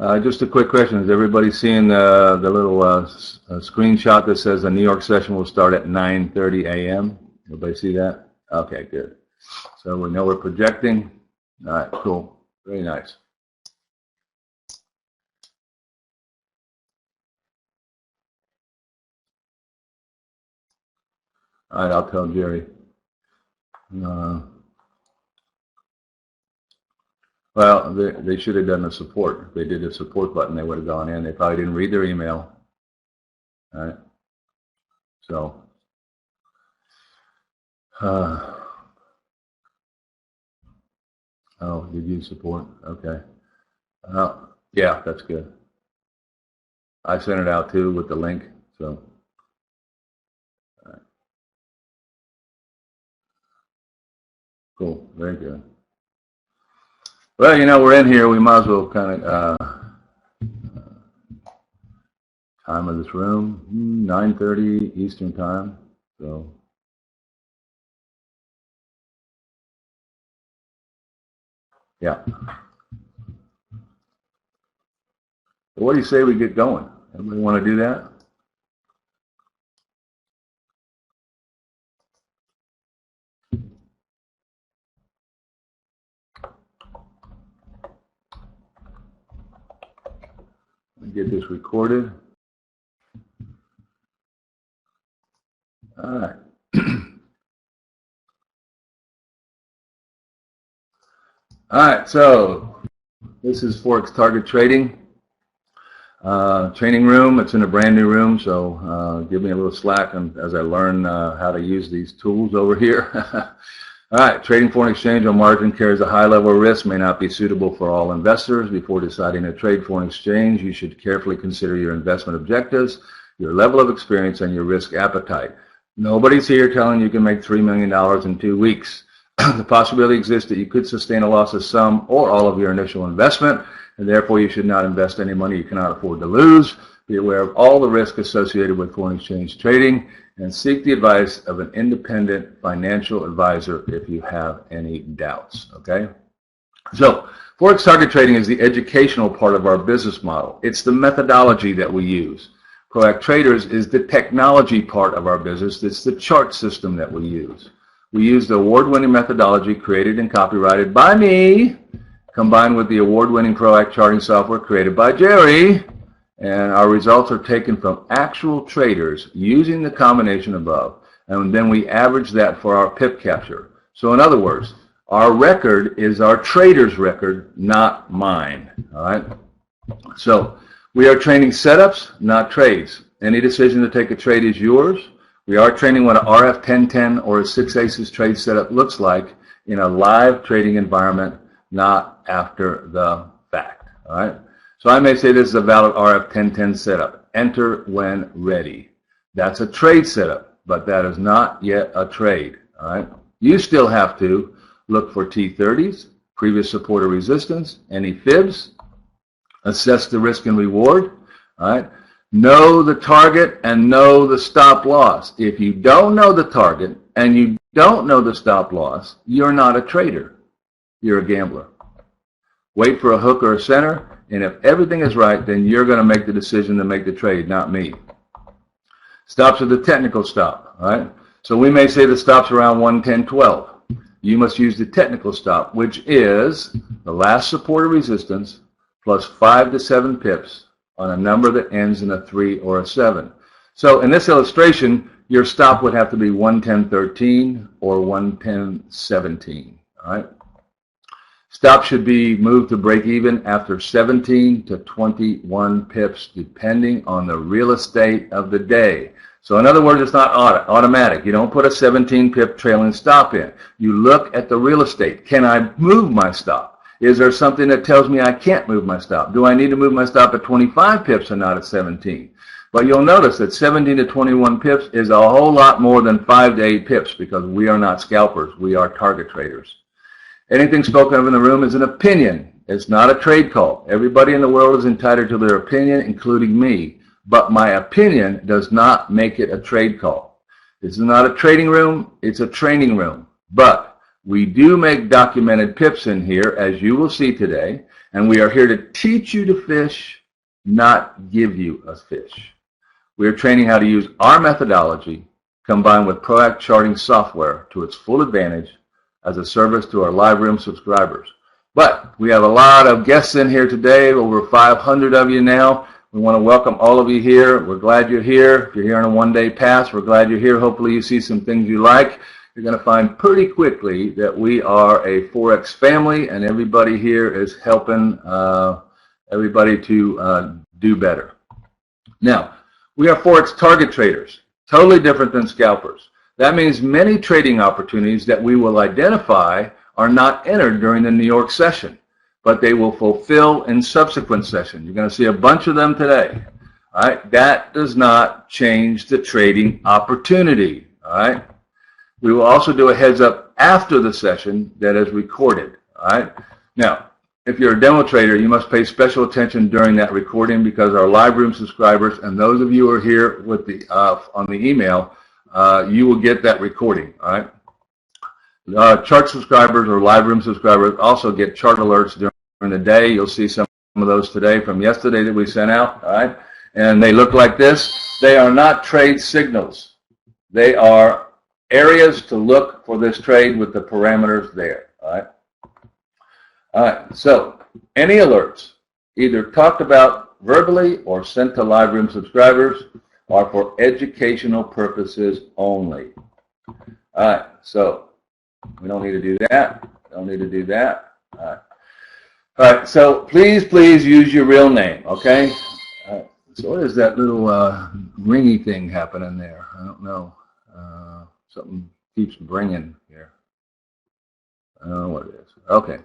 Just a quick question. Is everybody seeing the little screenshot that says the New York session will start at 9:30 a.m.? Everybody see that? Okay, good. So we know we're projecting. All right, cool. Very nice. All right, I'll tell Jerry. Well, they should have done the support. If they did the support button, they would have gone in. They probably didn't read their email. All right. So, oh, did you support? Okay. Yeah, that's good. I sent it out too with the link. So, all right. Cool. Very good. Well, you know, we're in here. We might as well kind of time of this room, 9:30 Eastern time. So, yeah. So what do you say we get going? Everybody want to do that? Let me get this recorded. All right. All right, so this is Forex Target Trading training room. It's in a brand new room, so give me a little slack as I learn how to use these tools over here. All right, trading foreign exchange on margin carries a high level of risk, may not be suitable for all investors. Before deciding to trade foreign exchange, you should carefully consider your investment objectives, your level of experience, and your risk appetite. Nobody's here telling you can make $3 million in 2 weeks. The possibility exists that you could sustain a loss of some or all of your initial investment, and therefore you should not invest any money you cannot afford to lose. Be aware of all the risk associated with foreign exchange trading, and seek the advice of an independent financial advisor if you have any doubts, okay? So, Forex target trading is the educational part of our business model. It's the methodology that we use. Proact Traders is the technology part of our business. It's the chart system that we use. We use the award-winning methodology created and copyrighted by me, combined with the award-winning Proact charting software created by Jerry, and our results are taken from actual traders using the combination above, and then we average that for our pip capture. So in other words, our record is our trader's record, not mine, all right? So we are training setups, not trades. Any decision to take a trade is yours. We are training what an RF 1010 or a 6 aces trade setup looks like in a live trading environment, not after the fact, all right? So I may say this is a valid RF 1010 setup. Enter when ready. That's a trade setup, but that is not yet a trade, all right? You still have to look for T30s, previous support or resistance, any fibs, assess the risk and reward, all right? Know the target and know the stop loss. If you don't know the target and you don't know the stop loss, you're not a trader. You're a gambler. Wait for a hook or a center, and if everything is right, then you're going to make the decision to make the trade, not me. Stops are the technical stop, all right? So we may say the stop's around 110.12. You must use the technical stop, which is the last support or resistance plus 5 to 7 pips on a number that ends in a 3 or a 7. So in this illustration, your stop would have to be 110.13 or 110.17, all right? Stop should be moved to break even after 17 to 21 pips, depending on the real estate of the day. So in other words, it's not automatic. You don't put a 17 pip trailing stop in. You look at the real estate. Can I move my stop? Is there something that tells me I can't move my stop? Do I need to move my stop at 25 pips and not at 17? But you'll notice that 17 to 21 pips is a whole lot more than 5 to 8 pips because we are not scalpers. We are target traders. Anything spoken of in the room is an opinion. It's not a trade call. Everybody in the world is entitled to their opinion, including me. But my opinion does not make it a trade call. This is not a trading room. It's a training room. But We do make documented pips in here, as you will see today, and we are here to teach you to fish, not give you a fish. We are training how to use our methodology combined with ProAct charting software to its full advantage as a service to our live room subscribers. But we have a lot of guests in here today, over 500 of you now. We want to welcome all of you here. We're glad you're here. If you're here on a one-day pass, we're glad you're here. Hopefully you see some things you like. You're going to find pretty quickly that we are a Forex family, and everybody here is helping everybody to do better. Now, we are Forex target traders, totally different than scalpers. That means many trading opportunities that we will identify are not entered during the New York session, but they will fulfill in subsequent sessions. You're going to see a bunch of them today. All right? That does not change the trading opportunity. All right? We will also do a heads up after the session that is recorded. All right? Now, if you're a demo trader, you must pay special attention during that recording because our live room subscribers and those of you who are here with the on the email, you will get that recording. All right? Chart subscribers or live room subscribers also get chart alerts during the day. You'll see some of those today from yesterday that we sent out. All right? And they look like this. They are not trade signals. They are areas to look for this trade with the parameters there. All right? All right, so any alerts, either talked about verbally or sent to live room subscribers, are for educational purposes only. All right, so we don't need to do that. Don't need to do that. All right, so please use your real name, okay? All right, so what is that little ringy thing happening there? I don't know. Something keeps bringing here. I don't know what it is. Okay.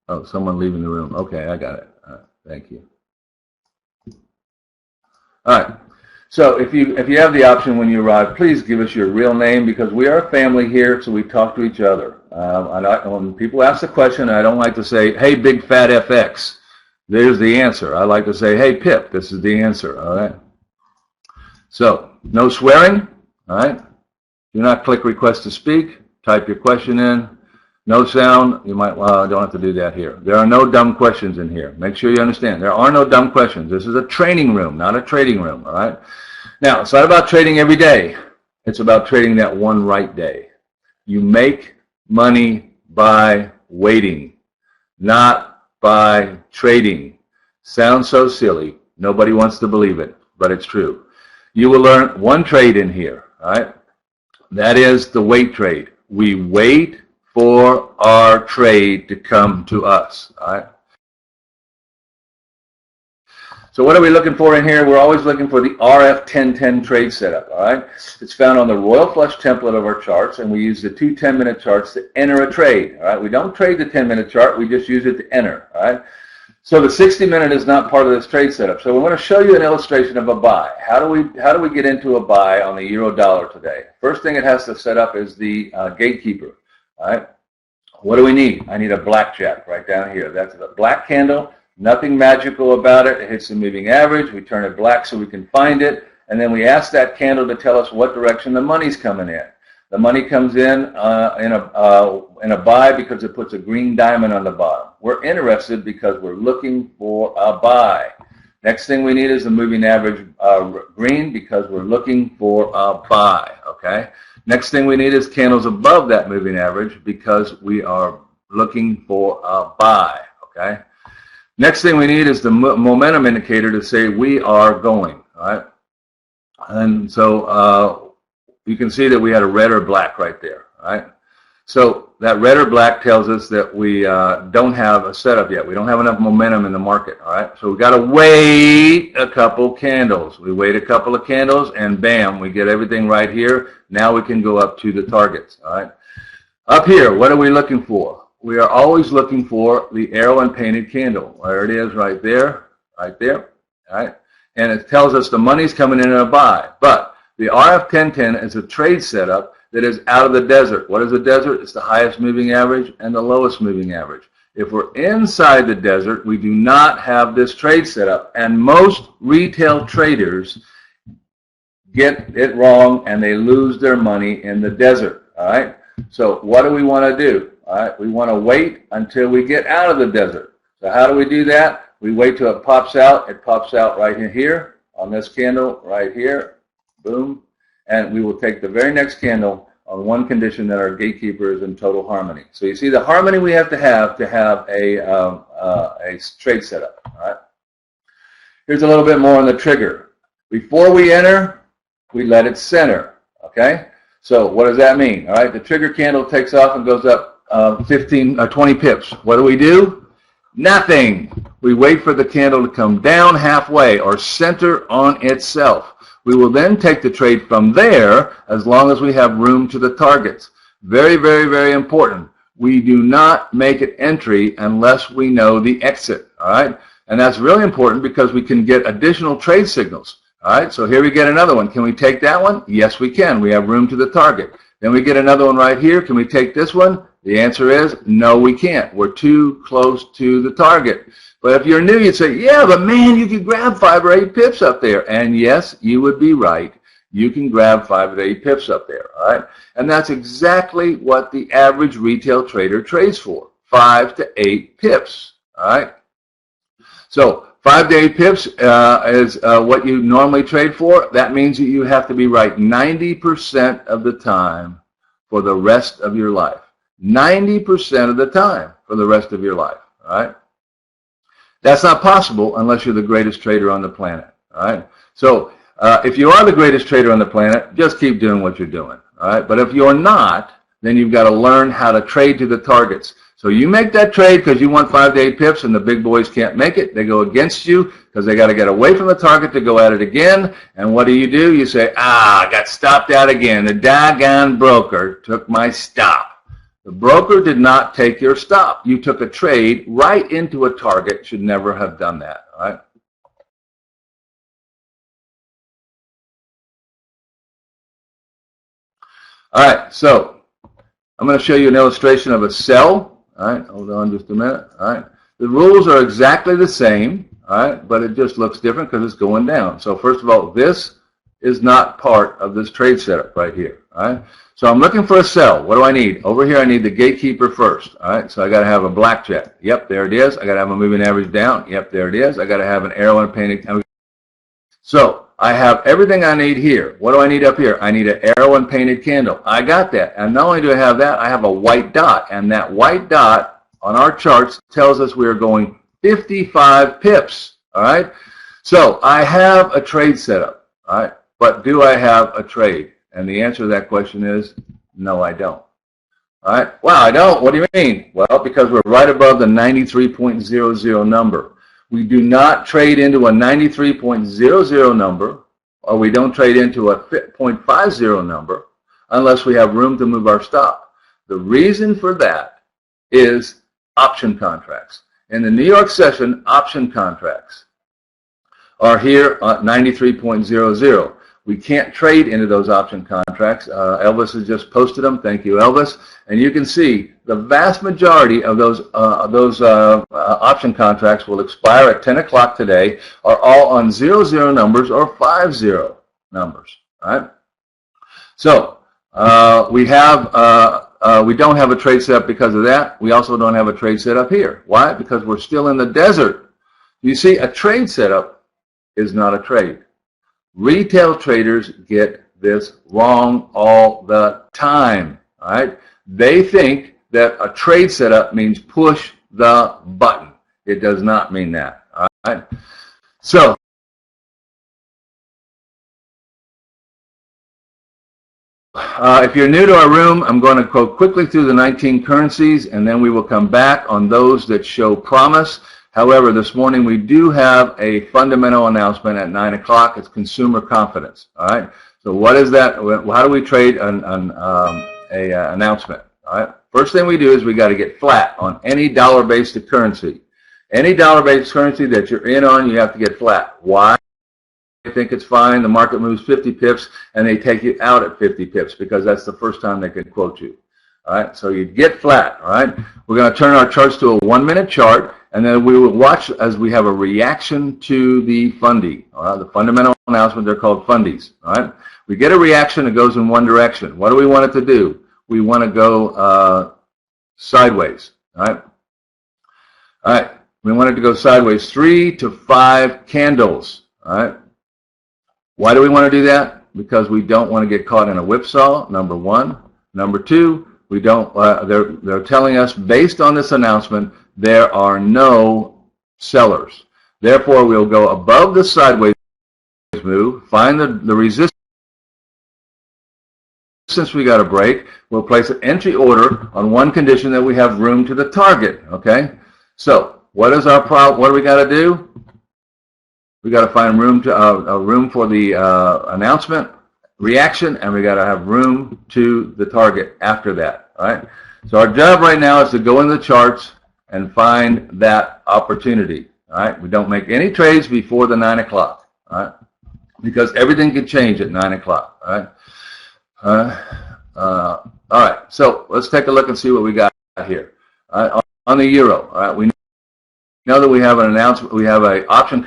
Oh, someone leaving the room. Okay, I got it. All right, thank you. All right. So if you have the option when you arrive, please give us your real name because we are a family here, so we talk to each other. When people ask the question, I don't like to say, "Hey, big fat FX." There's the answer. I like to say, "Hey, Pip." This is the answer. All right. So no swearing. All right. Do not click request to speak. Type your question in. No sound, you might, well, I don't have to do that here. There are no dumb questions in here. Make sure you understand. There are no dumb questions. This is a training room, not a trading room, all right? Now, it's not about trading every day. It's about trading that one right day. You make money by waiting, not by trading. Sounds so silly. Nobody wants to believe it, but it's true. You will learn one trade in here, all right? That is the wait trade. We wait for our trade to come to us. All right. So what are we looking for in here? We're always looking for the RF1010 trade setup. All right. It's found on the Royal Flush template of our charts, and we use the two 10-minute charts to enter a trade. All right. We don't trade the 10-minute chart. We just use it to enter. All right. So the 60-minute is not part of this trade setup. So we want to show you an illustration of a buy. How do we get into a buy on the euro dollar today? First thing it has to set up is the gatekeeper. All right. What do we need? I need a blackjack right down here. That's a black candle. Nothing magical about it. It hits the moving average. We turn it black so we can find it. And then we ask that candle to tell us what direction the money's coming in. The money comes in a buy because it puts a green diamond on the bottom. We're interested because we're looking for a buy. Next thing we need is the moving average green because we're looking for a buy. Okay. Next thing we need is candles above that moving average because we are looking for a buy, okay? Next thing we need is the momentum indicator to say we are going, all right? And so you can see that we had a red or black right there, all right? So that red or black tells us that we don't have a setup yet. We don't have enough momentum in the market, all right? So we've got to wait a couple candles. We wait a couple of candles, and bam, we get everything right here. Now we can go up to the targets, all right? Up here, what are we looking for? We are always looking for the arrow and painted candle. There it is right there, all right? And it tells us the money's coming in a buy. But the RF1010 is a trade setup that is out of the desert. What is the desert? It's the highest moving average and the lowest moving average. If we're inside the desert, we do not have this trade setup. And most retail traders get it wrong and they lose their money in the desert. All right. So what do we want to do? All right. We want to wait until we get out of the desert. So how do we do that? We wait till it pops out. It pops out right in here on this candle right here. Boom. And we will take the very next candle on one condition, that our gatekeeper is in total harmony. So you see the harmony we have to have a trade setup. All right. Here's a little bit more on the trigger. Before we enter, we let it center. Okay. So what does that mean? All right. The trigger candle takes off and goes up 20 pips. What do? Nothing. We wait for the candle to come down halfway or center on itself. We will then take the trade from there as long as we have room to the targets. Very, very, very important. We do not make an entry unless we know the exit. All right. And that's really important because we can get additional trade signals. All right. So here we get another one. Can we take that one? Yes, we can. We have room to the target. Then we get another one right here. Can we take this one? The answer is no, we can't. We're too close to the target. But if you're new, you'd say, yeah, but man, you could grab 5 or 8 pips up there. And yes, you would be right. You can grab 5 or 8 pips up there. All right. And that's exactly what the average retail trader trades for, 5 to 8 pips. All right. So 5 to 8 pips is what you normally trade for. That means that you have to be right 90% of the time for the rest of your life. 90% of the time for the rest of your life. All right. That's not possible unless you're the greatest trader on the planet. All right. So if you are the greatest trader on the planet, just keep doing what you're doing. All right. But if you're not, then you've got to learn how to trade to the targets. So you make that trade because you want 5 to 8 pips, and the big boys can't make it. They go against you because they got to get away from the target to go at it again. And what do? You say, I got stopped out again. The daggone broker took my stop. The broker did not take your stop. You took a trade right into a target. Should never have done that. All right. All right. So I'm going to show you an illustration of a sell. All right. Hold on just a minute. All right. The rules are exactly the same. All right. But it just looks different because it's going down. So first of all, this is not part of this trade setup right here. All right. So I'm looking for a sell. What do I need? Over here, I need the gatekeeper first. All right. So I got to have a blackjack. Yep, there it is. I got to have a moving average down. Yep, there it is. I got to have an arrow and a painted. So I have everything I need here. What do I need up here? I need an arrow and painted candle. I got that. And not only do I have that, I have a white dot. And that white dot on our charts tells us we are going 55 pips. All right. So I have a trade setup. All right. But do I have a trade? And the answer to that question is no, I don't. All right. Wow, I don't. What do you mean? Well, because we're right above the 93.00 number. We do not trade into a 93.00 number, or we don't trade into a 0.50 number unless we have room to move our stop. The reason for that is option contracts. In the New York session, option contracts are here at 93.00. We can't trade into those option contracts. Elvis has just posted them. Thank you, Elvis. And you can see the vast majority of those option contracts will expire at 10 o'clock today, are all on 00 numbers or 50 numbers. All right. So we don't have a trade setup because of that. We also don't have a trade setup here. Why? Because we're still in the desert. You see, a trade setup is not a trade. Retail traders get this wrong all the time. All right. They think that a trade setup means push the button. It does not mean that. All right. So if you're new to our room, I'm going to go quickly through the 19 currencies, and then we will come back on those that show promise. However, this morning we do have a fundamental announcement at 9 o'clock. It's consumer confidence. All right. So what is that? How do we trade an announcement? All right. First thing we do is we got to get flat on any dollar-based currency. Any dollar-based currency that you're in on, you have to get flat. Why? They think it's fine. The market moves 50 pips, and they take you out at 50 pips because that's the first time they can quote you. All right. So you get flat. All right. We're going to turn our charts to a 1-minute chart. And then we will watch as we have a reaction to the fundie. All right, the fundamental announcement, they're called fundies. All right, we get a reaction that goes in one direction. What do we want it to do? we want to go sideways. All right. All right. We want it to go sideways 3 to 5 candles. All right. Why do we want to do that? Because we don't want to get caught in a whipsaw, number one. Number two, we don't. They're telling us, based on this announcement, there are no sellers. Therefore, we'll go above the sideways move, find the resistance we got to break. We'll place an entry order on one condition, that we have room to the target. Okay. So what is our problem? What do we got to do? We got to find room to room for the announcement reaction, and we got to have room to the target after that. All right. So our job right now is to go in the charts and find that opportunity. All right. We don't make any trades before the 9 o'clock. All right. Because everything can change at 9 o'clock. All right. All right. So let's take a look and see what we got here. All right. On the euro. All right. We know that we have an announcement. We have an option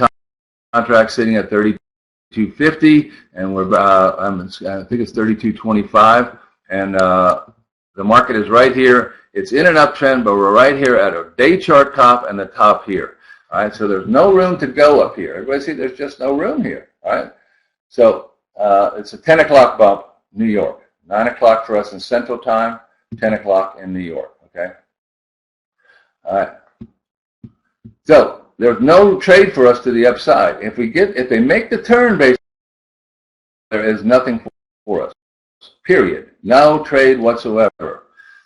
contract sitting at 32.50, and we're I think it's 32.25, and the market is right here. It's in an uptrend, but we're right here at a day chart top and the top here. All right, so there's no room to go up here. Everybody see, there's just no room here. All right, so it's a 10 o'clock bump, New York. 9 o'clock for us in Central Time, 10 o'clock in New York. Okay. All right. So there's no trade for us to the upside. If they make the turn, basically, there is nothing for us. Period. No trade whatsoever.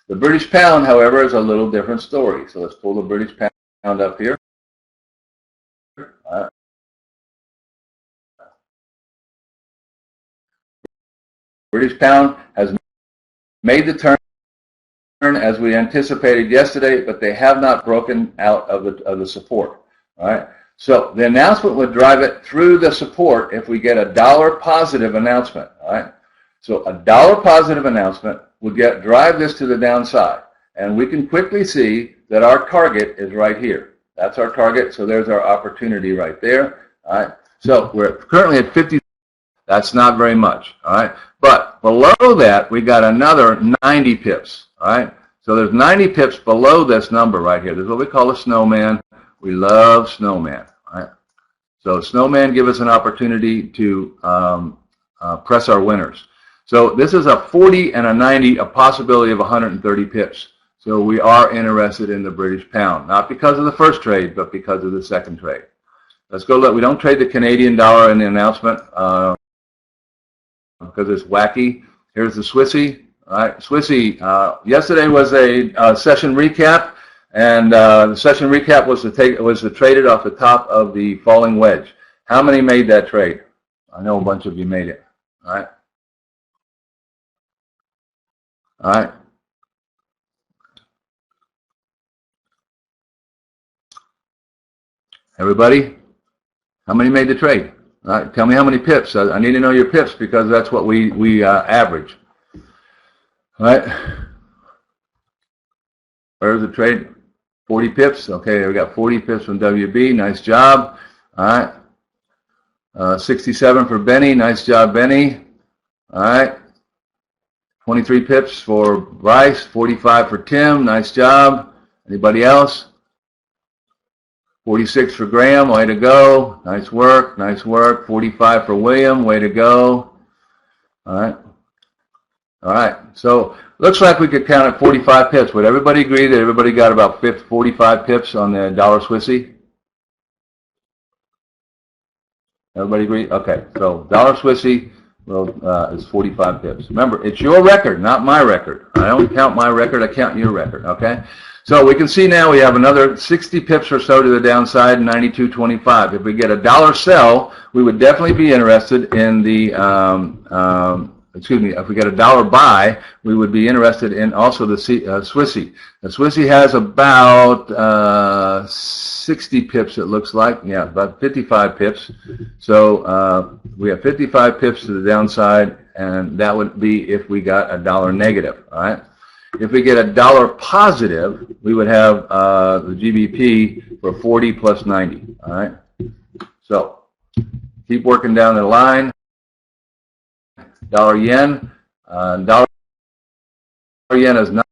The British pound, however, is a little different story. So let's pull the British pound up here. British pound has made the turn as we anticipated yesterday, but they have not broken out of the support. All right. So the announcement would drive it through the support if we get a dollar positive announcement. All right. So a dollar positive announcement would drive this to the downside, and we can quickly see that our target is right here. That's our target. So there's our opportunity right there. All right. So we're currently at 50. That's not very much. All right. But below that, we got another 90 pips. All right. So there's 90 pips below this number right here. This is what we call a snowman. We love snowman. All right. So snowman give us an opportunity to press our winners. So this is a 40 and a 90, a possibility of 130 pips. So we are interested in the British pound, not because of the first trade, but because of the second trade. Let's go look. We don't trade the Canadian dollar in the announcement because it's wacky. Here's the Swissy. All right, Swissy. Yesterday was a session recap. And the session recap was to trade it off the top of the falling wedge. How many made that trade? I know a bunch of you made it. All right. All right. Everybody, how many made the trade? All right. Tell me how many pips. I need to know your pips because that's what we average. All right. Where's the trade? 40 pips. Okay, we got 40 pips from WB. Nice job. All right. 67 for Benny. Nice job, Benny. All right. 23 pips for Bryce. 45 for Tim. Nice job. Anybody else? 46 for Graham. Way to go. Nice work. Nice work. 45 for William. Way to go. All right. All right. So looks like we could count at 45 pips. Would everybody agree that everybody got about 45 pips on the dollar Swissy? Everybody agree? Okay. So dollar Swissy is 45 pips. Remember, it's your record, not my record. I don't count my record. I count your record. Okay. So we can see now we have another 60 pips or so to the downside, 92.25. If we get a dollar sell, we would definitely be interested in the excuse me, if we get a dollar buy, we would be interested in also the Swissy. The Swissy has about 60 pips, it looks like. Yeah, about 55 pips. So we have 55 pips to the downside, and that would be if we got a dollar negative. All right. If we get a dollar positive, we would have the GBP for 40 plus 90. All right. So keep working down the line. Dollar yen, dollar yen has not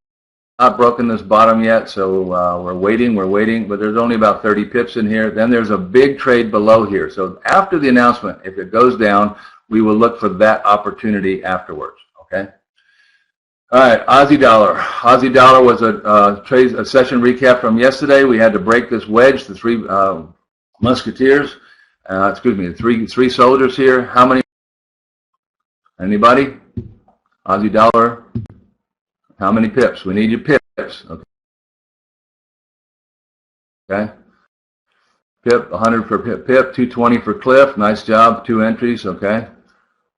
broken this bottom yet, so we're waiting, but there's only about 30 pips in here. Then there's a big trade below here. So after the announcement, if it goes down, we will look for that opportunity afterwards, okay? All right, Aussie dollar. Aussie dollar was a session recap from yesterday. We had to break this wedge, the three musketeers, the three soldiers here. How many? Anybody? Aussie dollar. How many pips? We need your pips. Okay. Pip, 100 for pip, 220 for Cliff. Nice job. 2 entries. Okay.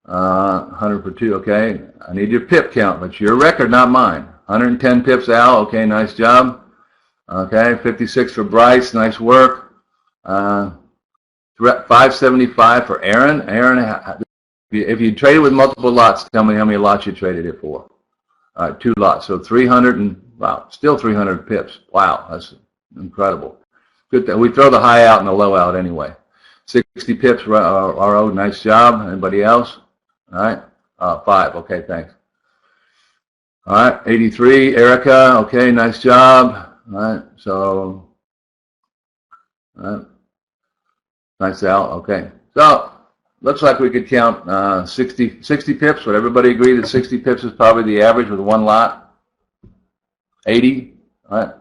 100 for 2. Okay. I need your pip count, but your record, not mine. 110 pips, Al. Okay. Nice job. Okay. 56 for Bryce. Nice work. 575 for Aaron. Aaron, if you traded with multiple lots, tell me how many lots you traded it for. All right, 2 lots. So 300 and, wow, still 300 pips. Wow, that's incredible. Good. We throw the high out and the low out anyway. 60 pips, RO, nice job. Anybody else? All right, 5. Okay, thanks. All right, 83, Erica. Okay, nice job. All right, so, all right. Nice, Al. Okay, so looks like we could count 60 pips. Would everybody agree that 60 pips is probably the average with 1 lot? 80? All right.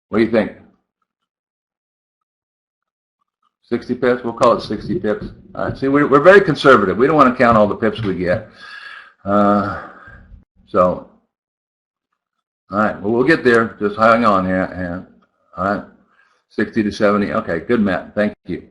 What do you think? 60 pips? We'll call it 60 pips. All right. See, we're very conservative. We don't want to count all the pips we get. So, all right. Well, we'll get there. Just hang on here. All right. 60 to 70. Okay. Good, Matt. Thank you.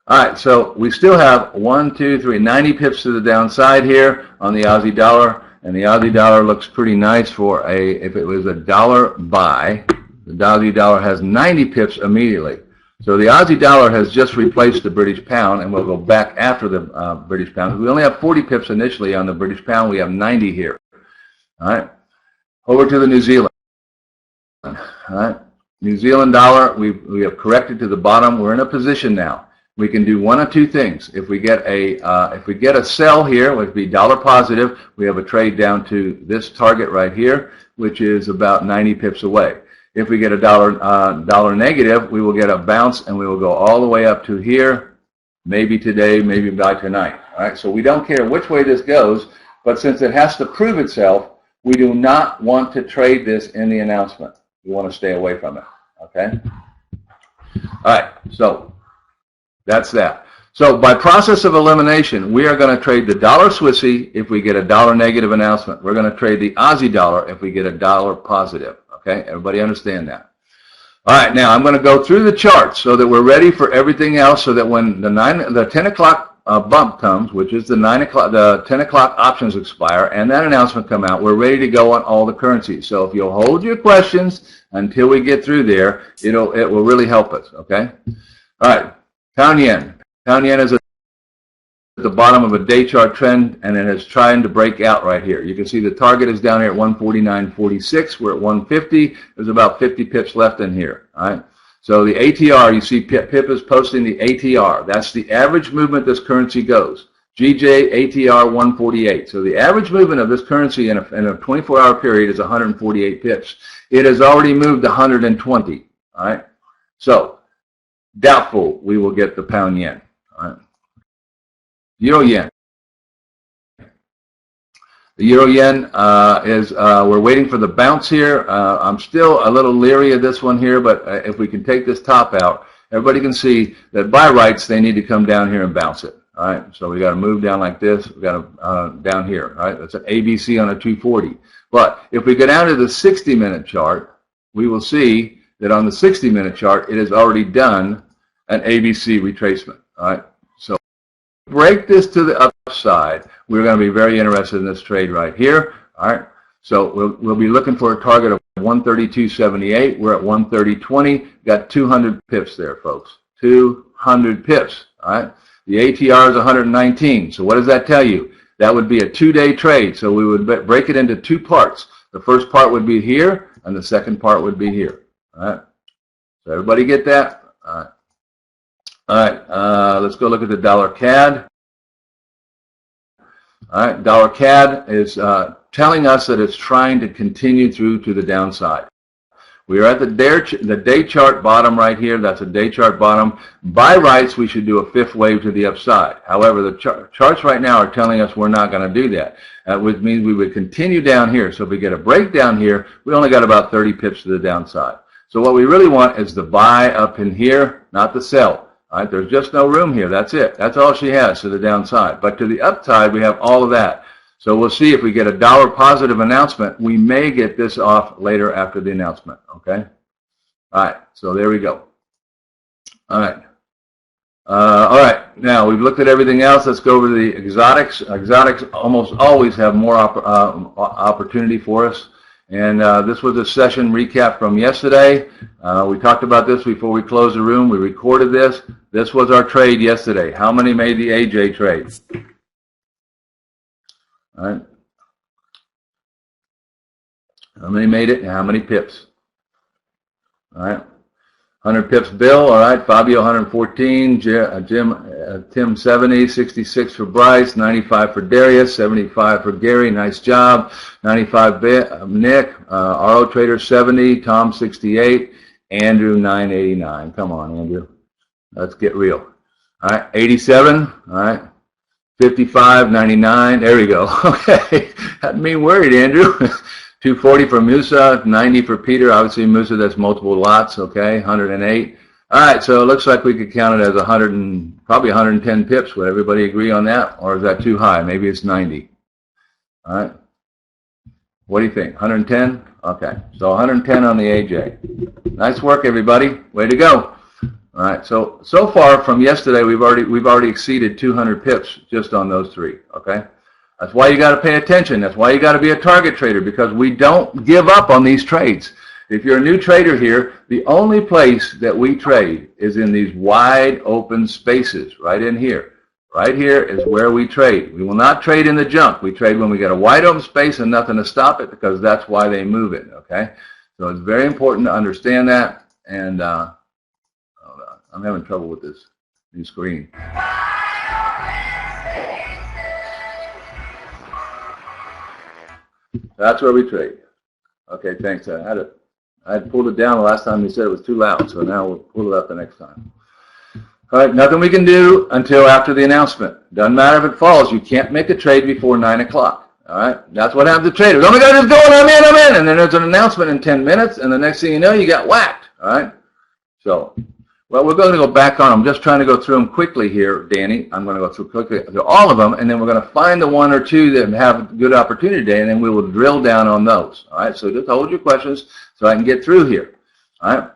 All right. So we still have 90 pips to the downside here on the Aussie dollar. And the Aussie dollar looks pretty nice for if it was a dollar buy. The Aussie dollar has 90 pips immediately. So the Aussie dollar has just replaced the British pound, and we'll go back after the British pound. We only have 40 pips initially on the British pound. We have 90 here. All right. Over to the New Zealand. All right. New Zealand dollar, we have corrected to the bottom. We're in a position now. We can do one of two things. If we get a sell here, which would be dollar positive, we have a trade down to this target right here, which is about 90 pips away. If we get a dollar negative, we will get a bounce and we will go all the way up to here, maybe today, maybe by tonight. All right, so we don't care which way this goes, but since it has to prove itself, we do not want to trade this in the announcement. We want to stay away from it. Okay. All right, so that's that. So by process of elimination, we are going to trade the dollar Swissy if we get a dollar negative announcement. We're going to trade the Aussie dollar if we get a dollar positive. Okay, everybody understand that? All right, now I'm going to go through the charts so that we're ready for everything else, so that when the 10 o'clock bump comes, which is the 10 o'clock options expire, and that announcement come out, we're ready to go on all the currencies. So if you'll hold your questions until we get through there, it will really help us. Okay. All right, pound yen. Pound yen is at the bottom of a day chart trend, and it is trying to break out right here. You can see the target is down here at 149.46. We're at 150. There's about 50 pips left in here. All right. So the ATR, you see Pip is posting the ATR. That's the average movement this currency goes. GJ ATR 148. So the average movement of this currency in a 24-hour period is 148 pips. It has already moved 120. All right. So doubtful we will get the pound yen. All right. Euro yen. The euro yen we're waiting for the bounce here. I'm still a little leery of this one here, but if we can take this top out, everybody can see that by rights they need to come down here and bounce it. All right, so we got to move down like this. We got to down here. All right, that's an ABC on a 240. But if we go down to the 60-minute chart, we will see that on the 60-minute chart it has already done an ABC retracement. All right. Break this to the upside, we're going to be very interested in this trade right here. All right, so we'll be looking for a target of 132.78. We're at 130.20. Got 200 pips there, folks. 200 pips. All right, the ATR is 119. So what does that tell you? That would be a 2-day trade. So we would break it into 2 parts. The first part would be here, and the second part would be here. All right, so everybody get that? All right. All right, let's go look at the dollar CAD. All right, dollar CAD is telling us that it's trying to continue through to the downside. We are at the day chart bottom right here. That's a day chart bottom. By rights, we should do a fifth wave to the upside. However, the charts right now are telling us we're not going to do that, which means we would continue down here. So if we get a breakdown here, we only got about 30 pips to the downside. So what we really want is the buy up in here, not the sell. All right, there's just no room here. That's it. That's all she has to the downside. But to the upside, we have all of that. So we'll see if we get a dollar positive announcement. We may get this off later after the announcement, okay? All right, so there we go. All right. All right, now we've looked at everything else. Let's go over to the exotics. Exotics almost always have more opportunity for us. And this was a session recap from yesterday. We talked about this before we closed the room. We recorded this. This was our trade yesterday. How many made the AJ trade? All right. How many made it and how many pips? All right. 100 pips Bill. All right. Fabio 114. Tim 70. 66 for Bryce. 95 for Darius. 75 for Gary. Nice job. 95 Nick. RO Trader 70. Tom 68. Andrew 989. Come on, Andrew. Let's get real. All right. 87. All right. 55, 99, there we go. Okay, had me worried, Andrew. 240 for Musa, 90 for Peter. Obviously, Musa, that's multiple lots, okay, 108. All right, so it looks like we could count it as 100 and probably 110 pips. Would everybody agree on that? Or is that too high? Maybe it's 90. All right. What do you think? 110? Okay, so 110 on the AJ. Nice work, everybody. Way to go. All right, so far from yesterday, we've already exceeded 200 pips just on those three, okay? That's why you got to pay attention. That's why you got to be a target trader, because we don't give up on these trades. If you're a new trader here, the only place that we trade is in these wide open spaces right in here. Right here is where we trade. We will not trade in the junk. We trade when we get a wide open space and nothing to stop it, because that's why they move it, okay? So it's very important to understand that, and I'm having trouble with this new screen. That's where we trade. Okay, thanks. I had pulled it down the last time you said it was too loud, so now we'll pull it up the next time. All right, nothing we can do until after the announcement. Doesn't matter if it falls. You can't make a trade before 9 o'clock. All right, that's what happens to traders. Oh my God, it's going, I'm in. And then there's an announcement in 10 minutes, and the next thing you know, you got whacked. All right, so. Well, we're going to go back on. I'm just trying to go through them quickly here, Danny. I'm going to go through quickly through all of them, and then we're going to find the one or two that have a good opportunity today, and then we will drill down on those. All right, so just hold your questions so I can get through here. All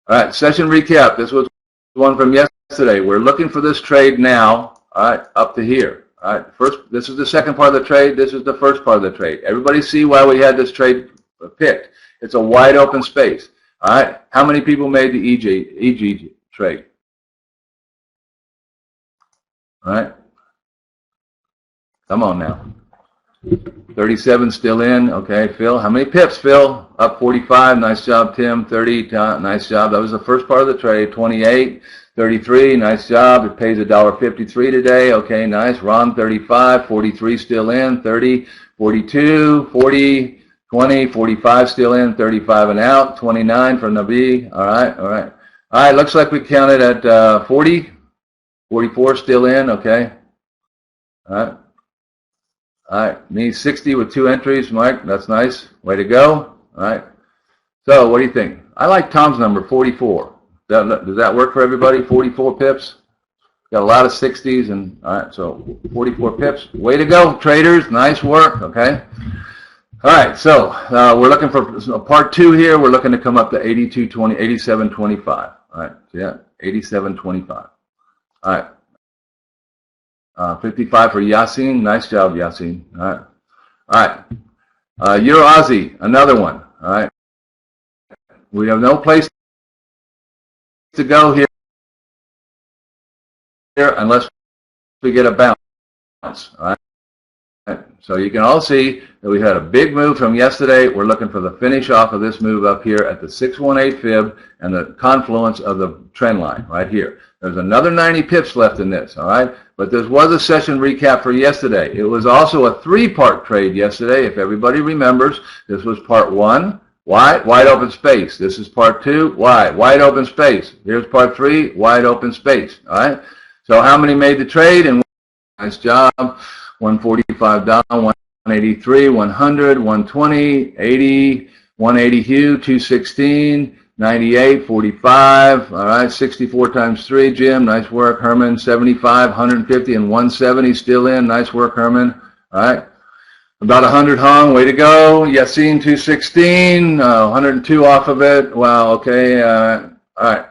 right, session recap. This was one from yesterday. We're looking for this trade now, all right, up to here. All right, first, this is the second part of the trade. This is the first part of the trade. Everybody see why we had this trade picked. It's a wide open space. All right, how many people made the EG trade? All right, come on now. 37 still in. Okay, Phil, how many pips, Phil? Up 45. Nice job, Tim. 30. Nice job. That was the first part of the trade. 28. 33. Nice job. It pays $1.53 today. Okay, nice. Ron, 35. 43 still in. 30. 42. 40. 20. 45 still in. 35 and out. 29 for Nabi. All right, all right. All right, looks like we counted at 40. 44 still in. Okay. All right. All right, me 60 with 2 entries, Mike. That's nice. Way to go. All right. So, what do you think? I like Tom's number, 44. Does that work for everybody? 44 pips. Got a lot of 60s, and all right. So, 44 pips. Way to go, traders. Nice work. Okay. All right. So, we're looking for part 2 here. We're looking to come up to 82.20, 87.25. All right. So, yeah, 87.25. All right. 55 for Yasin. Nice job, Yasin. All right. All right. You're Aussie. Another one. All right. We have no place to go here unless we get a bounce. All right. So you can all see that we had a big move from yesterday. We're looking for the finish off of this move up here at the 618 fib and the confluence of the trend line right here. There's another 90 pips left in this, all right? But this was a session recap for yesterday. It was also a three-part trade yesterday, if everybody remembers. This was part one, wide open space. This is part two, wide open space. Here's part three, wide open space, all right? So how many made the trade? And nice job. 145 down, 183, 100, 120, 80, 180 Hugh, 216, 98, 45, all right, 64 times 3, Jim, nice work, Herman, 75, 150, and 170 still in, nice work, Herman, all right, about 100 hung, way to go, Yassine, 216, 102 off of it, wow, okay, all right,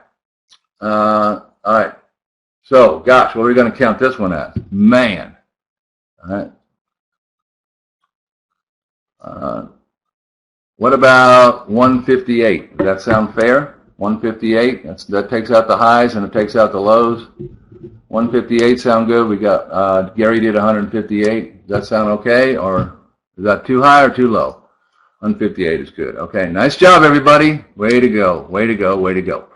so, gosh, what are we going to count this one as? Man, all right. What about 158? Does that sound fair? 158, that takes out the highs and it takes out the lows. 158 sound good? We got, Gary did 158. Does that sound okay? Or is that too high or too low? 158 is good. Okay, nice job, everybody. Way to go, way to go, way to go.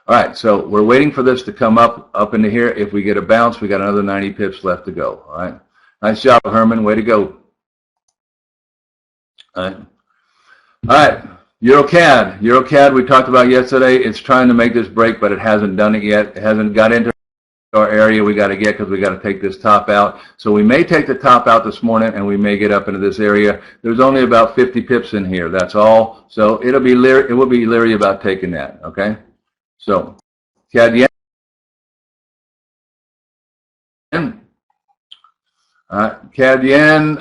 All right, so we're waiting for this to come up into here. If we get a bounce, we got another 90 pips left to go. All right, nice job, Herman. Way to go. All right. All right, EuroCAD we talked about yesterday. It's trying to make this break, but it hasn't done it yet. It hasn't got into our area we got to get because we got to take this top out. So we may take the top out this morning and we may get up into this area. There's only about 50 pips in here. That's all. So it will be leery about taking that. Okay. So CAD yen. CAD yen,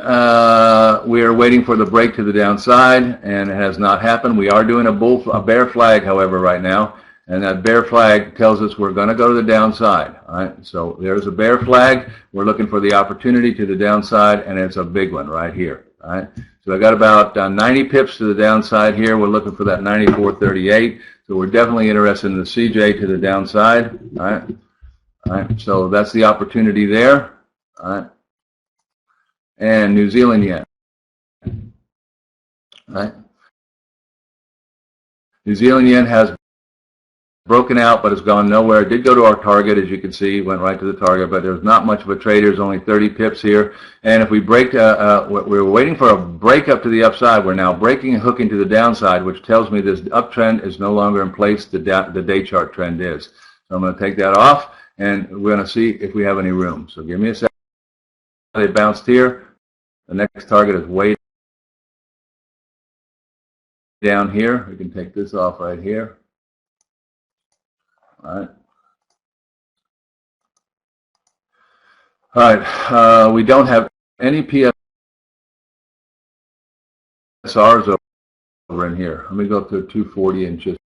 we are waiting for the break to the downside, and it has not happened. We are doing a bear flag, however, right now, and that bear flag tells us we're going to go to the downside. All right, so there's a bear flag. We're looking for the opportunity to the downside, and it's a big one right here. All right, so I got about 90 pips to the downside here. We're looking for that 94.38. So we're definitely interested in the CJ to the downside. All right, so that's the opportunity there. All right. And New Zealand yen. Right? New Zealand yen has broken out, but it's gone nowhere. It did go to our target, as you can see, went right to the target, but there's not much of a trade. There's only 30 pips here. And if we break, we're waiting for a break up to the upside. We're now breaking and hooking to the downside, which tells me this uptrend is no longer in place. The day chart trend is. So I'm going to take that off, and we're going to see if we have any room. So give me a second. They bounced here. The next target is way down here. We can take this off right here. All right. We don't have any PSRs over in here. Let me go to 240 and just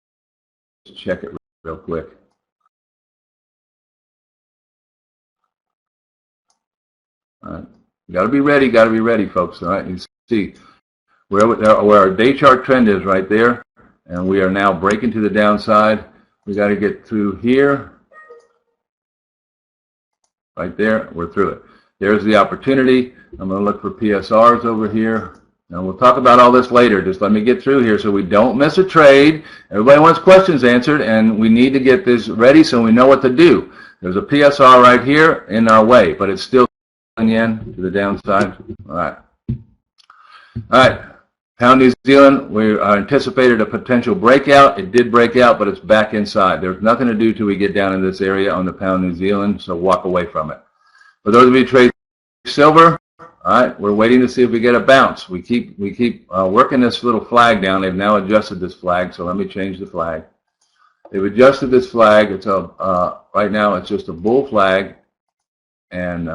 check it real quick. All right. Got to be ready, folks. All right, you see where our day chart trend is right there, and we are now breaking to the downside. We got to get through here, right there. We're through it. There's the opportunity. I'm going to look for PSRs over here, and we'll talk about all this later. Just let me get through here so we don't miss a trade. Everybody wants questions answered, and we need to get this ready so we know what to do. There's a PSR right here in our way, but it's still yen to the downside. All right. Pound New Zealand, we anticipated a potential breakout. It did break out, but it's back inside. There's nothing to do till we get down in this area on the Pound New Zealand, so walk away from it. For those of you who trade silver, all right, we're waiting to see if we get a bounce. We keep working this little flag down. They've now adjusted this flag, so let me change the flag. They've adjusted this flag. It's right now it's just a bull flag, and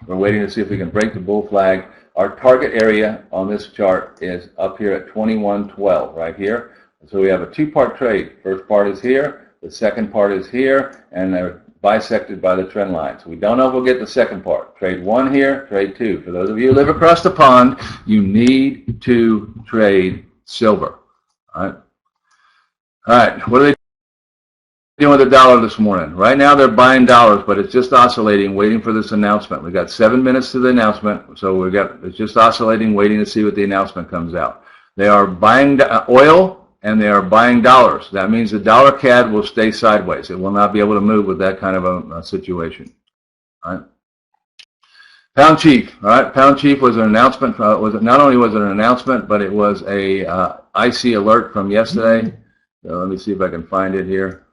we're waiting to see if we can break the bull flag. Our target area on this chart is up here at 2112 right here. So we have a two-part trade. First part is here, the second part is here, and they're bisected by the trend line. So we don't know if we'll get the second part. Trade one here, trade two. For those of you who live across the pond, you need to trade silver. All right. All right. What are they doing with the dollar this morning? Right now they're buying dollars, but it's just oscillating, waiting for this announcement. We got 7 minutes to the announcement, so it's just oscillating, waiting to see what the announcement comes out. They are buying oil. and they are buying dollars. That means the dollar CAD will stay sideways. It will not be able to move with that kind of a situation. All right. Pound Chief. All right. Pound Chief was an announcement. Not only was it an announcement, but it was a IC alert from yesterday. So let me see if I can find it here.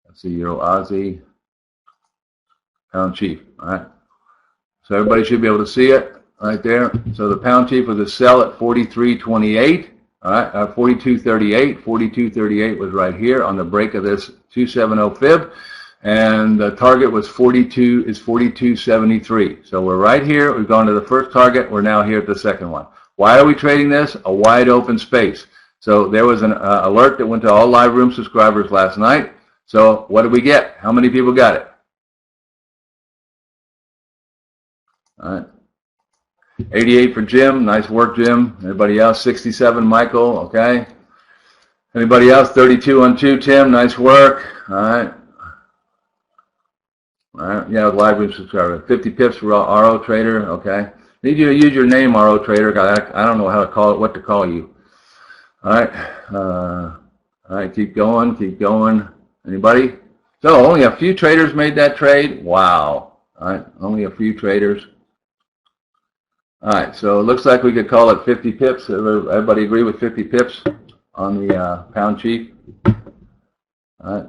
Let's see, Euro Aussie. Pound Chief. All right. So everybody should be able to see it right there. So the Pound Chief was a sell at 43.28. All right, 42.38. 42.38 was right here on the break of this 270 fib, and the target was 42.73. So we're right here. We've gone to the first target. We're now here at the second one. Why are we trading this? A wide open space. So there was an alert that went to all live room subscribers last night. So what did we get? How many people got it? All right. 88 for Jim. Nice work, Jim. Anybody else? 67, Michael. Okay. Anybody else? 32 on 2, Tim. Nice work. All right. All right. Yeah, live room subscriber. 50 pips for RO Trader. Okay. Need you to use your name, RO Trader. I don't know how to call it, what to call you. All right. All right. Keep going. Keep going. Anybody? So only a few traders made that trade. Wow. All right. Only a few traders. All right, so it looks like we could call it 50 pips. Everybody agree with 50 pips on the Pound Chief? All right.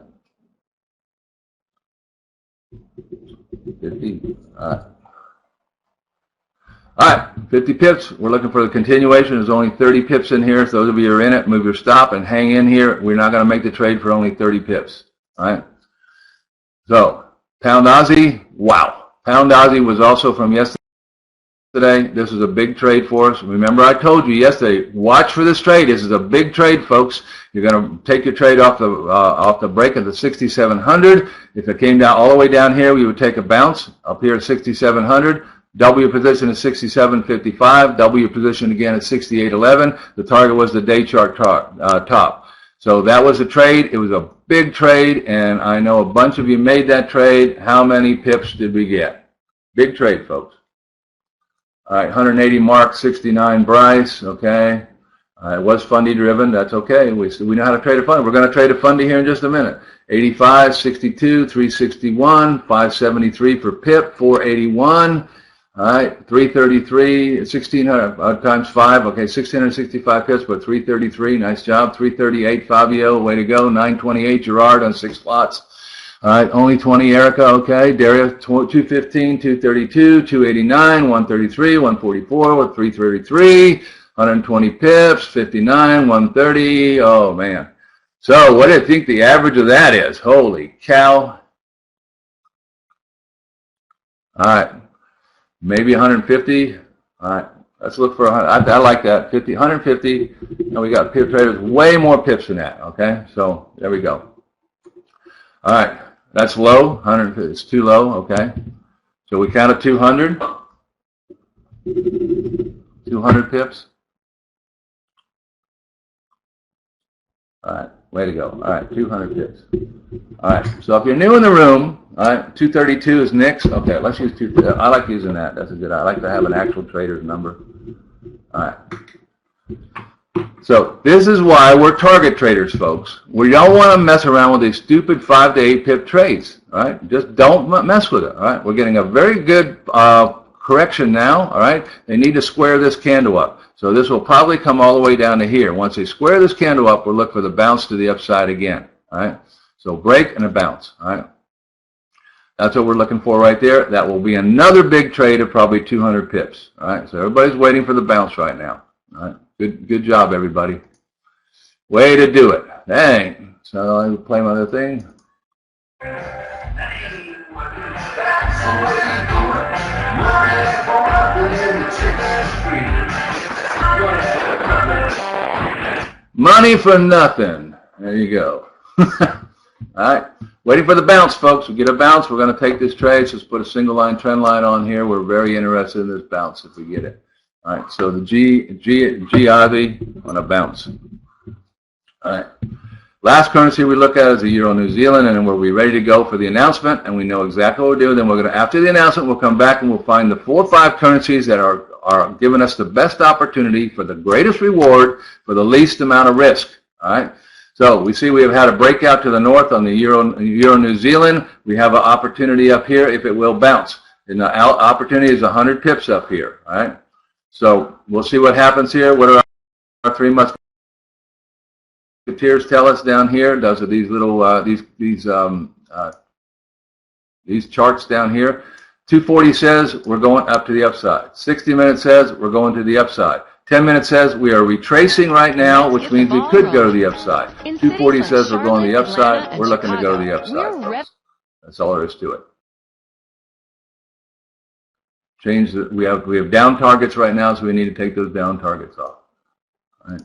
50. All right. All right, 50 pips. We're looking for the continuation. There's only 30 pips in here. So those of you who are in it, move your stop and hang in here. We're not going to make the trade for only 30 pips. All right. So Pound Aussie, wow. Pound Aussie was also from yesterday. This is a big trade for us. Remember, I told you yesterday, watch for this trade. This is a big trade, folks. You're going to take your trade off the break at the 6,700. If it came down all the way down here, we would take a bounce up here at 6,700. Double your position at 67.55. Double your position again at 68.11. The target was the day chart top. So that was a trade. It was a big trade, and I know a bunch of you made that trade. How many pips did we get? Big trade, folks. All right, 180 Mark, 69 Bryce, okay. It was fundy driven, that's okay. We know how to trade a fund. We're going to trade a fundy here in just a minute. 85, 62, 361, 573 for pip, 481. All right, 333, 1600 times 5, okay, 1665 pips, but 333, nice job. 338, Fabio, way to go. 928, Gerard on 6 slots. All right, only 20, Erica, okay. Daria, 215, 232, 289, 133, 144, 333, 120 pips, 59, 130. Oh, man. So what do you think the average of that is? Holy cow. All right, maybe 150. All right, let's look for 100. I like that, 50, 150. And we got pip traders, way more pips than that, okay? So there we go. All right. That's low, 100, it's too low, okay. So we counted 200. 200 pips. All right, way to go. All right, 200 pips. All right, so if you're new in the room, all right, 232 is Nick's. Okay, let's use 2. I like using that. That's a good. I like to have an actual trader's number. All right. So this is why we're target traders, folks. We don't want to mess around with these stupid 5 to 8 pip trades. All right, just don't mess with it. All right, we're getting a very good correction now. All right, they need to square this candle up. So this will probably come all the way down to here. Once they square this candle up, we'll look for the bounce to the upside again. All right, so break and a bounce. All right, that's what we're looking for right there. That will be another big trade of probably 200 pips. All right, so everybody's waiting for the bounce right now. All right. Good job, everybody. Way to do it. Dang. So I play my other thing. Money for nothing. There you go. All right. Waiting for the bounce, folks. We get a bounce. We're going to take this trade. So let's put a single line trend line on here. We're very interested in this bounce if we get it. All right, so the G Aussie on a bounce. All right. Last currency we look at is the Euro New Zealand, and we'll be ready to go for the announcement, and we know exactly what we're doing. Then we're going to, after the announcement, we'll come back and we'll find the 4 or 5 currencies that are are giving us the best opportunity for the greatest reward for the least amount of risk. All right. So we see we have had a breakout to the north on the Euro New Zealand. We have an opportunity up here if it will bounce. And the opportunity is 100 pips up here. All right. So we'll see what happens here. What are our three musketeers tell us down here? Those are these little these charts down here. 240 says we're going up to the upside. 60 minutes says we're going to the upside. 10 minutes says we are retracing right now, which means we could go to the upside. 240 says we're going to the upside. We're looking to go to the upside, folks. That's all there is to it. Change the, we have down targets right now, so we need to take those down targets off. All right.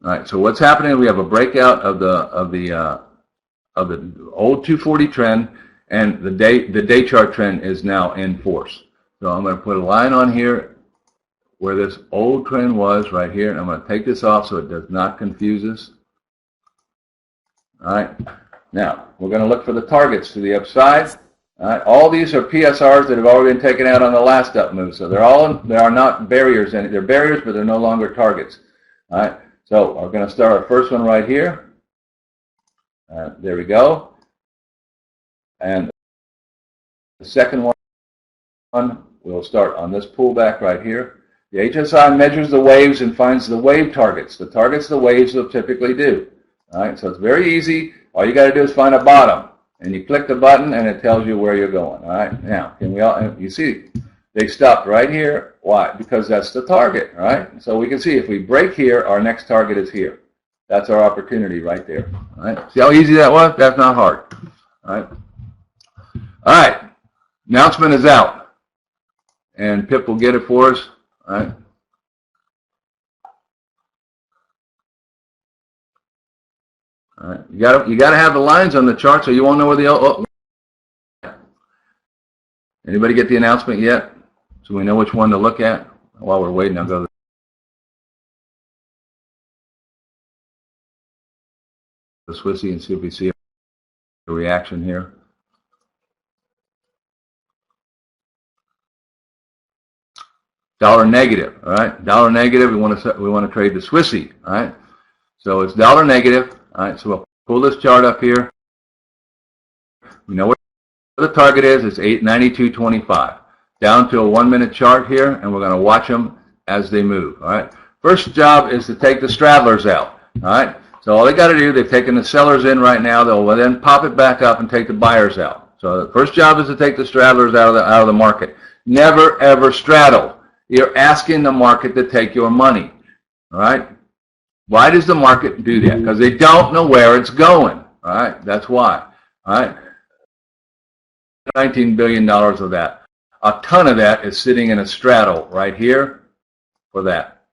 All right. So what's happening? We have a breakout of the old 240 trend, and the day chart trend is now in force. So I'm going to put a line on here where this old trend was right here, and I'm going to take this off so it does not confuse us. All right. Now we're going to look for the targets to the upside. All right. All these are PSRs that have already been taken out on the last up move, so there are not barriers in it. They're barriers, but they're no longer targets. All right. So we're going to start our first one right here. There we go. And the second one we'll start on this pullback right here. The HSI measures the waves and finds the wave targets. The targets the waves will typically do. All right, so it's very easy. All you got to do is find a bottom, and you click the button, and it tells you where you're going. All right, now can we all? You see, they stopped right here. Why? Because that's the target. All right, so we can see if we break here, our next target is here. That's our opportunity right there. All right, see how easy that was? That's not hard. All right. All right, announcement is out, and Pip will get it for us. All right. All right. You gotta have the lines on the chart so you won't know where the Anybody get the announcement yet? So we know which one to look at. While we're waiting, I'll go to the Swissy and see if we see a reaction here. Dollar negative, all right. Dollar negative. We want to trade the Swissy, all right. So it's dollar negative, all right. So we'll pull this chart up here. We know where the target is. It's 892.25. Down to a 1-minute chart here, and we're going to watch them as they move. All right. First job is to take the straddlers out. All right. So all they got to do, they've taken the sellers in right now. They'll then pop it back up and take the buyers out. So the first job is to take the straddlers out of the market. Never ever straddle. You're asking the market to take your money. All right. Why does the market do that? Because they don't know where it's going. All right. That's why. All right. $19 billion of that. A ton of that is sitting in a straddle right here for that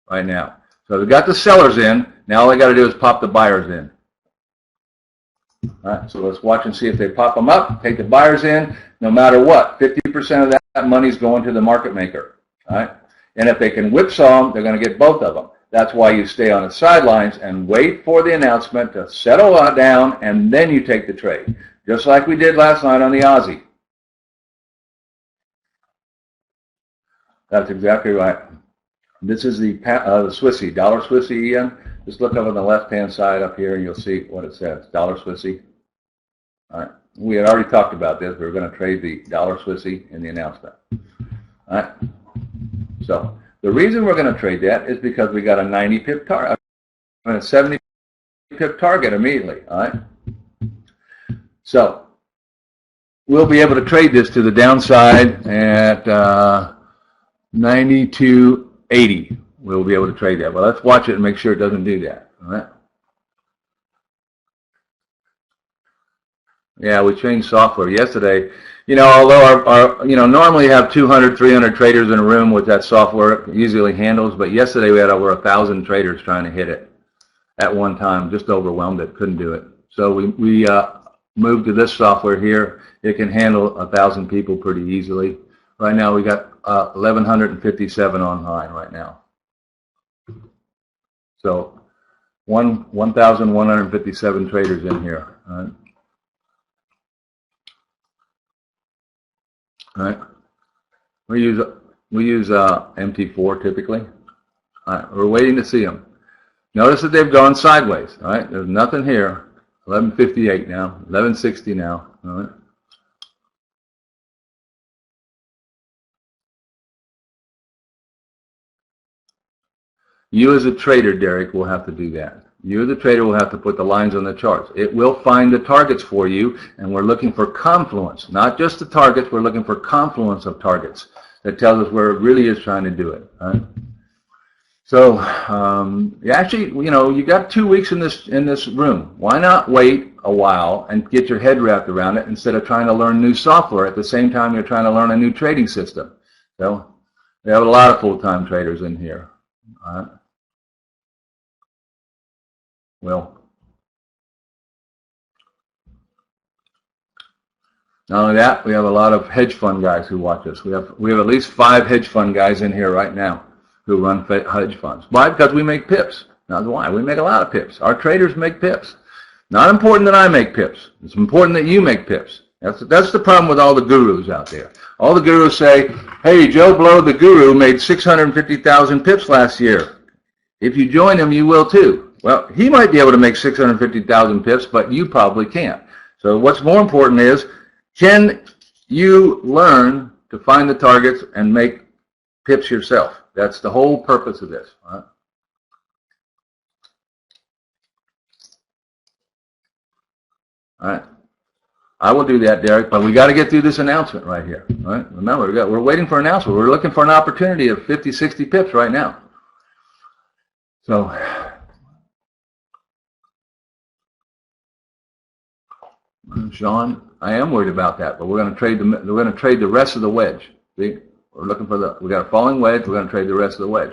right now. So they've got the sellers in. Now all they got to do is pop the buyers in. All right, so let's watch and see if they pop them up, take the buyers in. No matter what, 50% of that money is going to the market maker. All right, and if they can whipsaw them, they're going to get both of them. That's why you stay on the sidelines and wait for the announcement to settle down, and then you take the trade, just like we did last night on the Aussie. That's exactly right. This is the Swissy, dollar Swissy, Ian. Just look up on the left-hand side up here, and you'll see what it says, dollar Swissy. All right. We had already talked about this. We were going to trade the dollar Swissy in the announcement. All right. So the reason we're going to trade that is because we got a 90 pip target, a 70 pip target immediately. All right. So we'll be able to trade this to the downside at 92.80. We'll be able to trade that. Well, let's watch it and make sure it doesn't do that. All right. Yeah, we changed software yesterday. You know, although our normally have 200, 300 traders in a room with that software easily handles, but yesterday we had over 1,000 traders trying to hit it at one time. Just overwhelmed it, couldn't do it. So we moved to this software here. It can handle 1,000 people pretty easily. Right now we got 1,157 online right now. So 1,157 traders in here. All right. All right. We use MT4 typically. All right, we're waiting to see them. Notice that they've gone sideways. All right, there's nothing here. 1158 now, 1160 now. All right. You as a trader, Derek, will have to do that. You as a trader will have to put the lines on the charts. It will find the targets for you, and we're looking for confluence, not just the targets. We're looking for confluence of targets that tells us where it really is trying to do it. Right? So actually, you got 2 weeks in this room. Why not wait a while and get your head wrapped around it instead of trying to learn new software at the same time you're trying to learn a new trading system? So we have a lot of full-time traders in here. All right. Well, not only that, we have a lot of hedge fund guys who watch us. We have at least 5 hedge fund guys in here right now who run hedge funds. Why? Because we make pips. That's why. We make a lot of pips. Our traders make pips. Not important that I make pips. It's important that you make pips. That's the problem with all the gurus out there. All the gurus say, hey, Joe Blow, the guru, made 650,000 pips last year. If you join him, you will too. Well, he might be able to make 650,000 pips, but you probably can't. So what's more important is, can you learn to find the targets and make pips yourself? That's the whole purpose of this. All right. All right. I will do that, Derek, but we got to get through this announcement right here. All right. Remember, we're waiting for an announcement. We're looking for an opportunity of 50, 60 pips right now. So, Sean, I am worried about that, but we're going to trade the rest of the wedge. See, we're looking for we got a falling wedge. We're going to trade the rest of the wedge.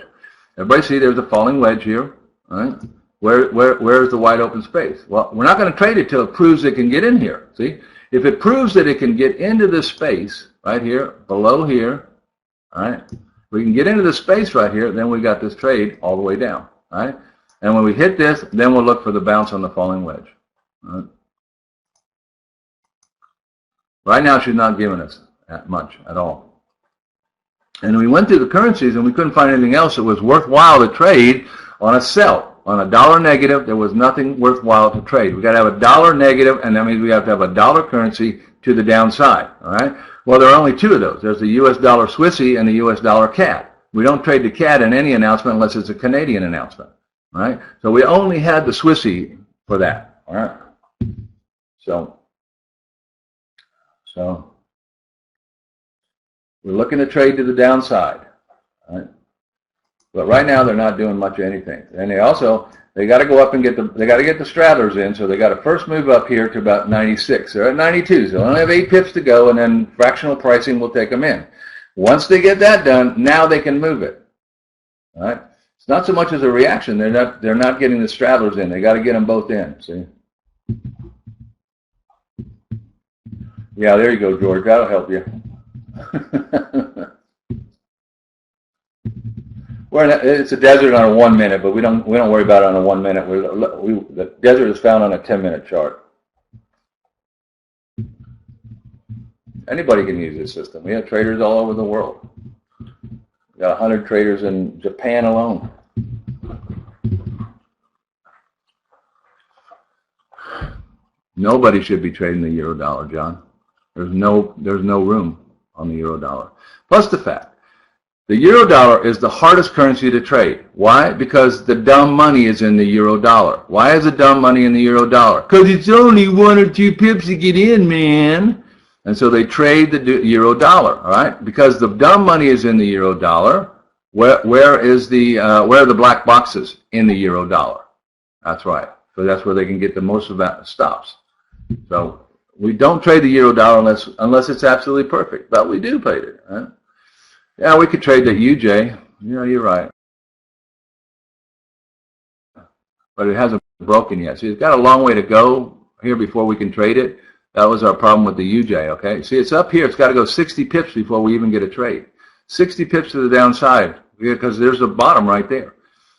Everybody see there's a falling wedge here. All right. Where's the wide open space? Well, we're not going to trade it till it proves it can get in here. See, if it proves that it can get into this space right here, below here, all right, we can get into the space right here, then we got this trade all the way down. All right, and when we hit this, then we'll look for the bounce on the falling wedge. All right. Right now, she's not giving us that much at all. And we went through the currencies and we couldn't find anything else that was worthwhile to trade on a sell. On a dollar negative, there was nothing worthwhile to trade. We got to have a dollar negative, and that means we have to have a dollar currency to the downside. All right. Well, there are only 2 of those. There's the U.S. dollar Swissy and the U.S. dollar CAD. We don't trade the CAD in any announcement unless it's a Canadian announcement. All right. So we only had the Swissy for that. All right. So we're looking to trade to the downside. All right. But right now they're not doing much of anything. And they got to go up and get the straddlers in, so they got to first move up here to about 96. They're at 92, so they only have 8 pips to go, and then fractional pricing will take them in. Once they get that done, now they can move it. All right? It's not so much as a reaction. They're not getting the straddlers in. They got to get them both in. See? Yeah, there you go, George. That'll help you. It's a desert on a 1 minute, but we don't worry about it on a 1 minute. The desert is found on a 10-minute chart. Anybody can use this system. We have traders all over the world. We got 100 traders in Japan alone. Nobody should be trading the euro dollar, John. There's no room on the euro dollar. Plus the fact, the euro dollar is the hardest currency to trade. Why? Because the dumb money is in the euro dollar. Why is the dumb money in the euro dollar? Because it's only 1 or 2 pips to get in, man. And so they trade the euro dollar, all right? Because the dumb money is in the euro dollar. Where are the black boxes in the euro dollar? That's right. So that's where they can get the most of that stops. So we don't trade the euro dollar unless it's absolutely perfect, but we do trade it, right? Yeah, we could trade the UJ. Yeah, you're right. But it hasn't broken yet. So it's got a long way to go here before we can trade it. That was our problem with the UJ, okay? See, it's up here. It's got to go 60 pips before we even get a trade. 60 pips to the downside because there's a bottom right there.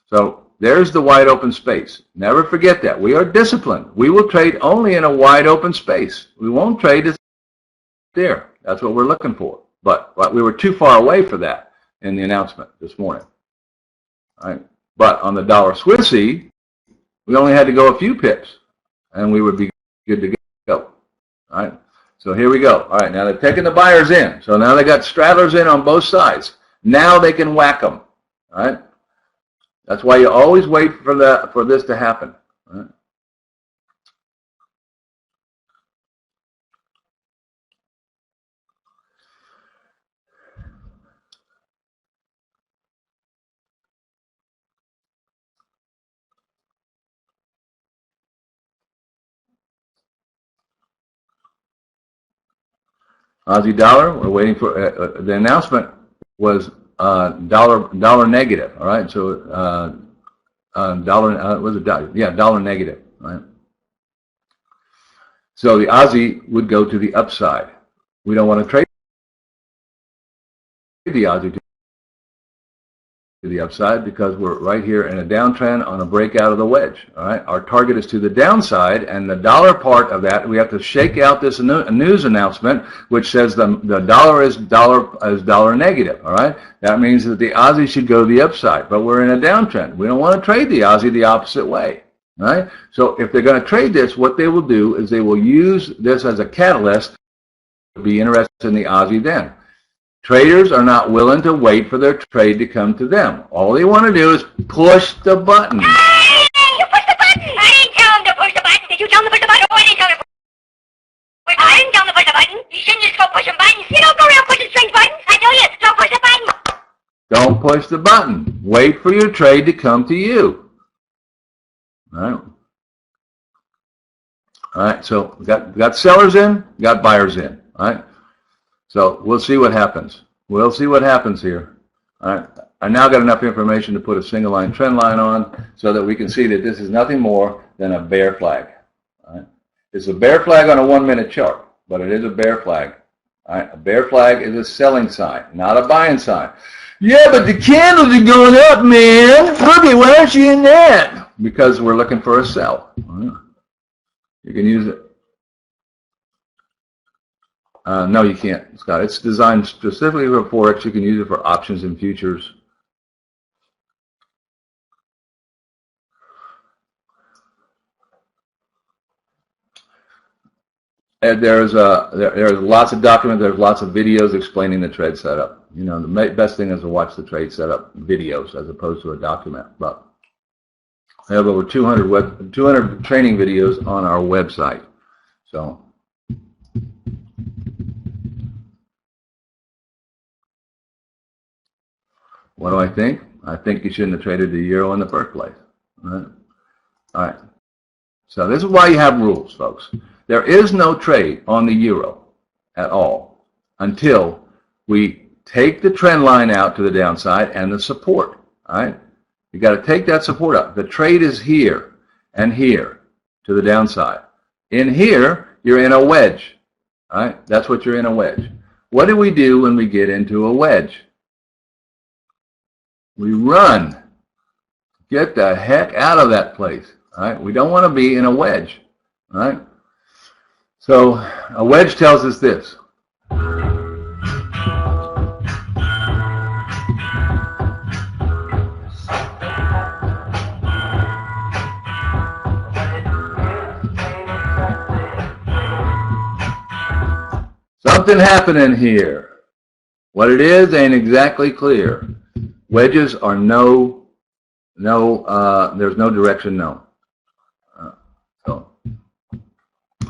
So there's the wide open space. Never forget that. We are disciplined. We will trade only in a wide open space. We won't trade there. That's what we're looking for. but we were too far away for that in the announcement this morning. All right. But on the dollar Swissy, we only had to go a few pips, and we would be good to go. All right. So here we go. All right. Now they're taking the buyers in. So now they got straddlers in on both sides. Now they can whack them. All right. That's why you always wait for this to happen. All right. Aussie dollar, we're waiting for the announcement was dollar negative. All right, so dollar was it dollar? Yeah, dollar negative. Right. So the Aussie would go to the upside. We don't want to trade the Aussie to the upside because we're right here in a downtrend on a breakout of the wedge. All right, our target is to the downside, and the dollar part of that, we have to shake out this news announcement which says the dollar is dollar negative. All right, that means that the Aussie should go to the upside, but we're in a downtrend. We don't want to trade the Aussie the opposite way. All right, so if they're going to trade this, what they will do is they will use this as a catalyst to be interested in the Aussie then. Traders are not willing to wait for their trade to come to them. All they want to do is push the button. Hey, you pushed the button! I didn't tell him to push the button. Did you tell him to push the button? Oh, I didn't tell him to push the button. I didn't tell him to push the button. You shouldn't just go pushing buttons. You don't go around pushing strange buttons. I tell you, don't push the button. Don't push the button. Wait for your trade to come to you. All right. All right, so got sellers in, got buyers in. All right. So we'll see what happens. We'll see what happens here. All right. I now got enough information to put a single line trend line on so that we can see that this is nothing more than a bear flag. All right. It's a bear flag on a 1 minute chart, but it is a bear flag. All right. A bear flag is a selling sign, not a buying sign. Yeah, but the candles are going up, man. Look, why aren't you in that? Because we're looking for a sell. All right. You can use it. No, you can't, Scott. It's designed specifically for Forex. You can use it for options and futures. And there's lots of documents. There's lots of videos explaining the trade setup. You know, the best thing is to watch the trade setup videos as opposed to a document. But I have over 200 training videos on our website. So. What do I think? I think you shouldn't have traded the euro in the first place. All right. So this is why you have rules, folks. There is no trade on the euro at all until we take the trend line out to the downside and the support. All right. You got to take that support up. The trade is here and here to the downside. In here, you're in a wedge. All right. That's what you're in a wedge. What do we do when we get into a wedge? We run. Get the heck out of that place. All right? We don't want to be in a wedge. All right? So a wedge tells us this. Something happening here. What it is ain't exactly clear. Wedges are there's no direction known. So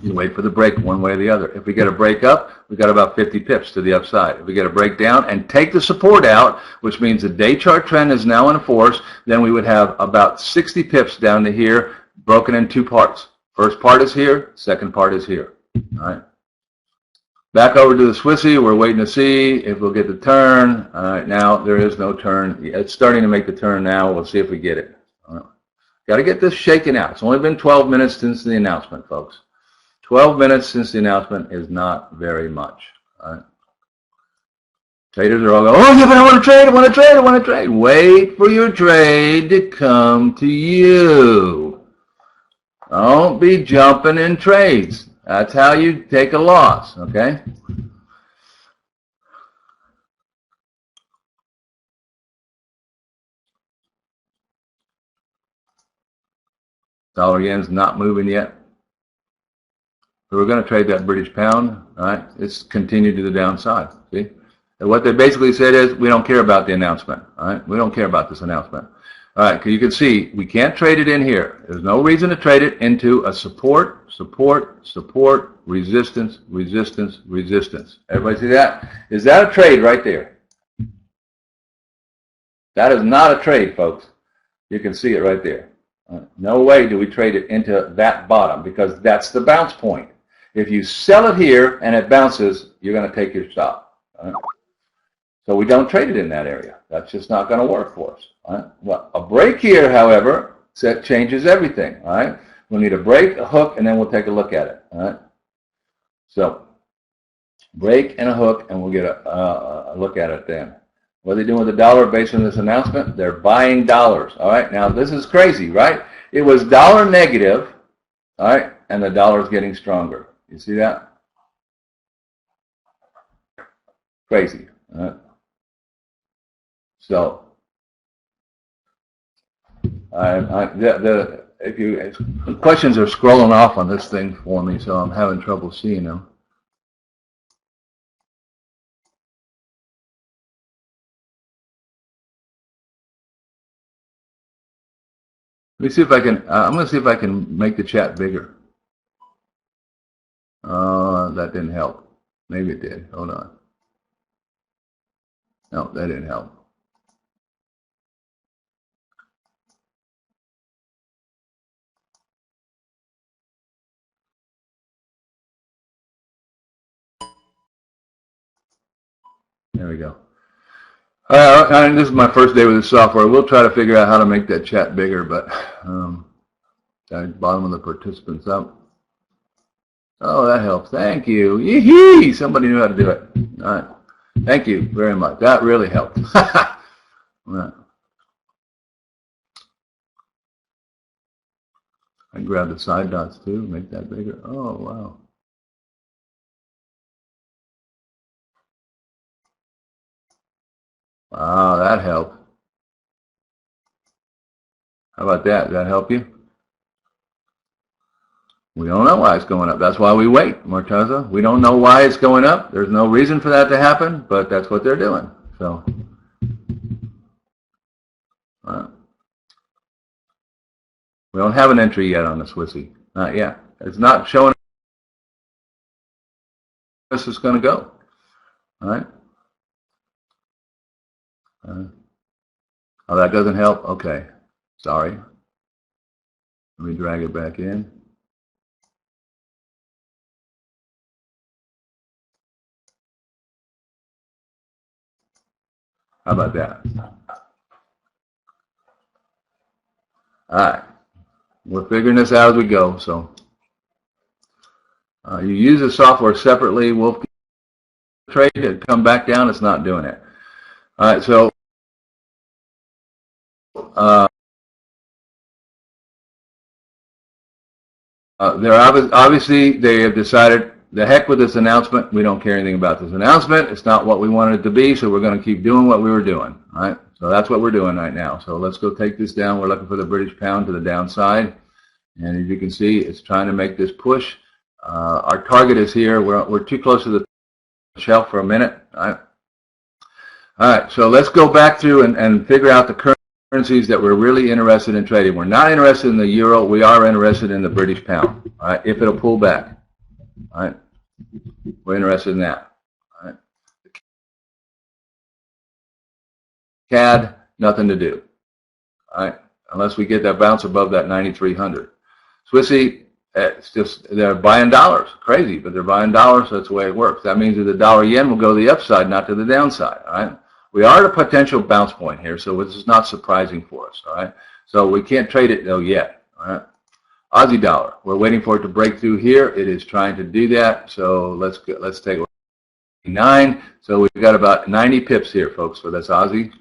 you wait for the break one way or the other. If we get a break up, we've got about 50 pips to the upside. If we get a break down and take the support out, which means the day chart trend is now in force, then we would have about 60 pips down to here, broken in two parts. First part is here, second part is here. All right. Back over to the Swissy, we're waiting to see if we'll get the turn. All right, now there is no turn. It's starting to make the turn now. We'll see if we get it. Got to get this shaken out. It's only been 12 minutes since the announcement, folks. 12 minutes since the announcement is not very much. All right. Traders are all going, oh, yeah, but I want to trade, I want to trade, I want to trade. Wait for your trade to come to you. Don't be jumping in trades. That's how you take a loss, okay? Dollar yen's not moving yet. So we're going to trade that British pound. All right, it's continued to the downside. See, and what they basically said is we don't care about the announcement. All right, we don't care about this announcement. All right, you can see we can't trade it in here. There's no reason to trade it into a support, support, support, resistance, resistance, resistance. Everybody see that? Is that a trade right there? That is not a trade, folks. You can see it right there. No way do we trade it into that bottom because that's the bounce point. If you sell it here and it bounces, you're going to take your stop. Right? So we don't trade it in that area. That's just not going to work for us. Right? Well, a break here, however, changes everything. All right? We'll need a break, a hook, and then we'll take a look at it. All right? So break and a hook, and we'll get a look at it then. What are they doing with the dollar based on this announcement? They're buying dollars. All right? Now, this is crazy, right? It was dollar negative, all right, and the dollar's getting stronger. You see that? Crazy. All right? So, the questions are scrolling off on this thing for me, so I'm having trouble seeing them. Let me see if I can, I'm going to see if I can make the chat bigger. That didn't help. Maybe it did. Hold on. No, that didn't help. There we go. This is my first day with the software. We'll try to figure out how to make that chat bigger, but bottom of the participants up. Oh, that helps. Thank you. Yee-hee! Somebody knew how to do it. All right. Thank you very much. That really helped. Right. I can grab the side dots too, make that bigger. Oh, wow. Wow, that helped. How about that? Did that help you? We don't know why it's going up. That's why we wait, Martaza. We don't know why it's going up. There's no reason for that to happen, but that's what they're doing. So, we don't have an entry yet on the Swissy. Not yet. It's not showing us it's going to go. All right. Oh, that doesn't help? Okay. Sorry. Let me drag it back in. How about that? All right. We're figuring this out as we go. So you use the software separately. We'll trade it, come back down. It's not doing it. All right. So obviously they have decided the heck with this announcement. We don't care anything about this announcement. It's not what we wanted it to be, so we're going to keep doing what we were doing. All right? So that's what we're doing right now. So let's go take this down. We're looking for the British pound to the downside. And as you can see, it's trying to make this push. Our target is here. We're too close to the shelf for a minute. All right? All right, so let's go back through and figure out the currencies that we're really interested in trading. We're not interested in the euro. We are interested in the British pound, all right, if it'll pull back. All right, we're interested in that. All right. CAD, nothing to do. All right, unless we get that bounce above that 9,300. Swissy, it's just they're buying dollars. Crazy, but they're buying dollars, so that's the way it works. That means that the dollar yen will go to the upside, not to the downside. All right. We are at a potential bounce point here, so this is not surprising for us. All right. So we can't trade it though yet. All right. Aussie dollar. We're waiting for it to break through here. It is trying to do that. So let's take 9. So we've got about 90 pips here, folks, for this Aussie.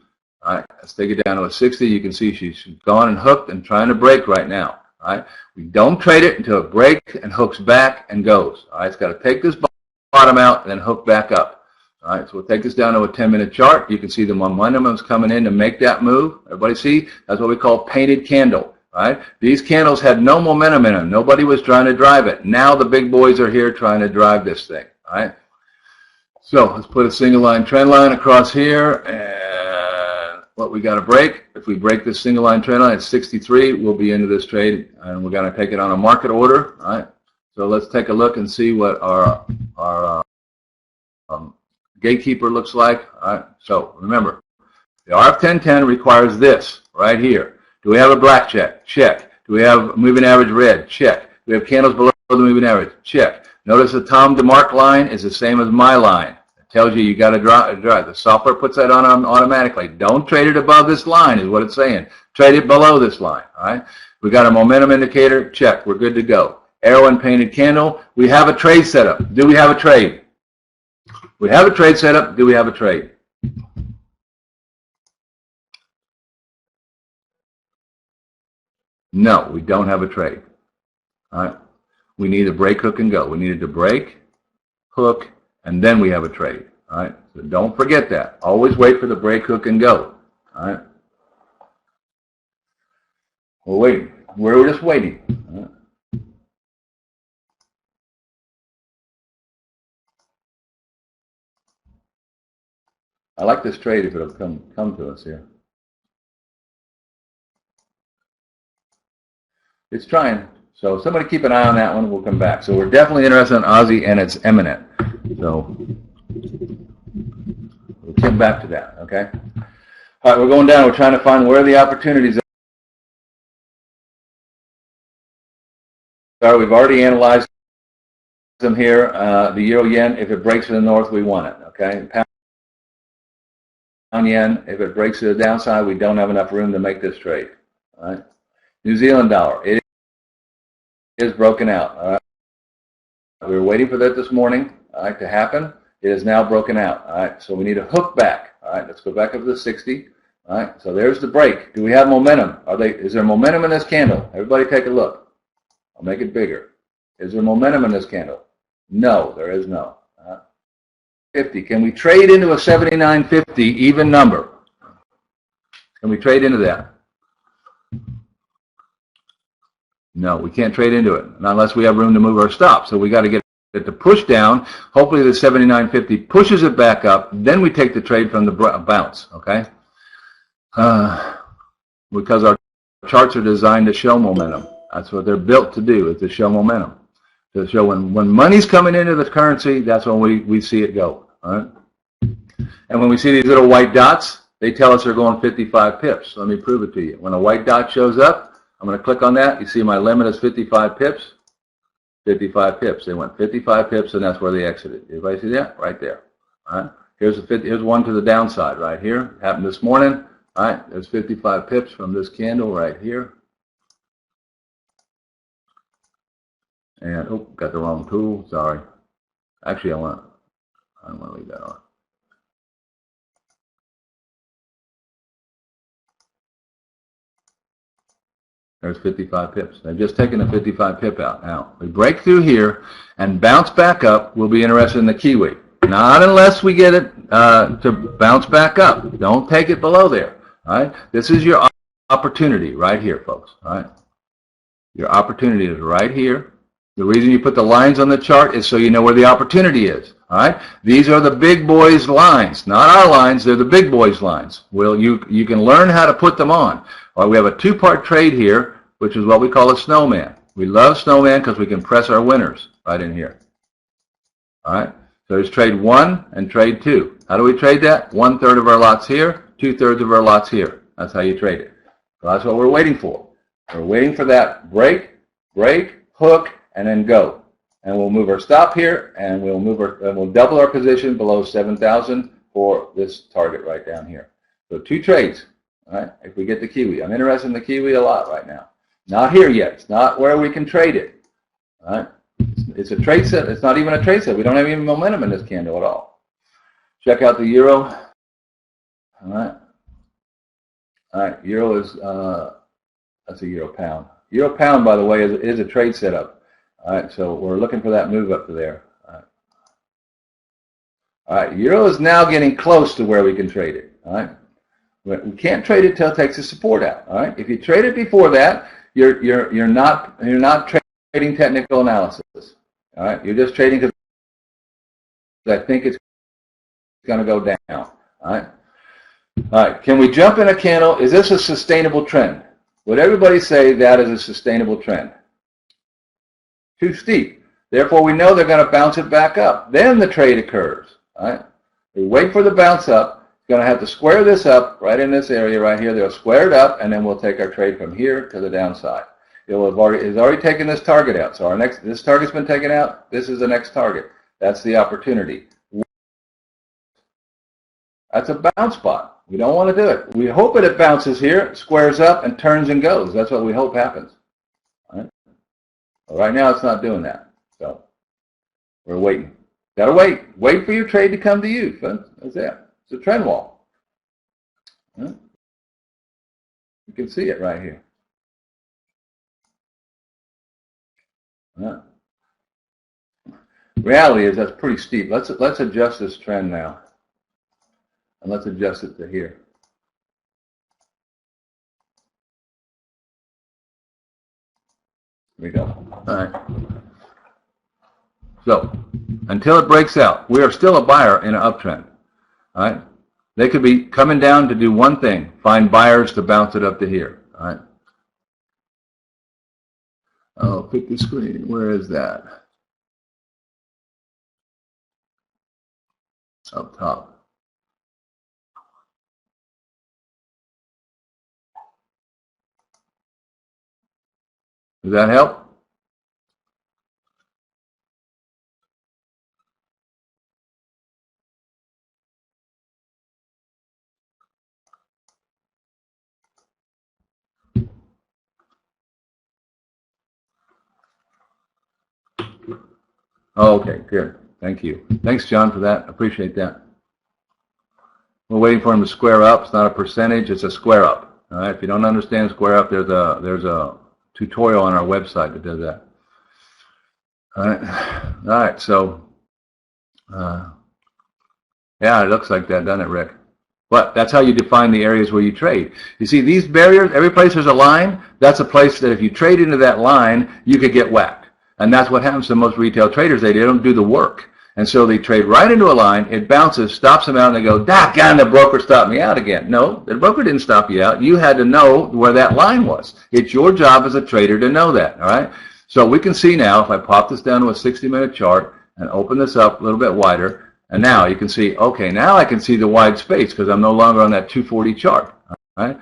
All right. Let's take it down to a 60. You can see she's gone and hooked and trying to break right now. All right. We don't trade it until it breaks and hooks back and goes. All right. It's got to take this bottom out and then hook back up. All right, so we'll take this down to a 10-minute chart. You can see the momentum is coming in to make that move. Everybody see? That's what we call painted candle. right? These candles had no momentum in them. Nobody was trying to drive it. Now the big boys are here trying to drive this thing, right? So let's put a single line trend line across here, and what we got to break. If we break this single line trend line at 63, we'll be into this trade, and we're going to take it on a market order, right? So let's take a look and see what our gatekeeper looks like. All right. So remember, the RF1010 requires this right here. Do we have a black check? Check. Do we have moving average red? Check. Do we have candles below the moving average? Check. Notice the Tom DeMark line is the same as my line. It tells you got to drive. The software puts that on automatically. Don't trade it above this line is what it's saying. Trade it below this line. All right. We got a momentum indicator. Check. We're good to go. Arrow and painted candle. We have a trade setup. Do we have a trade? We have a trade setup. Do we have a trade? No, we don't have a trade. All right. We need to break, hook, and go. We needed to break, hook, and then we have a trade. All right. So don't forget that. Always wait for the break, hook, and go. All right. We're waiting. We're just waiting. All right. I like this trade if it'll come to us here. It's trying. So somebody keep an eye on that one. We'll come back. So we're definitely interested in Aussie, and it's imminent. So we'll come back to that. Okay. All right, we're going down. We're trying to find where the opportunities are. We've already analyzed them here. The euro yen, if it breaks to the north, we want it. Okay. Pound yen, if it breaks to the downside, we don't have enough room to make this trade. All right. New Zealand dollar, it is broken out. All right. We were waiting for that this morning, all right, to happen. It is now broken out. All right. So we need to hook back. All right. Let's go back up to the 60. All right. So there's the break. Do we have momentum? Is there momentum in this candle? Everybody take a look. I'll make it bigger. Is there momentum in this candle? No, there is no. 50. Can we trade into a 79.50 even number? Can we trade into that? No, we can't trade into it, not unless we have room to move our stop. So we got to get it to push down. Hopefully the 79.50 pushes it back up. Then we take the trade from the bounce, okay? Because our charts are designed to show momentum. That's what they're built to do, is to show momentum. To show when money's coming into the currency, that's when we see it go. All right? And when we see these little white dots, they tell us they're going 55 pips. Let me prove it to you. When a white dot shows up, I'm going to click on that. You see my limit is 55 pips. 55 pips. They went 55 pips, and that's where they exited. Everybody see that? Right there. All right? Here's one to the downside right here. Happened this morning. All right? There's 55 pips from this candle right here. And, oh, got the wrong tool. Sorry. Actually, I don't want to leave that on. There's 55 pips. They've just taken a 55 pip out. Now, we break through here and bounce back up. We'll be interested in the Kiwi. Not unless we get it to bounce back up. Don't take it below there. All right? This is your opportunity right here, folks. All right? Your opportunity is right here. The reason you put the lines on the chart is so you know where the opportunity is. All right? These are the big boys' lines. Not our lines. They're the big boys' lines. Well, you can learn how to put them on. All right, we have a two-part trade here, which is what we call a snowman. We love snowman because we can press our winners right in here. All right? So there's trade 1 and trade 2. How do we trade that? 1/3 of our lots here, 2/3 of our lots here. That's how you trade it. So that's what we're waiting for. We're waiting for that break, hook, and then go. And we'll move our stop here, and we'll double our position below 7,000 for this target right down here. So 2 trades. All right, if we get the Kiwi. I'm interested in the Kiwi a lot right now. Not here yet. It's not where we can trade it. All right, it's a trade set. It's not even a trade set. We don't have even momentum in this candle at all. Check out the euro. All right, euro is that's a euro pound. Euro pound, by the way, is a trade setup. All right, so we're looking for that move up to there. All right, euro is now getting close to where we can trade it. All right, we can't trade it till it takes the support out. All right, if you trade it before that, you're not trading technical analysis. All right, you're just trading because I think it's going to go down. All right. All right. Can we jump in a candle? Is this a sustainable trend? Would everybody say that is a sustainable trend? Too steep. Therefore, we know they're going to bounce it back up. Then the trade occurs. All right. We wait for the bounce up. It's going to have to square this up right in this area right here. They'll square it up, and then we'll take our trade from here to the downside. It's already taken this target out. So this target's been taken out. This is the next target. That's the opportunity. That's a bounce spot. We don't want to do it. We hope that it bounces here, squares up, and turns and goes. That's what we hope happens. All right. Well, right now, it's not doing that. So we're waiting. Got to wait. Wait for your trade to come to you. That's it. It's a trend wall. All right. You can see it right here. All right. Reality is that's pretty steep. Let's adjust this trend now. And let's adjust it to here. Here we go. All right. So, until it breaks out, we are still a buyer in an uptrend. All right. They could be coming down to do one thing: find buyers to bounce it up to here. All right. Oh, pick the screen. Where is that? Up top. Does that help? Oh, okay, good. Thank you. Thanks, John, for that. Appreciate that. We're waiting for him to square up. It's not a percentage, it's a square up. All right. If you don't understand square up, there's a tutorial on our website that does that. All right. All right. So, yeah, it looks like that, doesn't it, Rick? But that's how you define the areas where you trade. You see, these barriers, every place there's a line, that's a place that if you trade into that line, you could get whacked. And that's what happens to most retail traders. They don't do the work. And so they trade right into a line, it bounces, stops them out, and they go, "Doggone, the broker stopped me out again." No, the broker didn't stop you out. You had to know where that line was. It's your job as a trader to know that, all right? So we can see now, if I pop this down to a 60-minute chart and open this up a little bit wider, and now you can see, okay, now I can see the wide space because I'm no longer on that 240 chart, all right?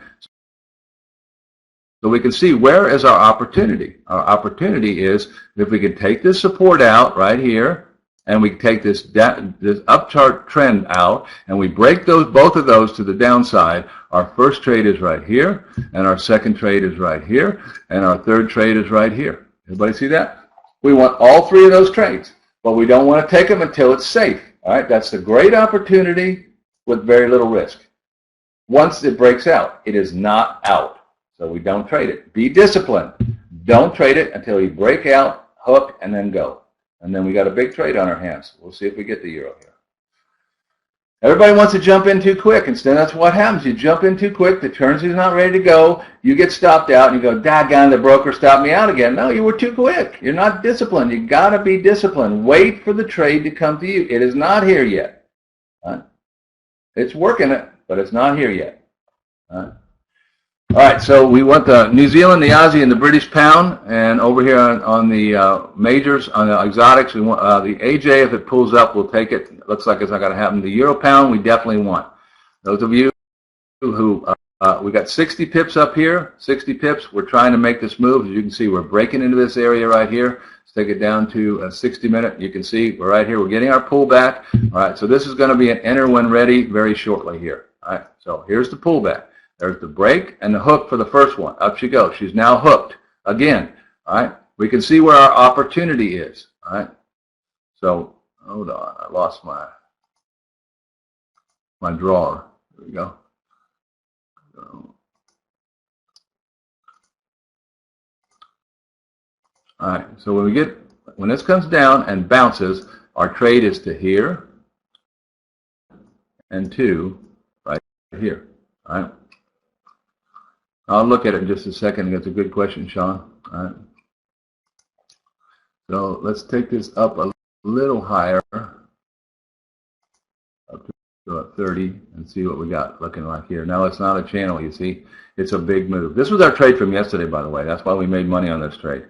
So we can see where is our opportunity. Our opportunity is if we can take this support out right here, and we take this upchart trend out, and we break both of those to the downside, our first trade is right here, and our second trade is right here, and our third trade is right here. Everybody see that? We want all three of those trades, but we don't want to take them until it's safe. All right, that's the great opportunity with very little risk. Once it breaks out, it is not out. So we don't trade it. Be disciplined. Don't trade it until you break out, hook, and then go. And then we got a big trade on our hands. We'll see if we get the euro here. Everybody wants to jump in too quick. Instead, that's what happens. You jump in too quick. The currency's not ready to go. You get stopped out, and you go, "Daggone, the broker stopped me out again." No, you were too quick. You're not disciplined. You got to be disciplined. Wait for the trade to come to you. It is not here yet. Right? It's working it, but it's not here yet. Right? All right, so we want the New Zealand, the Aussie, and the British pound, and over here on the majors, on the exotics, we want the AJ. If it pulls up, we'll take it. It looks like it's not going to happen. The euro pound, we definitely want. Those of you who we got 60 pips up here, 60 pips. We're trying to make this move. As you can see, we're breaking into this area right here. Let's take it down to a 60-minute. You can see we're right here. We're getting our pullback. All right, so this is going to be an enter when ready very shortly here. All right, so here's the pullback. There's the break and the hook for the first one. Up she goes. She's now hooked again. All right. We can see where our opportunity is. All right. So hold on. I lost my drawer. There we go. All right. So when this comes down and bounces, our trade is to here and to right here. All right. I'll look at it in just a second. That's a good question, Sean. All right. So let's take this up a little higher, up to 30, and see what we got looking like here. Now it's not a channel, you see. It's a big move. This was our trade from yesterday, by the way. That's why we made money on this trade.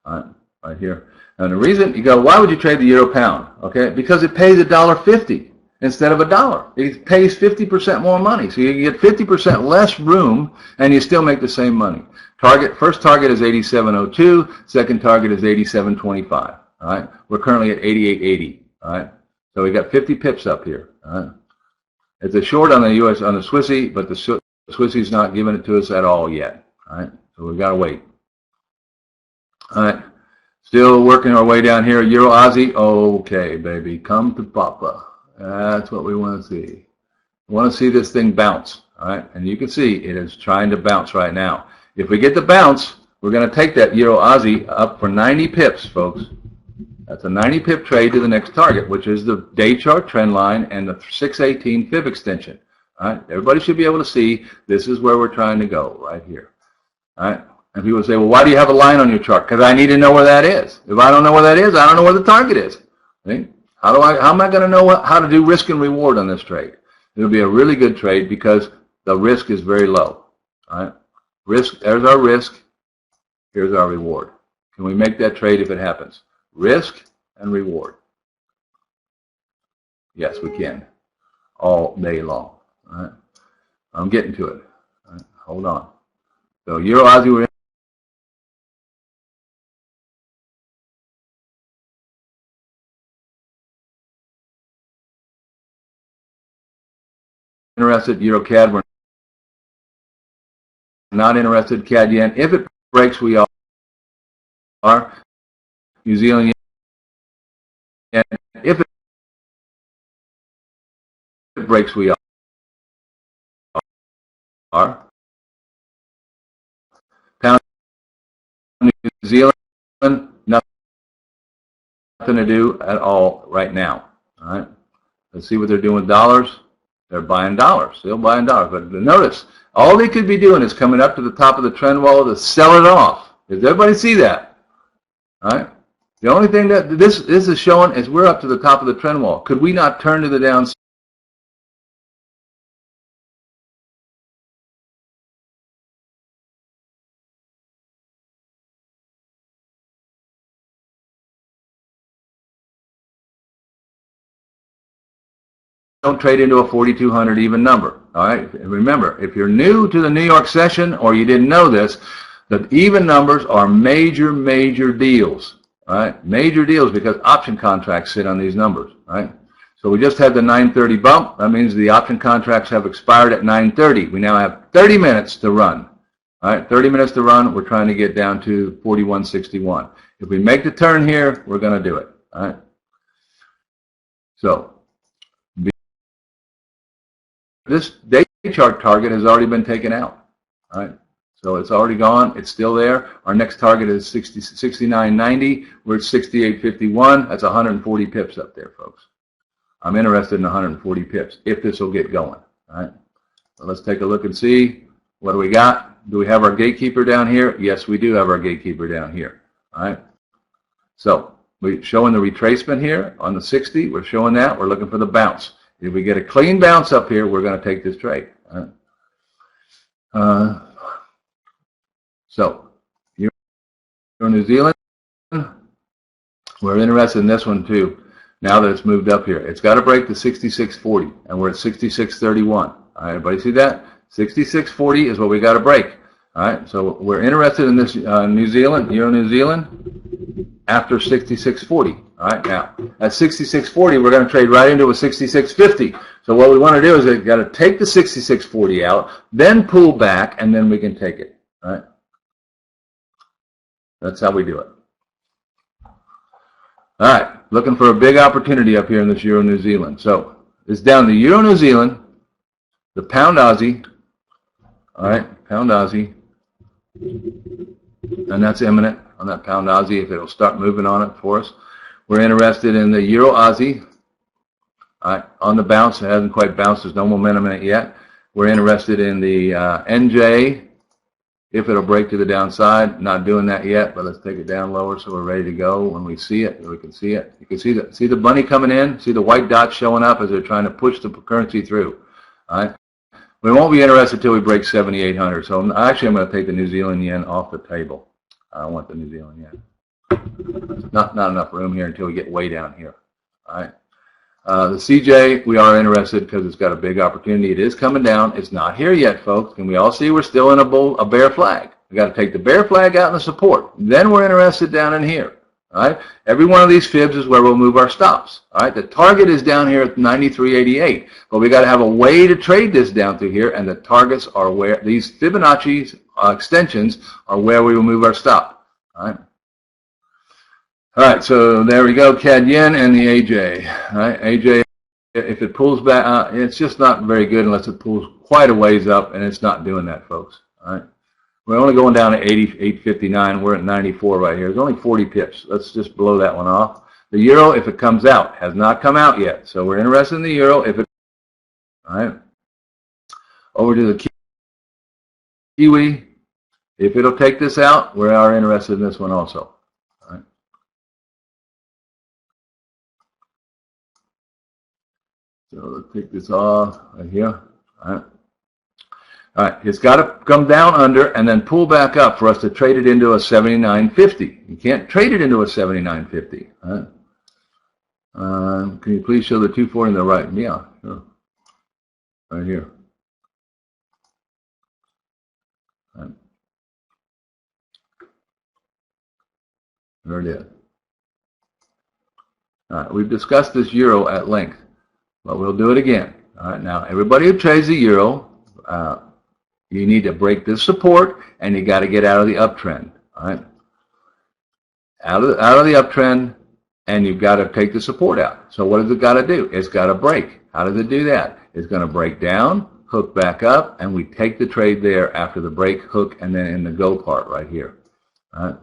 All right, right here. And the reason, you go, why would you trade the euro pound? Okay, because it pays $1.50 instead of $1. It pays 50% more money. So you get 50% less room, and you still make the same money. First target is 87.02. Second target is 87.25. All right, we're currently at 88.80. All right, so we got 50 pips up here. All right, it's a short on the U.S. on the Swissy, but the Swissy's not giving it to us at all yet. All right, so we've got to wait. All right, still working our way down here. Euro Aussie. Okay, baby, come to Papa. That's what we want to see. We want to see this thing bounce. All right, and you can see it is trying to bounce right now. If we get the bounce, we're going to take that Euro Aussie up for 90 pips, folks. That's a 90 pip trade to the next target, which is the day chart trend line and the 618 fib extension. All right, everybody should be able to see this is where we're trying to go right here. All right, and people say, well, why do you have a line on your chart? Because I need to know where that is. If I don't know where that is, I don't know where the target is. See? How am I going to know how to do risk and reward on this trade? It'll be a really good trade because the risk is very low. All right, risk. There's our risk. Here's our reward. Can we make that trade if it happens? Risk and reward. Yes, we can. All day long. All right. I'm getting to it. All right. Hold on. So Euro Aussie, we're interested. Euro CAD, we're not interested. CAD Yen, if it breaks, we are. New Zealand Yen, if it breaks, we are. Pound New Zealand, nothing to do at all right now. All right. Let's see what they're doing with dollars. They're buying dollars. Still buying dollars. But notice, all they could be doing is coming up to the top of the trend wall to sell it off. Does everybody see that? All right. The only thing that this is showing is we're up to the top of the trend wall. Could we not turn to the downside? Don't trade into a 4,200 even number. All right. And remember, if you're new to the New York session or you didn't know this, the even numbers are major deals. All right, major deals because option contracts sit on these numbers. All right. So we just had the 9:30 bump. That means the option contracts have expired at 9:30. We now have 30 minutes to run. All right, 30 minutes to run. We're trying to get down to 41.61. If we make the turn here, we're going to do it. All right. So this day chart target has already been taken out. All right. So it's already gone. It's still there. Our next target is 69.90. We're at 68.51. That's 140 pips up there, folks. I'm interested in 140 pips if this will get going. All right. So let's take a look and see what do we got. Do we have our gatekeeper down here? Yes, we do have our gatekeeper down here. All right. So we're showing the retracement here on the 60. We're showing that. We're looking for the bounce. If we get a clean bounce up here, we're going to take this trade. All right. So, Euro New Zealand, we're interested in this one too, now that it's moved up here. It's got to break the 66.40, and we're at 66.31. All right, everybody see that? 66.40 is what we got to break. All right, so we're interested in this New Zealand, Euro New Zealand, after 66.40. All right, now, at 66.40, we're going to trade right into a 66.50. So what we want to do is we've got to take the 66.40 out, then pull back, and then we can take it. All right. That's how we do it. All right, looking for a big opportunity up here in this Euro New Zealand. So it's down to Euro New Zealand, the Pound Aussie, all right, Pound Aussie, and that's imminent on that Pound Aussie if it'll start moving on it for us. We're interested in the Euro Aussie, all right, on the bounce. It hasn't quite bounced. There's no momentum in it yet. We're interested in the NJ if it'll break to the downside. Not doing that yet, but let's take it down lower so we're ready to go. When we see it, we can see it. You can see the bunny coming in. See the white dots showing up as they're trying to push the currency through. All right. We won't be interested until we break 7,800. So actually, I'm going to take the New Zealand yen off the table. I don't want the New Zealand yen. Not enough room here until we get way down here. All right. The CJ, we are interested because it's got a big opportunity. It is coming down. It's not here yet, folks. Can we all see we're still in a bear flag? We got to take the bear flag out in the support. Then we're interested down in here. All right. Every one of these fibs is where we'll move our stops. All right. The target is down here at 93.88, but we got to have a way to trade this down through here, and the targets are where these Fibonacci extensions are where we will move our stop. All right. All right. So there we go. CAD yen and the AJ. All right. AJ, if it pulls back, it's just not very good unless it pulls quite a ways up, and it's not doing that, folks. All right. We're only going down to 88.59. We're at 94 right here. There's only 40 pips. Let's just blow that one off. The euro, if it comes out, has not come out yet. So we're interested in the euro. If it, all right. Over to the Kiwi. If it'll take this out, we are interested in this one also. All right. So let's take this off right here. All right. All right, it's got to come down under and then pull back up for us to trade it into a 79.50. You can't trade it into a 79.50. Right? Can you please show the 240 in the right? Yeah, sure. Right here. Right. There it is. All right, we've discussed this euro at length, but we'll do it again. All right, now everybody who trades the euro, you need to break this support, and you got to get out of the uptrend. All right, out of the uptrend, and you've got to take the support out. So what does it got to do? It's got to break. How does it do that? It's going to break down, hook back up, and we take the trade there after the break, hook, and then in the go part right here. All right.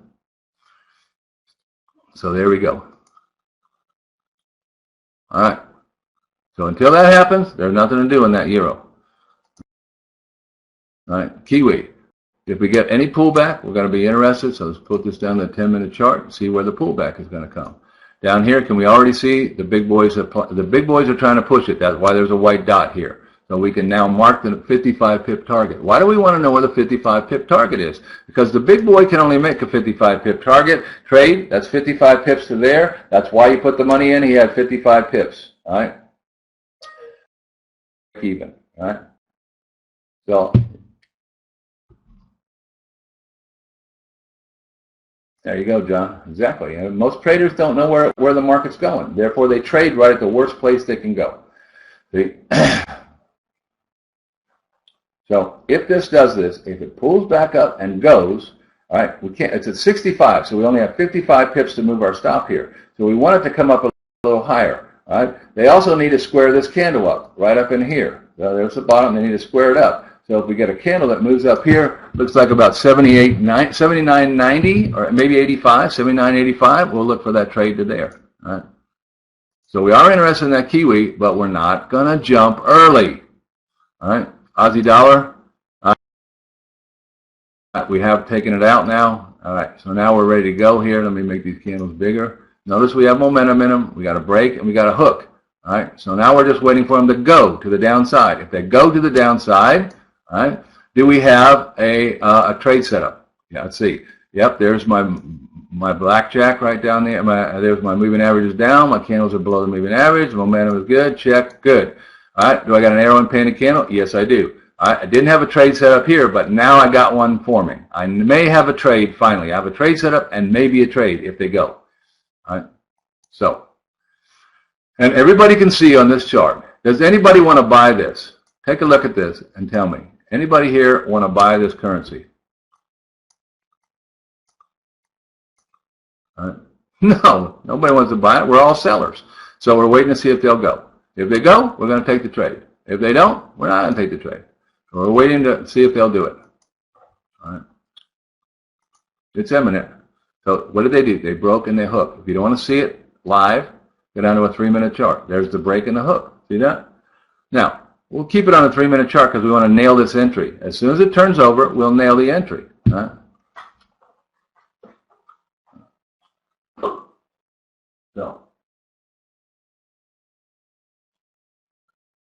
So there we go. All right. So until that happens, there's nothing to do in that euro. All right, Kiwi. If we get any pullback, we're going to be interested. So let's put this down the 10-minute chart and see where the pullback is going to come. Down here, can we already see the big boys? The big boys are trying to push it. That's why there's a white dot here. So we can now mark the 55 pip target. Why do we want to know where the 55 pip target is? Because the big boy can only make a 55 pip target trade. That's 55 pips to there. That's why you put the money in. He had 55 pips. All right. Even. All right. So there you go, John. Exactly. And most traders don't know where the market's going. Therefore, they trade right at the worst place they can go. So if this does this, if it pulls back up and goes, all right, we can't. It's at 65, so we only have 55 pips to move our stop here. So we want it to come up a little higher. All right. They also need to square this candle up right up in here. So there's the bottom. They need to square it up. So if we get a candle that moves up here, looks like about 79.90 or maybe 85, 79.85, we'll look for that trade to there. All right. So we are interested in that Kiwi, but we're not going to jump early. All right. Aussie dollar. We have taken it out now. All right. So now we're ready to go here. Let me make these candles bigger. Notice we have momentum in them. We got a break and we got a hook. All right. So now we're just waiting for them to go to the downside. If they go to the downside, all right, do we have a trade setup? Yeah, let's see. Yep, there's my blackjack right down there. There's my moving averages down. My candles are below the moving average. Momentum is good. Check. Good. All right. Do I got an arrow and painted candle? Yes, I do. All right. I didn't have a trade set up here, but now I got one forming. I may have a trade finally. I have a trade set up and maybe a trade if they go. All right. So, and everybody can see on this chart. Does anybody want to buy this? Take a look at this and tell me. Anybody here want to buy this currency? All right. No, nobody wants to buy it. We're all sellers. So we're waiting to see if they'll go. If they go, we're going to take the trade. If they don't, we're not going to take the trade. So we're waiting to see if they'll do it. All right. It's imminent. So what did they do? They broke and they hooked. If you don't want to see it live, go down to a 3-minute chart. There's the break and the hook. See that? Now, we'll keep it on a 3-minute chart because we want to nail this entry. As soon as it turns over, we'll nail the entry. All right? So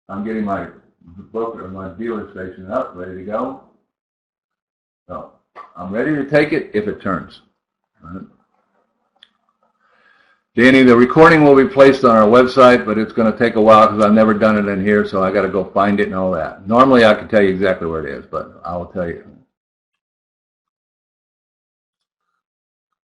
I'm getting my broker, my dealer station up, ready to go. So I'm ready to take it if it turns. All right. Danny, the recording will be placed on our website, but it's going to take a while because I've never done it in here, so I got to go find it and all that. Normally I can tell you exactly where it is, but I will tell you.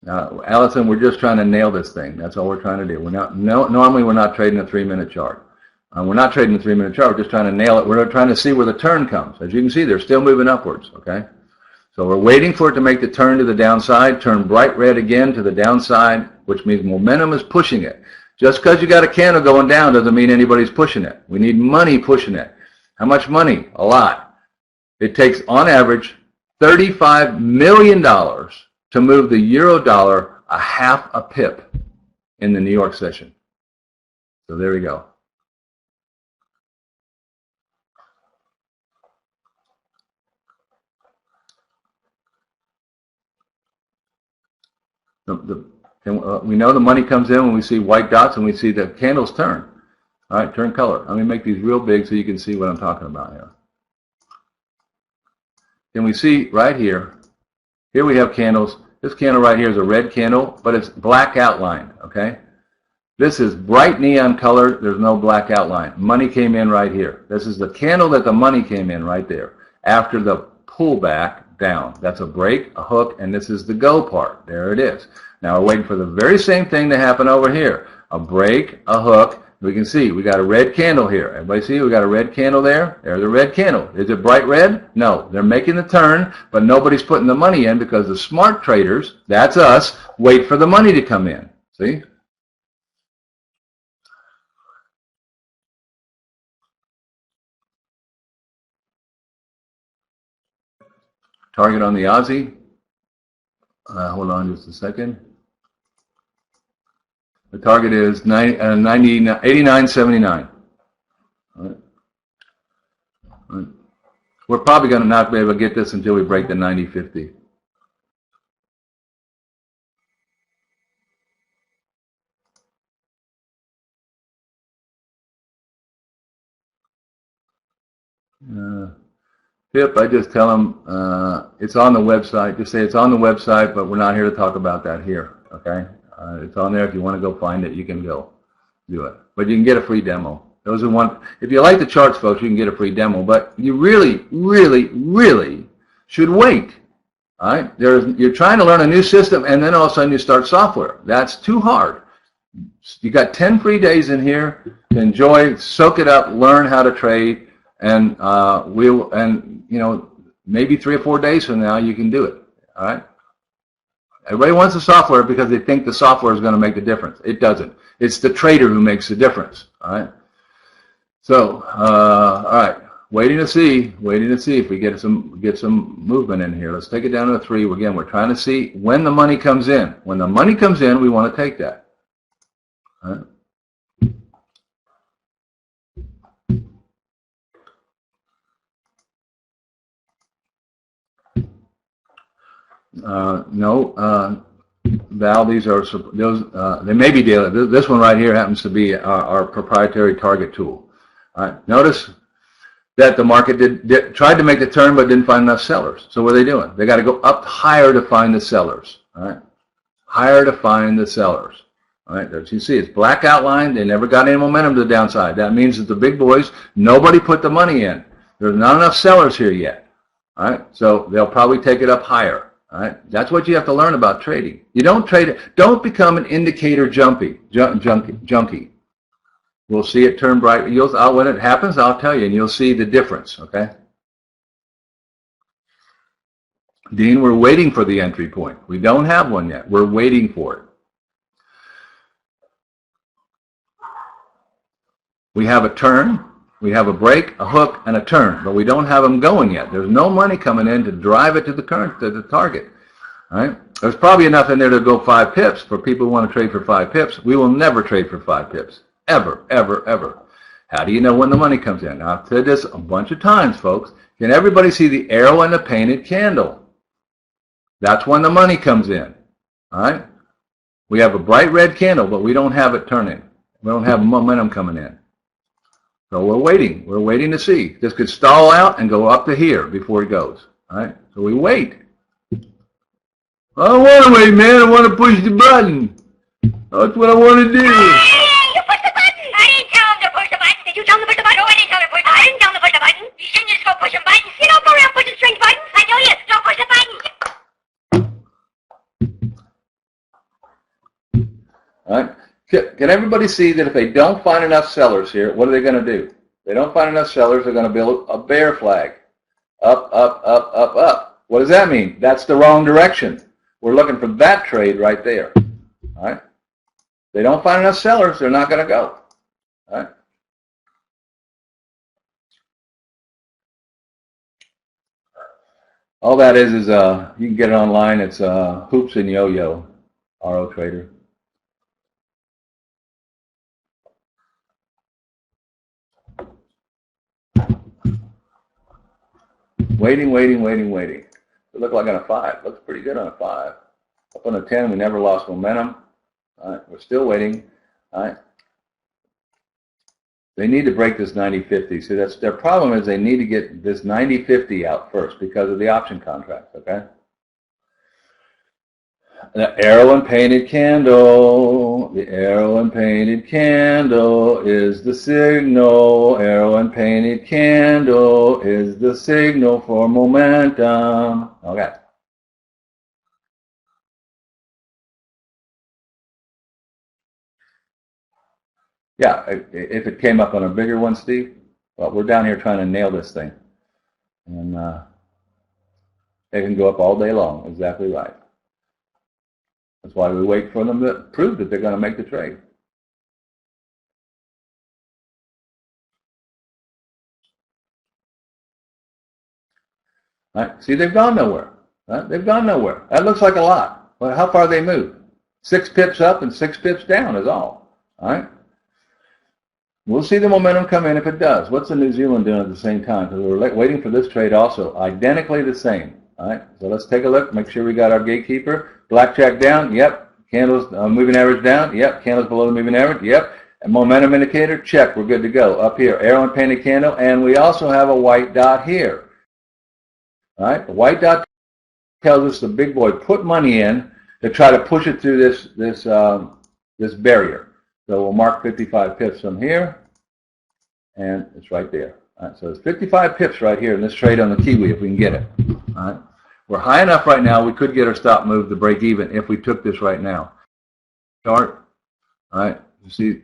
Allison, we're just trying to nail this thing. That's all we're trying to do. Normally we're not trading a 3-minute chart. We're not trading a 3-minute chart. We're just trying to nail it. We're trying to see where the turn comes. As you can see, they're still moving upwards. Okay, so we're waiting for it to make the turn to the downside, turn bright red again to the downside, which means momentum is pushing it. Just because you got a candle going down doesn't mean anybody's pushing it. We need money pushing it. How much money? A lot. It takes, on average, $35 million to move the euro dollar a half a pip in the New York session. So there we go. We know the money comes in when we see white dots and we see the candles turn. All right, turn color. Let me make these real big so you can see what I'm talking about here. Can we see right here? Here we have candles. This candle right here is a red candle, but it's black outlined, okay? This is bright neon color. There's no black outline. Money came in right here. This is the candle that the money came in right there after the pullback down. That's a break, a hook, and this is the go part. There it is. Now we're waiting for the very same thing to happen over here. A break, a hook. We can see we got a red candle here. Everybody see we got a red candle there? There's a red candle. Is it bright red? No. They're making the turn, but nobody's putting the money in because the smart traders, that's us, wait for the money to come in. See? Target on the Aussie. Hold on just a second. The target is 89.79. All right. All right. We're probably going to not be able to get this until we break the 90.50. Pip, I just tell them it's on the website. Just say it's on the website, but we're not here to talk about that here. Okay, it's on there. If you want to go find it, you can go do it. But you can get a free demo. Those who want, if you like the charts, folks, you can get a free demo. But you really, really, really should wait. All right, you're trying to learn a new system, and then all of a sudden you start software. That's too hard. You got 10 free days in here to enjoy, soak it up, learn how to trade. And you know, maybe 3 or 4 days from now you can do it. All right. Everybody wants the software because they think the software is going to make the difference. It doesn't. It's the trader who makes the difference. All right. So, all right. Waiting to see if we get some movement in here. Let's take it down to a 3. Again, we're trying to see when the money comes in. When the money comes in, we want to take that. All right. No, Val, these are those. They may be daily. This one right here happens to be our proprietary target tool. All right. Notice that the market tried to make the turn but didn't find enough sellers. So what are they doing? They got to go up higher to find the sellers. All right. Higher to find the sellers. All right. As you see, it's black outline. They never got any momentum to the downside. That means that the big boys, nobody put the money in. There's not enough sellers here yet. All right. So they'll probably take it up higher. All right, that's what you have to learn about trading. You don't trade it. Don't become an indicator junkie. We'll see it turn bright. When it happens, I'll tell you, and you'll see the difference. Okay, Dean, we're waiting for the entry point. We don't have one yet. We're waiting for it. We have a turn. We have a break, a hook, and a turn, but we don't have them going yet. There's no money coming in to drive it to the target. All right? There's probably enough in there to go 5 pips for people who want to trade for 5 pips. We will never trade for 5 pips. Ever, ever, ever. How do you know when the money comes in? Now, I've said this a bunch of times, folks. Can everybody see the arrow and the painted candle? That's when the money comes in. All right? We have a bright red candle, but we don't have it turning. We don't have momentum coming in. So we're waiting. We're waiting to see. This could stall out and go up to here before it goes. All right? So we wait. I don't want to wait, man. I want to push the button. That's what I want to do. Hey, you push the button! I didn't tell him to push the button. Did you tell him to push the button? No, I didn't tell him to push the button. I didn't tell him to push the button. You shouldn't just go pushing buttons. You don't go around pushing strange buttons. I know you. Don't push the button. All right. Can everybody see that if they don't find enough sellers here, what are they going to do? If they don't find enough sellers, they're going to build a bear flag. Up, up, up, up, up. What does that mean? That's the wrong direction. We're looking for that trade right there. All right. If they don't find enough sellers, they're not going to go. All right. All that is you can get it online. It's Hoops and Yo-Yo, RO Trader. Waiting, waiting, waiting, waiting. It looked like on a 5. Looks pretty good on a 5. Up on a 10, we never lost momentum. All right, we're still waiting. All right. They need to break this 90-50. See, that's their problem is they need to get this 90-50 out first because of the option contracts, okay? The arrow and painted candle. The arrow and painted candle is the signal. Arrow and painted candle is the signal for momentum. Okay. Yeah, if it came up on a bigger one, Steve, well, we're down here trying to nail this thing. And it can go up all day long. Exactly right. That's why we wait for them to prove that they're going to make the trade. All right. See, they've gone nowhere. Right? They've gone nowhere. That looks like a lot. But how far they moved? 6 pips up and 6 pips down is all. All right. We'll see the momentum come in if it does. What's the New Zealand doing at the same time? Because we're waiting for this trade also. Identically the same. All right. So let's take a look. Make sure we got our gatekeeper. Blackjack down. Yep. Candles, moving average down. Yep. Candles below the moving average. Yep. And momentum indicator. Check. We're good to go. Up here. Arrow and painted candle. And we also have a white dot here. All right. The white dot tells us the big boy put money in to try to push it through this barrier. So we'll mark 55 pips from here. And it's right there. All right. So it's 55 pips right here in this trade on the Kiwi if we can get it. All right. We're high enough right now, we could get our stop move to break even if we took this right now. Chart, all right, you see,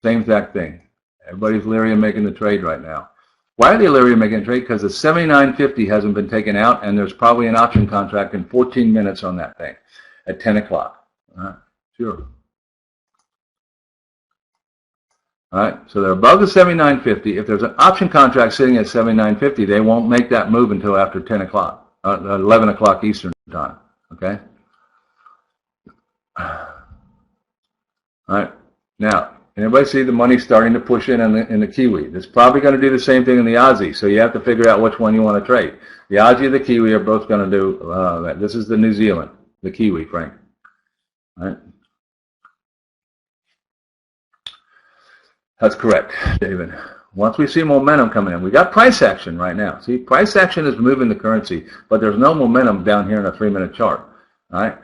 same exact thing. Everybody's leery of making the trade right now. Why are they leery of making a trade? Because the 79.50 hasn't been taken out, and there's probably an option contract in 14 minutes on that thing at 10 o'clock. All right, sure. All right, so they're above the 79.50. If there's an option contract sitting at 79.50, they won't make that move until after 10 o'clock. 11 o'clock Eastern time, okay? All right, now, everybody see the money starting to push in the Kiwi. It's probably going to do the same thing in the Aussie, so you have to figure out which one you want to trade. The Aussie and the Kiwi are both going to do that. This is the New Zealand, the Kiwi, Frank. All right? That's correct, David. Once we see momentum coming in, we got price action right now. See, price action is moving the currency, but there's no momentum down here in a 3-minute chart. All right.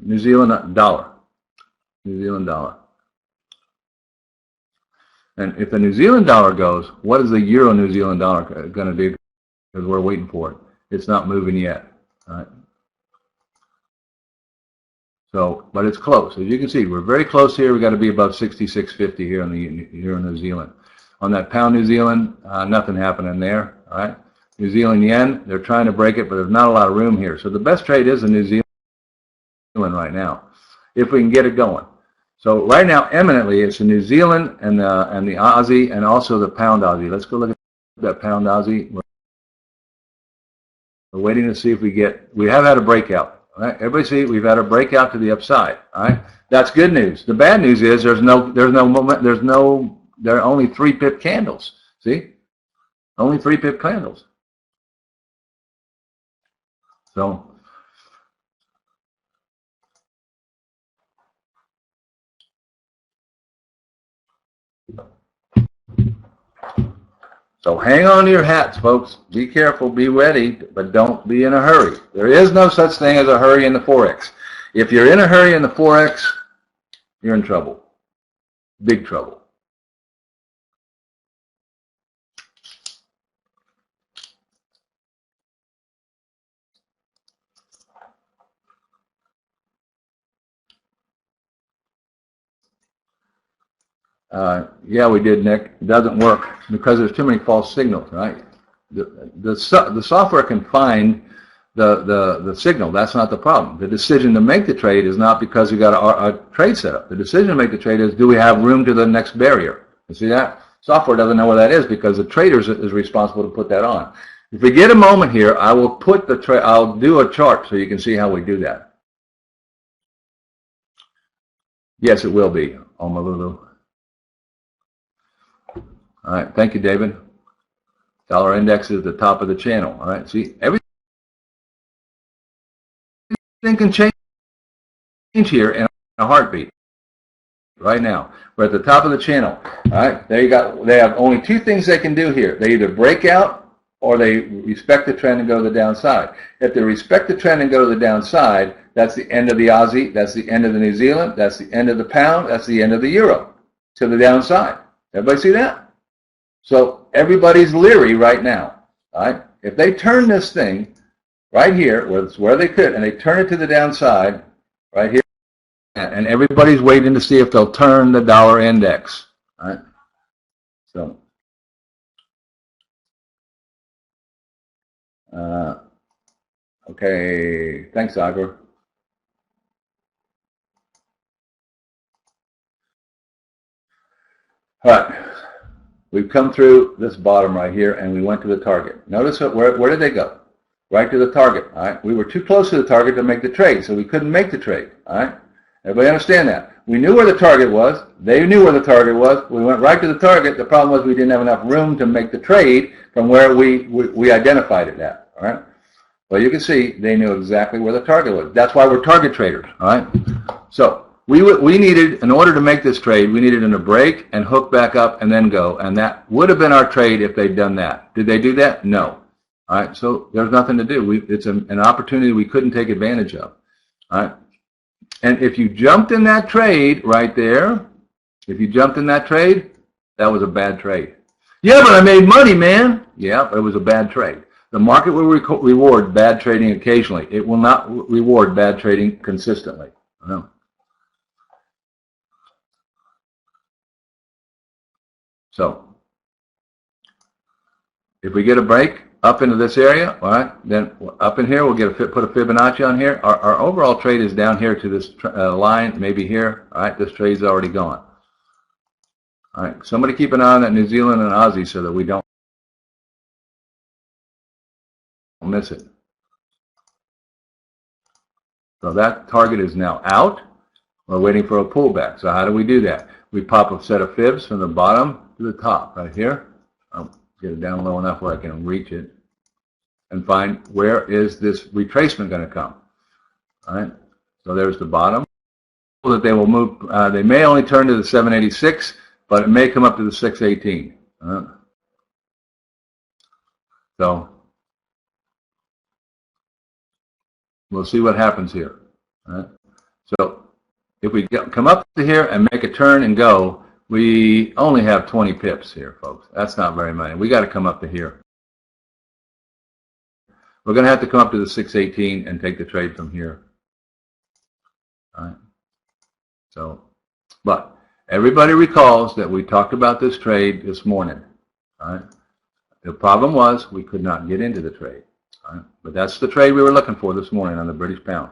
New Zealand dollar. New Zealand dollar. And if the New Zealand dollar goes, what is the Euro New Zealand dollar going to do? Because we're waiting for it. It's not moving yet. All right. So, but it's close. As you can see, we're very close here. We've got to be above 66.50 here in New Zealand. On that pound New Zealand, nothing happening there. All right. New Zealand yen, they're trying to break it, but there's not a lot of room here. So the best trade is the New Zealand right now, if we can get it going. So right now, eminently, it's the New Zealand and the Aussie and also the pound Aussie. Let's go look at that pound Aussie. We're waiting to see if we have had a breakout. All right, everybody see we've had a breakout to the upside. All right, that's good news. The bad news is there are only 3 pip candles. See, only 3 pip candles. So hang on to your hats, folks. Be careful, be ready, but don't be in a hurry. There is no such thing as a hurry in the Forex. If you're in a hurry in the Forex, you're in trouble. Big trouble. Yeah, we did, Nick. It doesn't work because there's too many false signals, right? The software can find the signal. That's not the problem. The decision to make the trade is not because you got a trade set up. The decision to make the trade is, do we have room to the next barrier? You see that? Software doesn't know where that is because the trader is responsible to put that on. If we get a moment here, I will put I'll do a chart so you can see how we do that. Yes, it will be, Omalulu. All right, thank you, David. Dollar index is at the top of the channel. All right, see, everything can change here in a heartbeat. Right now, we're at the top of the channel. All right, there you go. They have only two things they can do here. They either break out or they respect the trend and go to the downside. If they respect the trend and go to the downside, that's the end of the Aussie, that's the end of the New Zealand, that's the end of the pound, that's the end of the euro to the downside. Everybody see that? So everybody's leery right now. All right, if they turn this thing right here, where they could, and they turn it to the downside right here, and everybody's waiting to see if they'll turn the dollar index. All right, so okay, thanks, Agor. All right, we've come through this bottom right here, and we went to the target. Notice where did they go? Right to the target. All right, we were too close to the target to make the trade, so we couldn't make the trade. All right, everybody understand that? We knew where the target was. They knew where the target was. We went right to the target. The problem was we didn't have enough room to make the trade from where we identified it at. All right. Well, you can see they knew exactly where the target was. That's why we're target traders. All right. So we needed, in order to make this trade, we needed them to break and hook back up and then go. And that would have been our trade if they'd done that. Did they do that? No. All right. So there's nothing to do. It's an opportunity we couldn't take advantage of. All right. And if you jumped in that trade right there, if you jumped in that trade, that was a bad trade. Yeah, but I made money, man. Yeah, but it was a bad trade. The market will reward bad trading occasionally. It will not reward bad trading consistently. No. So, if we get a break up into this area, all right, then up in here, we'll put a Fibonacci on here. Our overall trade is down here to this line, maybe here. All right, this trade's already gone. All right, somebody keep an eye on that New Zealand and Aussie so that we don't miss it. So that target is now out. We're waiting for a pullback. So how do we do that? We pop a set of fibs from the bottom to the top right here. I'll get it down low enough where I can reach it and find where is this retracement going to come. All right. So there's the bottom. That they will move. They may only turn to the 786, but it may come up to the 618. So we'll see what happens here. All right. So if we come up to here and make a turn and go, we only have 20 pips here, folks. That's not very many. We got to come up to here. We're going to have to come up to the 618 and take the trade from here. All right. So, but everybody recalls that we talked about this trade this morning. All right. The problem was we could not get into the trade. All right. But that's the trade we were looking for this morning on the British pound.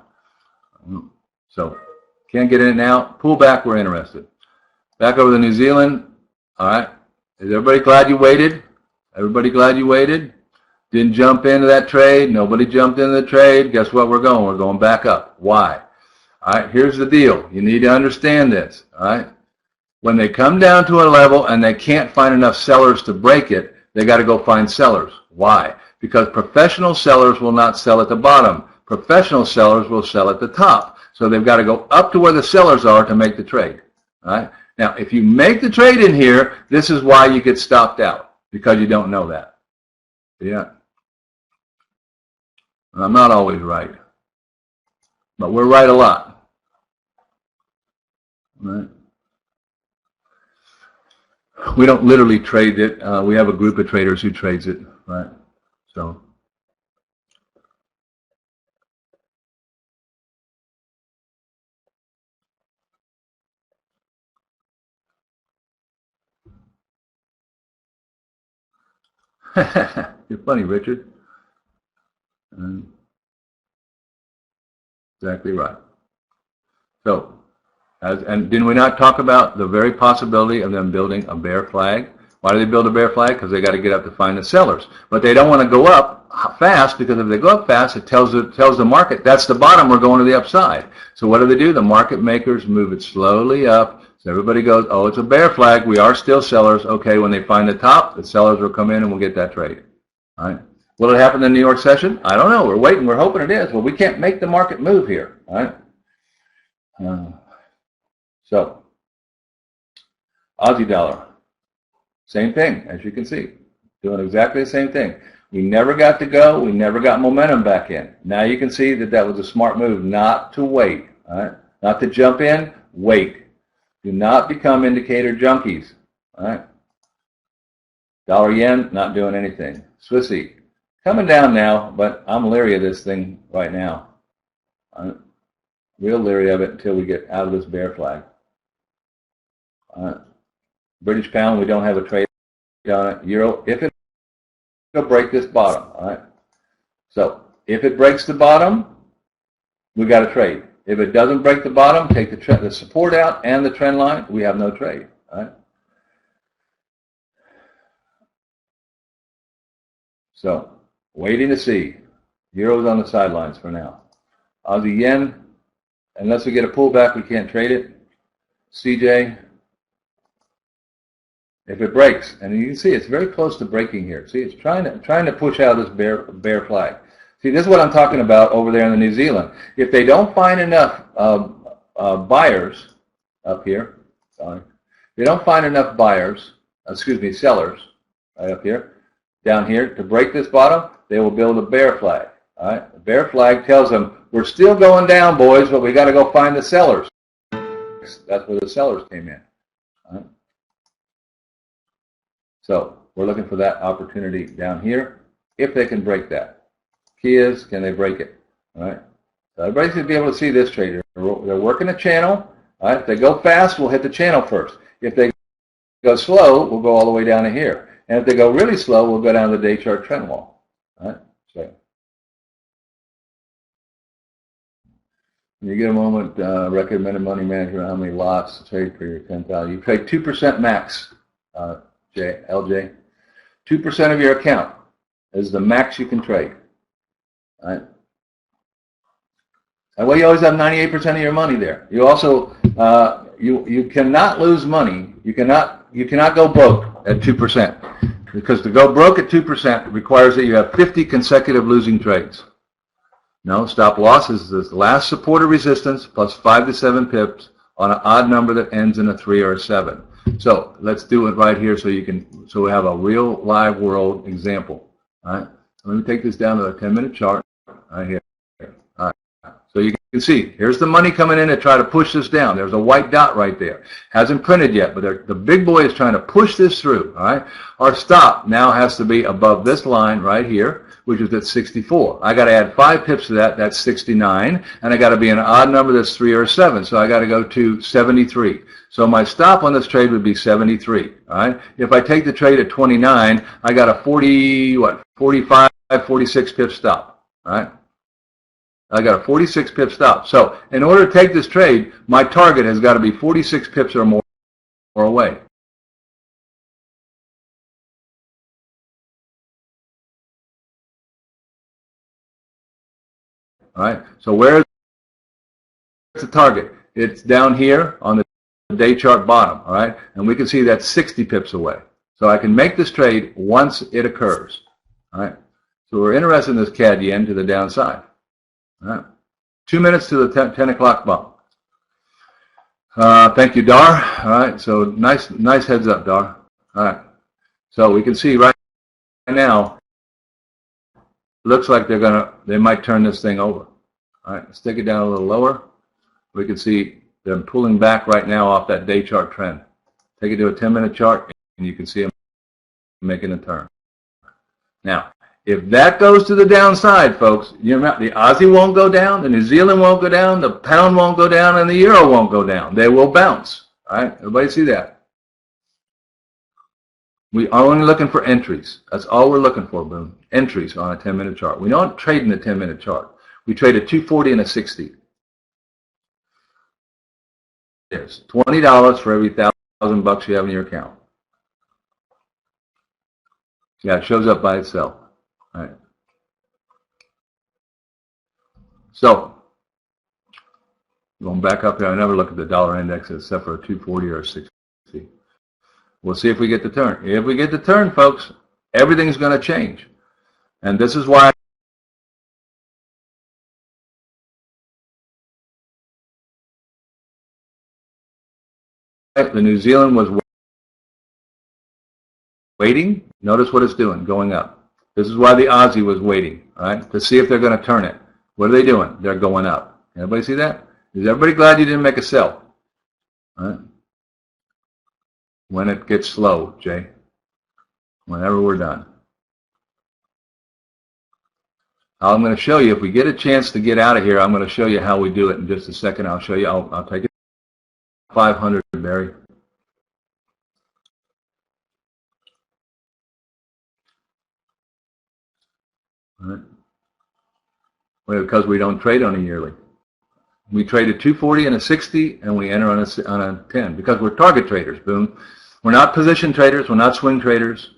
So, can't get in it now. Pull back, we're interested. Back over to New Zealand. All right. Is everybody glad you waited? Everybody glad you waited? Didn't jump into that trade. Nobody jumped into the trade. Guess what? We're going. We're going back up. Why? All right. Here's the deal. You need to understand this. All right. When they come down to a level and they can't find enough sellers to break it, they got to go find sellers. Why? Because professional sellers will not sell at the bottom. Professional sellers will sell at the top. So they've got to go up to where the sellers are to make the trade. All right? Now, if you make the trade in here, this is why you get stopped out, because you don't know that. Yeah. I'm not always right, but we're right a lot. Right? We don't literally trade it. We have a group of traders who trades it, right? So. You're funny, Richard. Exactly right. So, and didn't we not talk about the very possibility of them building a bear flag? Why do they build a bear flag? Because they got to get up to find the sellers. But they don't want to go up fast, because if they go up fast, it tells the market that's the bottom, we're going to the upside. So what do? The market makers move it slowly up. So everybody goes, oh, it's a bear flag. We are still sellers. Okay, when they find the top, the sellers will come in and we'll get that trade. All right. Will it happen in the New York session? I don't know. We're waiting. We're hoping it is. Well, we can't make the market move here. All right. So, Aussie dollar, same thing, as you can see, doing exactly the same thing. We never got to go. We never got momentum back in. Now you can see that that was a smart move not to wait. All right. Not to jump in. Wait. Do not become indicator junkies. All right. Dollar yen, not doing anything. Swissy, coming down now, but I'm leery of this thing right now. I'm real leery of it until we get out of this bear flag. British pound, we don't have a trade on it. Euro, if it'll break this bottom, all right? So if it breaks the bottom, we got a trade. If it doesn't break the bottom, take the support out and the trend line, we have no trade, all right? So, waiting to see. Euro's on the sidelines for now. Aussie yen, unless we get a pullback, we can't trade it. CJ, if it breaks, and you can see it's very close to breaking here. See, it's trying to push out this bear flag. See, this is what I'm talking about over there in the New Zealand. If they don't find enough buyers up here, sorry, if they don't find enough buyers, sellers, right up here, down here, to break this bottom, they will build a bear flag. All right, the bear flag tells them we're still going down, boys, but we got to go find the sellers. That's where the sellers came in. All right. So we're looking for that opportunity down here, if they can break that. Key is, can they break it? All right. So everybody should be able to see this trade. They're working a channel. All right. If they go fast, we'll hit the channel first. If they go slow, we'll go all the way down to here. And if they go really slow, we'll go down to the day chart trend wall. All right. So when you get a moment, recommended money manager, how many lots to trade for your 10,000? You trade 2% max, LJ. 2% of your account is the max you can trade. All right. And well, you always have 98% of your money there. You also you cannot lose money. You cannot go broke at 2%, because to go broke at 2% requires that you have 50 consecutive losing trades. No, stop loss is the last support or resistance plus 5 to 7 pips on an odd number that ends in a 3 or a 7. So let's do it right here so we have a real live world example. All right. Let me take this down to a 10-minute chart right here. All right. So you can see, here's the money coming in to try to push this down. There's a white dot right there. Hasn't printed yet, but the big boy is trying to push this through. All right. Our stop now has to be above this line right here, which is at 64. I got to add 5 pips to that. That's 69. And I got to be an odd number that's 3 or 7. So I got to go to 73. So my stop on this trade would be 73. All right. If I take the trade at 29, I got a 45, 46 pip stop. All right. I got a 46 pip stop. So in order to take this trade, my target has got to be 46 pips or more away. All right. So where's the target? It's down here on the day chart bottom. All right. And we can see that's 60 pips away. So I can make this trade once it occurs. All right. So we're interested in this CAD yen to the downside. All right. 2 minutes to the 10 o'clock bump. Thank you, Dar. All right, so nice heads up, Dar. All right, so we can see right now, looks like they might turn this thing over. All right, let's take it down a little lower. We can see they're pulling back right now off that day chart trend. Take it to a 10-minute chart, and you can see them making a turn. Now, if that goes to the downside, folks, you remember the Aussie won't go down, the New Zealand won't go down, the pound won't go down, and the euro won't go down. They will bounce. All right, everybody see that? We are only looking for entries. That's all we're looking for, boom. Entries on a 10-minute chart. We don't trade in the 10-minute chart. We trade a 240 and a 60. There's $20 for every $1,000 you have in your account. Yeah, it shows up by itself. All right. So, going back up here, I never look at the dollar index except for a 240 or a 60. We'll see if we get the turn. If we get the turn, folks, everything's going to change. And this is why the New Zealand was waiting. Notice what it's doing, going up. This is why the Aussie was waiting, all right, to see if they're going to turn it. What are they doing? They're going up. Everybody see that? Is everybody glad you didn't make a sell? All right. When it gets slow, Jay. Whenever we're done. I'm going to show you, if we get a chance to get out of here, I'm going to show you how we do it in just a second. I'll show you. I'll take it 500, Barry. All right. Well, because we don't trade on a yearly. We trade a 240 and a 60, and we enter on a 10 because we're target traders. Boom. We're not position traders. We're not swing traders.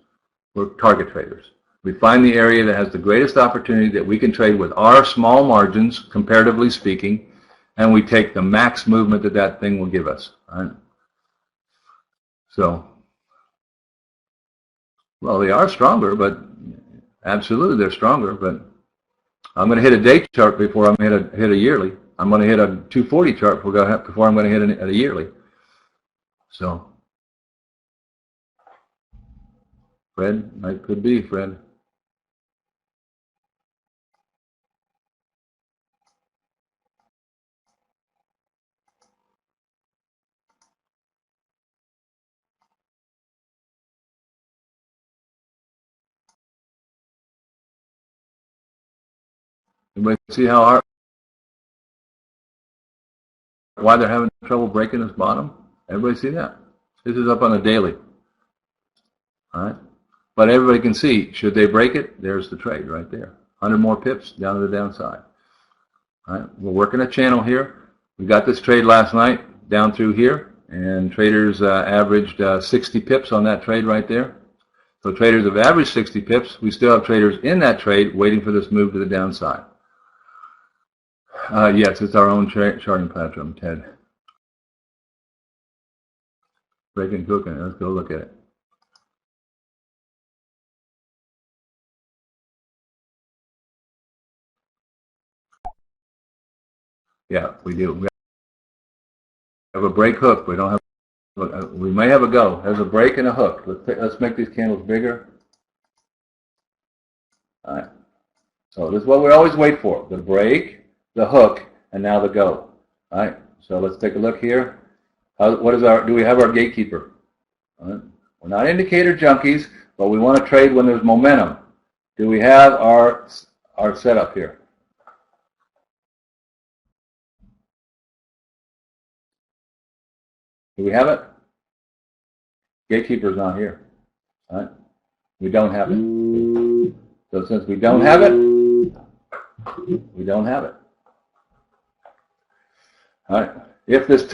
We're target traders. We find the area that has the greatest opportunity that we can trade with our small margins, comparatively speaking, and we take the max movement that that thing will give us. All right? So, well, they are stronger, but absolutely they're stronger. But I'm going to hit a day chart before I'm going to hit a yearly. I'm going to hit a 240 chart before I'm going to hit a yearly. So, Fred, that could be, Fred. Anybody see why they're having trouble breaking this bottom? Everybody see that? This is up on the daily. All right. But everybody can see, should they break it, there's the trade right there. 100 more pips down to the downside. All right. We're working a channel here. We got this trade last night down through here, and traders averaged 60 pips on that trade right there. So traders have averaged 60 pips. We still have traders in that trade waiting for this move to the downside. Yes, it's our own charting platform, Ted. Breaking cooking. Let's go look at it. Yeah, we do. We have a break hook. We don't have. We may have a go. There's a break and a hook. Let's make these candles bigger. All right. So this is what we always wait for: the break, the hook, and now the go. All right. So let's take a look here. Do we have our gatekeeper? All right. We're not indicator junkies, but we want to trade when there's momentum. Do we have our setup here? Do we have it? Gatekeeper's not here. All right. We don't have it. So since we don't have it, we don't have it. All right. If this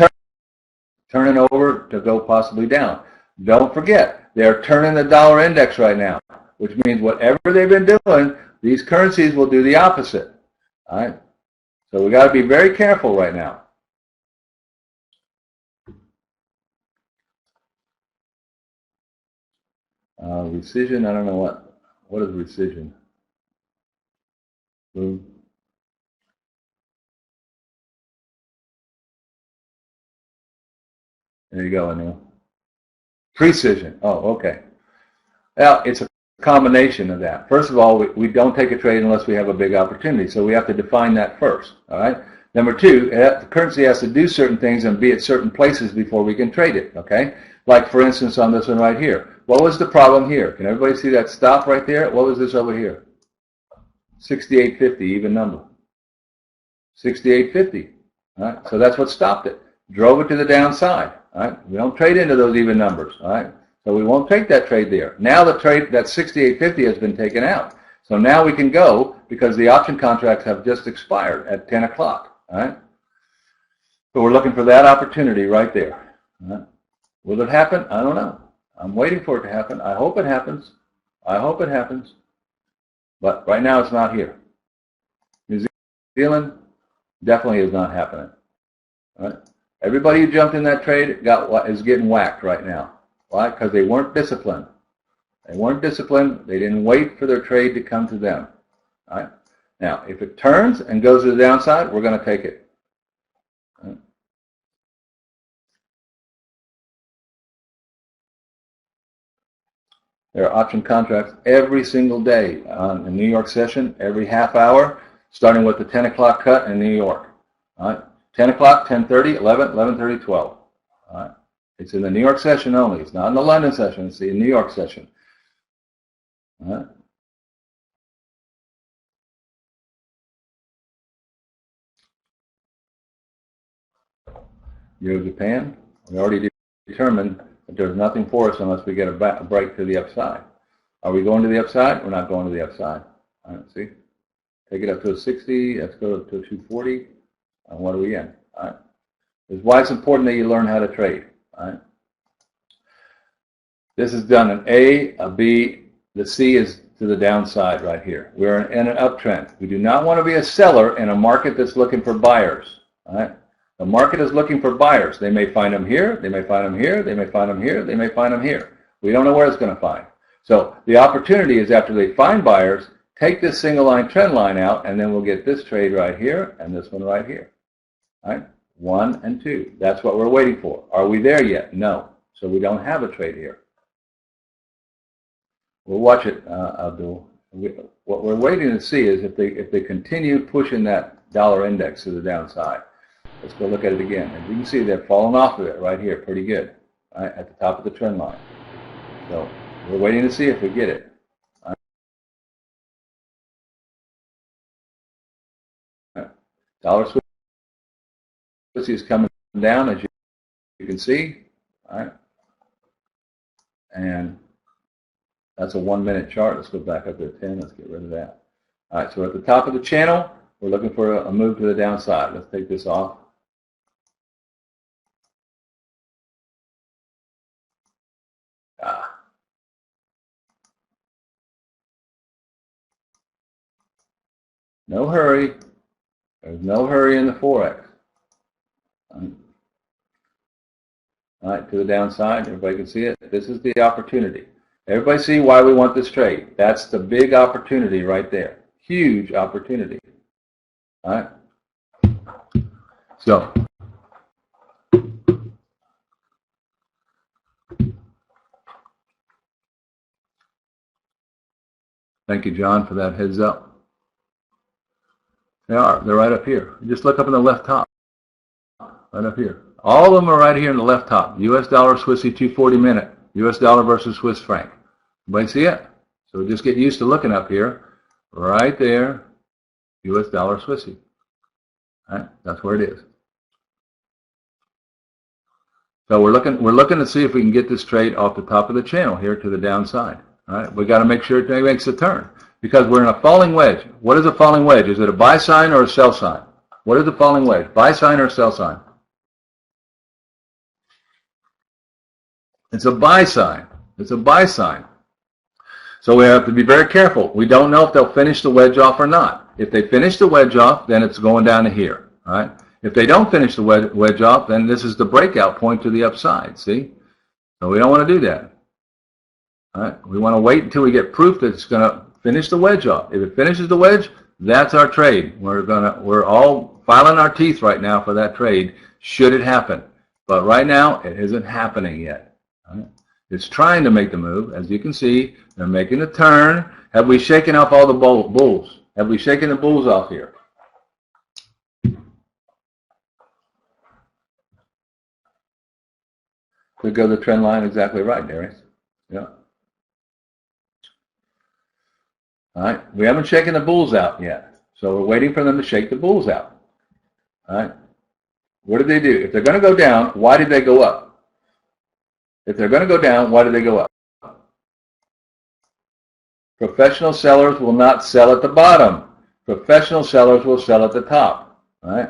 turning over to go possibly down, don't forget they're turning the dollar index right now, which means whatever they've been doing, these currencies will do the opposite. All right. So we got to be very careful right now. Rescission, I don't know what is rescission. Boom. There you go, Anil. Precision. Oh, okay. Well, it's a combination of that. First of all, we don't take a trade unless we have a big opportunity, so we have to define that first. All right. Number two, the currency has to do certain things and be at certain places before we can trade it. Okay. Like for instance, on this one right here. What was the problem here? Can everybody see that stop right there? What was this over here? 68.50, even number. 68.50. All right. So that's what stopped it. Drove it to the downside. All right. We don't trade into those even numbers. All right. So we won't take that trade there. Now the trade, that 68.50 has been taken out. So now we can go because the option contracts have just expired at 10 o'clock. All right. So we're looking for that opportunity right there. All right. Will it happen? I don't know. I'm waiting for it to happen. I hope it happens. I hope it happens. But right now it's not here. New Zealand definitely is not happening. All right. Everybody who jumped in that trade is getting whacked right now. Why? Because they weren't disciplined. They weren't disciplined. They didn't wait for their trade to come to them. All right. Now, if it turns and goes to the downside, we're going to take it. All right. There are option contracts every single day on the New York session, every half hour, starting with the 10 o'clock cut in New York. All right. 10 o'clock, 10:30, 11, 11:30, 12. All right. It's in the New York session only. It's not in the London session. It's the New York session. All right. Euro Japan, we already determined that there's nothing for us unless we get a break to the upside. Are we going to the upside? We're not going to the upside. All right, see? Take it up to a 60. Let's go to a 240. And what are we in? All right. This is why it's important that you learn how to trade. All right. This is done an A, a B. The C is to the downside right here. We're in an uptrend. We do not want to be a seller in a market that's looking for buyers. All right. The market is looking for buyers. They may find them here. They may find them here. They may find them here. They may find them here. We don't know where it's going to find. So the opportunity is after they find buyers, take this single line trend line out, and then we'll get this trade right here and this one right here. All right. 1 and 2. That's what we're waiting for. Are we there yet? No. So we don't have a trade here. We'll watch it, Abdul. What we're waiting to see is if they continue pushing that dollar index to the downside. Let's go look at it again. As you can see, they're falling off of it right here pretty good, right, at the top of the trend line. So we're waiting to see if we get it. All right. Dollar Swiss is coming down, as you can see. All right. And that's a 1 minute chart. Let's go back up to 10. Let's get rid of that. All right, so at the top of the channel, we're looking for a move to the downside. Let's take this off. No hurry. There's no hurry in the Forex. All right, to the downside. Everybody can see it. This is the opportunity. Everybody see why we want this trade. That's the big opportunity right there. Huge opportunity. All right. So thank you, John, for that heads up. They are. They're right up here. Just look up in the left top. Right up here. All of them are right here in the left top. U.S. dollar, Swissy 240 minute. U.S. dollar versus Swiss franc. Everybody see it? So just get used to looking up here. Right there. U.S. dollar, Swissy. All right. That's where it is. So we're looking to see if we can get this trade off the top of the channel here to the downside. All right. We got to make sure it makes a turn. Because we're in a falling wedge. What is a falling wedge? Is it a buy sign or a sell sign? What is a falling wedge? Buy sign or sell sign? It's a buy sign. It's a buy sign. So we have to be very careful. We don't know if they'll finish the wedge off or not. If they finish the wedge off, then it's going down to here. All right? If they don't finish the wedge off, then this is the breakout point to the upside. See? So we don't want to do that. All right? We want to wait until we get proof that it's going to finish the wedge off. If it finishes the wedge, That's our trade. We're all filing our teeth right now for that trade, should it happen. But right now, it isn't happening yet. All right? It's trying to make the move. As you can see, they're making a turn. Have we shaken off all the bulls? Have we shaken the bulls off here? Could go the trend line exactly right, Darius. Yeah. All right. We haven't shaken the bulls out yet. So we're waiting for them to shake the bulls out. All right. What did they do? If they're going to go down, why did they go up? If they're going to go down, why did they go up? Professional sellers will not sell at the bottom. Professional sellers will sell at the top. All right.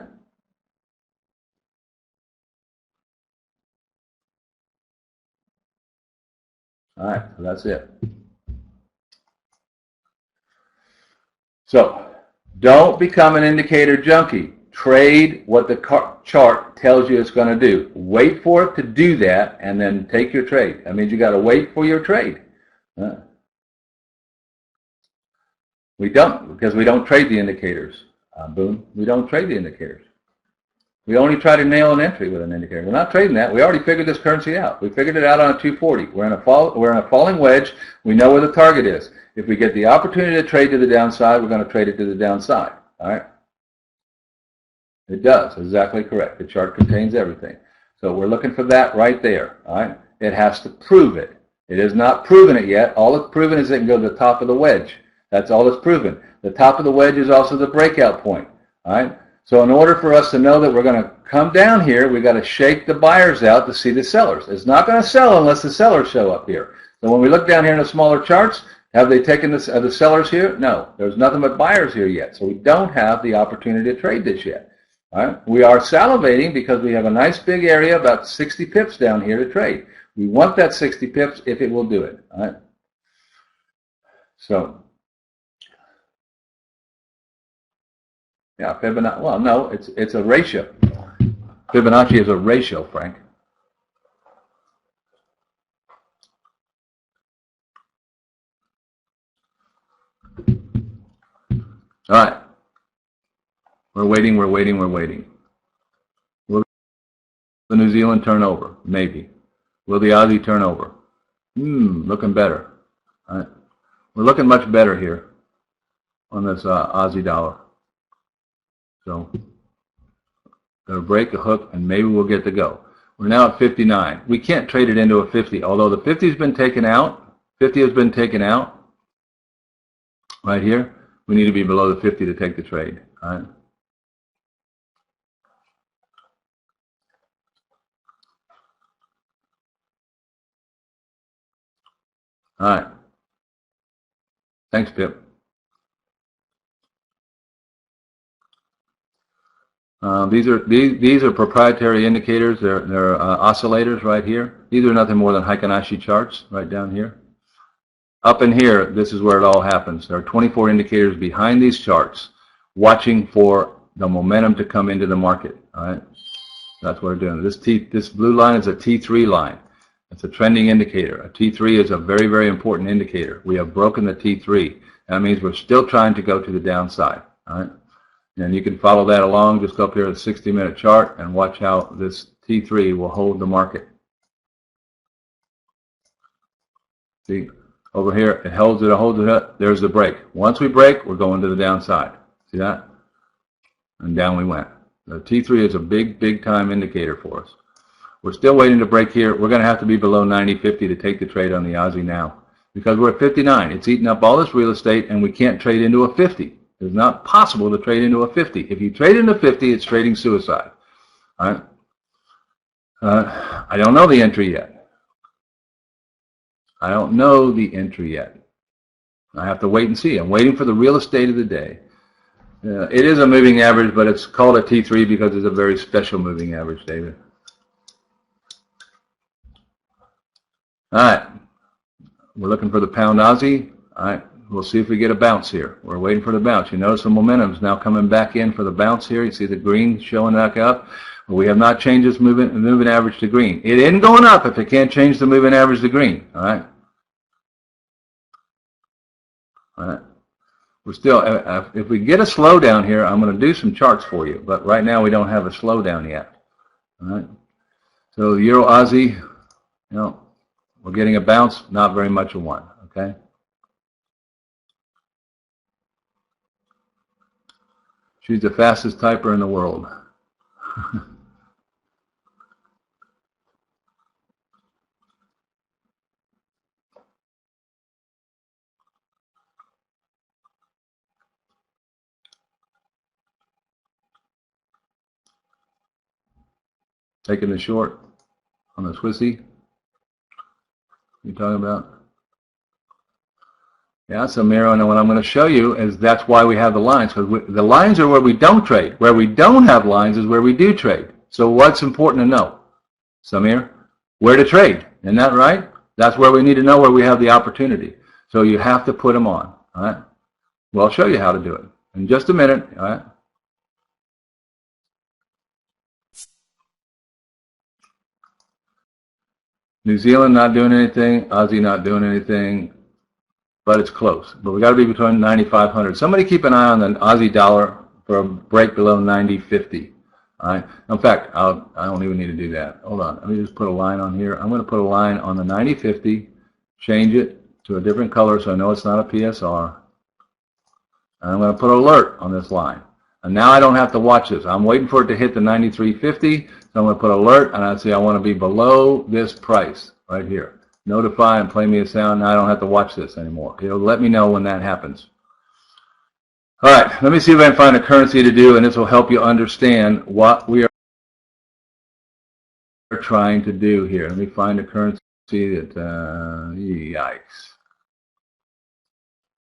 All right, so that's it. So don't become an indicator junkie. Trade what the chart tells you it's going to do. Wait for it to do that and then take your trade. That means you got to wait for your trade. We don't, because we don't trade the indicators. Boom. We don't trade the indicators. We only try to nail an entry with an indicator. We're not trading that. We already figured this currency out. We figured it out on a 240. We're in a falling wedge. We know where the target is. If we get the opportunity to trade to the downside, we're going to trade it to the downside. All right? It does. Exactly correct. The chart contains everything. So we're looking for that right there. All right? It has to prove it. It has not proven it yet. All it's proven is it can go to the top of the wedge. That's all it's proven. The top of the wedge is also the breakout point. All right? So in order for us to know that we're going to come down here, we've got to shake the buyers out to see the sellers. It's not going to sell unless the sellers show up here. So when we look down here in the smaller charts, have they taken the sellers here? No. There's nothing but buyers here yet. So we don't have the opportunity to trade this yet. All right? We are salivating because we have a nice big area, about 60 pips down here to trade. We want that 60 pips if it will do it. All right? So, yeah, Fibonacci, well, no, it's a ratio. Fibonacci is a ratio, Frank. All right. We're waiting, we're waiting, we're waiting. Will the New Zealand turn over? Maybe. Will the Aussie turn over? Looking better. All right. We're looking much better here on this Aussie dollar. So, gonna break a hook and maybe we'll get to go. We're now at 59. We can't trade it into a 50, although the 50 has been taken out. 50 has been taken out. Right here, we need to be below the 50 to take the trade. All right. All right. Thanks, Pip. These are proprietary indicators. They're oscillators right here. These are nothing more than Heikin-Ashi charts right down here. Up in here, this is where it all happens. There are 24 indicators behind these charts watching for the momentum to come into the market. All right, that's what we're doing. This blue line is a T3 line. It's a trending indicator. A T3 is a very, very important indicator. We have broken the T3. That means we're still trying to go to the downside. All right. And you can follow that along. Just go up here to the 60-minute chart and watch how this T3 will hold the market. See, over here, it holds it up. There's the break. Once we break, we're going to the downside. See that? And down we went. The T3 is a big, big time indicator for us. We're still waiting to break here. We're going to have to be below 90.50 to take the trade on the Aussie now because we're at 59. It's eating up all this real estate, and we can't trade into a 50. It's not possible to trade into a 50. If you trade into 50, it's trading suicide. All right? I don't know the entry yet. I don't know the entry yet. I have to wait and see. I'm waiting for the real estate of the day. It is a moving average, but it's called a T3 because it's a very special moving average, David. All right. We're looking for the pound Aussie. All right. We'll see if we get a bounce here. We're waiting for the bounce. You notice the momentum is now coming back in for the bounce here. You see the green showing back up. But we have not changed this moving average to green. It isn't going up if it can't change the moving average to green. All right. All right. we're still, if we get a slowdown here, I'm going to do some charts for you. But right now we don't have a slowdown yet. All right. So Euro Aussie, you know, we're getting a bounce, not very much of one. Okay. She's the fastest typer in the world. Taking the short on the Swissy. You talking about? Yeah, so Miro, and what I'm going to show you is that's why we have the lines, because the lines are where we don't trade. Where we don't have lines is where we do trade. So what's important to know, Samir? Where to trade, isn't that right? That's where we need to know where we have the opportunity. So you have to put them on, all right? Well, I'll show you how to do it in just a minute, all right? New Zealand not doing anything, Aussie not doing anything, but it's close. But we got to be between 9,500. Somebody keep an eye on the Aussie dollar for a break below 90.50. All right. In fact, I don't even need to do that. Hold on. Let me just put a line on here. I'm going to put a line on the 90.50, change it to a different color so I know it's not a PSR. And I'm going to put alert on this line. And now I don't have to watch this. I'm waiting for it to hit the 93.50. So I'm going to put alert, and I say I want to be below this price right here. Notify and play me a sound. Now I don't have to watch this anymore. It'll let me know when that happens. All right, let me see if I can find a currency to do, and this will help you understand what we are trying to do here. Let me find a currency that, yikes.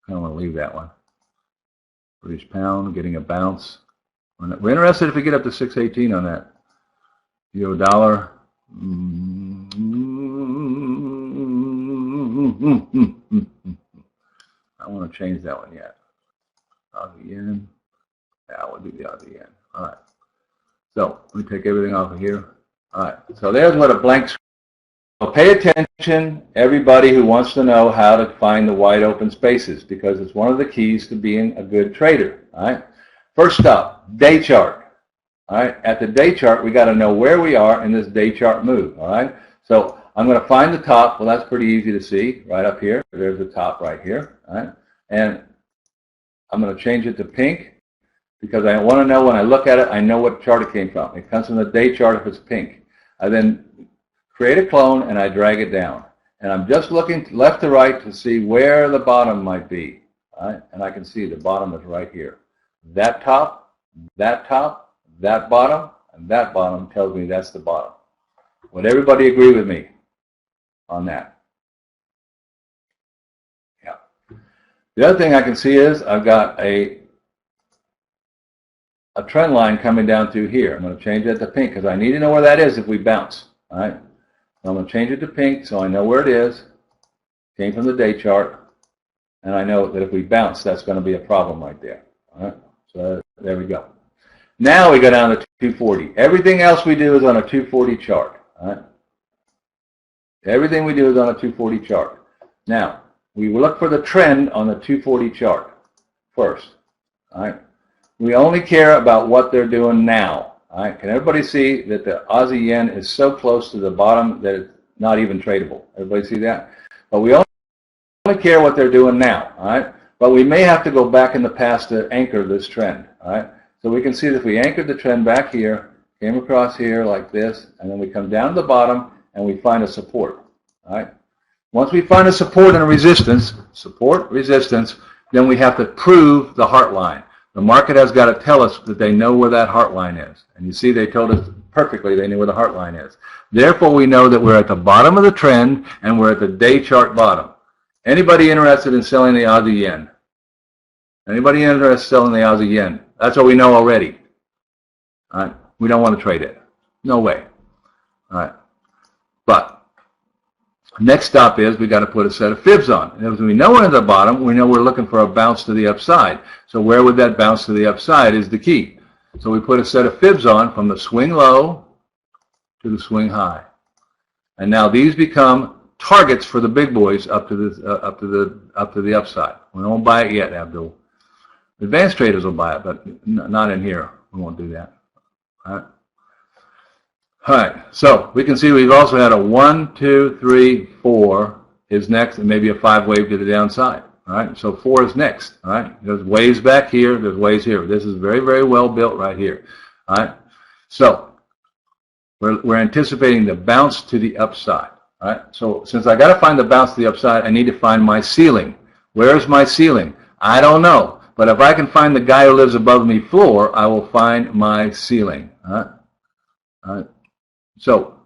I don't want to leave that one. British pound, getting a bounce. We're interested if we get up to 618 on that. Euro dollar. I don't want to change that one yet. Aussie yen. Yeah, we'll do the Aussie yen. All right. So let me take everything off of here. All right. So there's what a blank screen. So pay attention, everybody who wants to know how to find the wide open spaces, because it's one of the keys to being a good trader. All right. First up, day chart. All right. At the day chart, we got to know where we are in this day chart move. All right. So I'm going to find the top. Well, that's pretty easy to see right up here. There's the top right here. All right. And I'm going to change it to pink because I want to know when I look at it, I know what chart it came from. It comes from the day chart if it's pink. I then create a clone and I drag it down. And I'm just looking left to right to see where the bottom might be. All right? And I can see the bottom is right here. That top, that bottom, and that bottom tells me that's the bottom. Would everybody agree with me on that? Yeah. The other thing I can see is I've got a trend line coming down through here. I'm going to change that to pink because I need to know where that is if we bounce. All right. I'm going to change it to pink so I know where it is. Came from the day chart. And I know that if we bounce, that's going to be a problem right there. All right. So there we go. Now we go down to 240. Everything else we do is on a 240 chart. All right. Everything we do is on a 240 chart. Now, we look for the trend on the 240 chart first. All right. We only care about what they're doing now. All right. Can everybody see that the Aussie yen is so close to the bottom that it's not even tradable? Everybody see that? But we only care what they're doing now. All right. But we may have to go back in the past to anchor this trend. All right. So we can see that if we anchored the trend back here, came across here like this, and then we come down to the bottom and we find a support. All right. Once we find a support and a resistance, support, resistance, then we have to prove the heart line. The market has got to tell us that they know where that heart line is. And you see they told us perfectly they knew where the heart line is. Therefore, we know that we're at the bottom of the trend and we're at the day chart bottom. Anybody interested in selling the Aussie yen? Anybody interested in selling the Aussie yen? That's what we know already. All right. We don't want to trade it. No way. All right. But next stop is we got to put a set of fibs on. And if we know we're at the bottom, we know we're looking for a bounce to the upside. So where would that bounce to the upside is the key. So we put a set of fibs on from the swing low to the swing high. And now these become targets for the big boys up to the upside. We don't buy it yet, Abdul. Advanced traders will buy it, but not in here. We won't do that. All right. All right. So we can see we've also had a 1, 2, 3, 4 is next, and maybe a 5 wave to the downside. All right. So 4 is next. All right. There's waves back here. There's waves here. This is very, very well built right here. All right. So we're anticipating the bounce to the upside. All right. So since I got to find the bounce to the upside, I need to find my ceiling. Where's my ceiling? I don't know. But if I can find the guy who lives above me floor, I will find my ceiling. All right. All right. So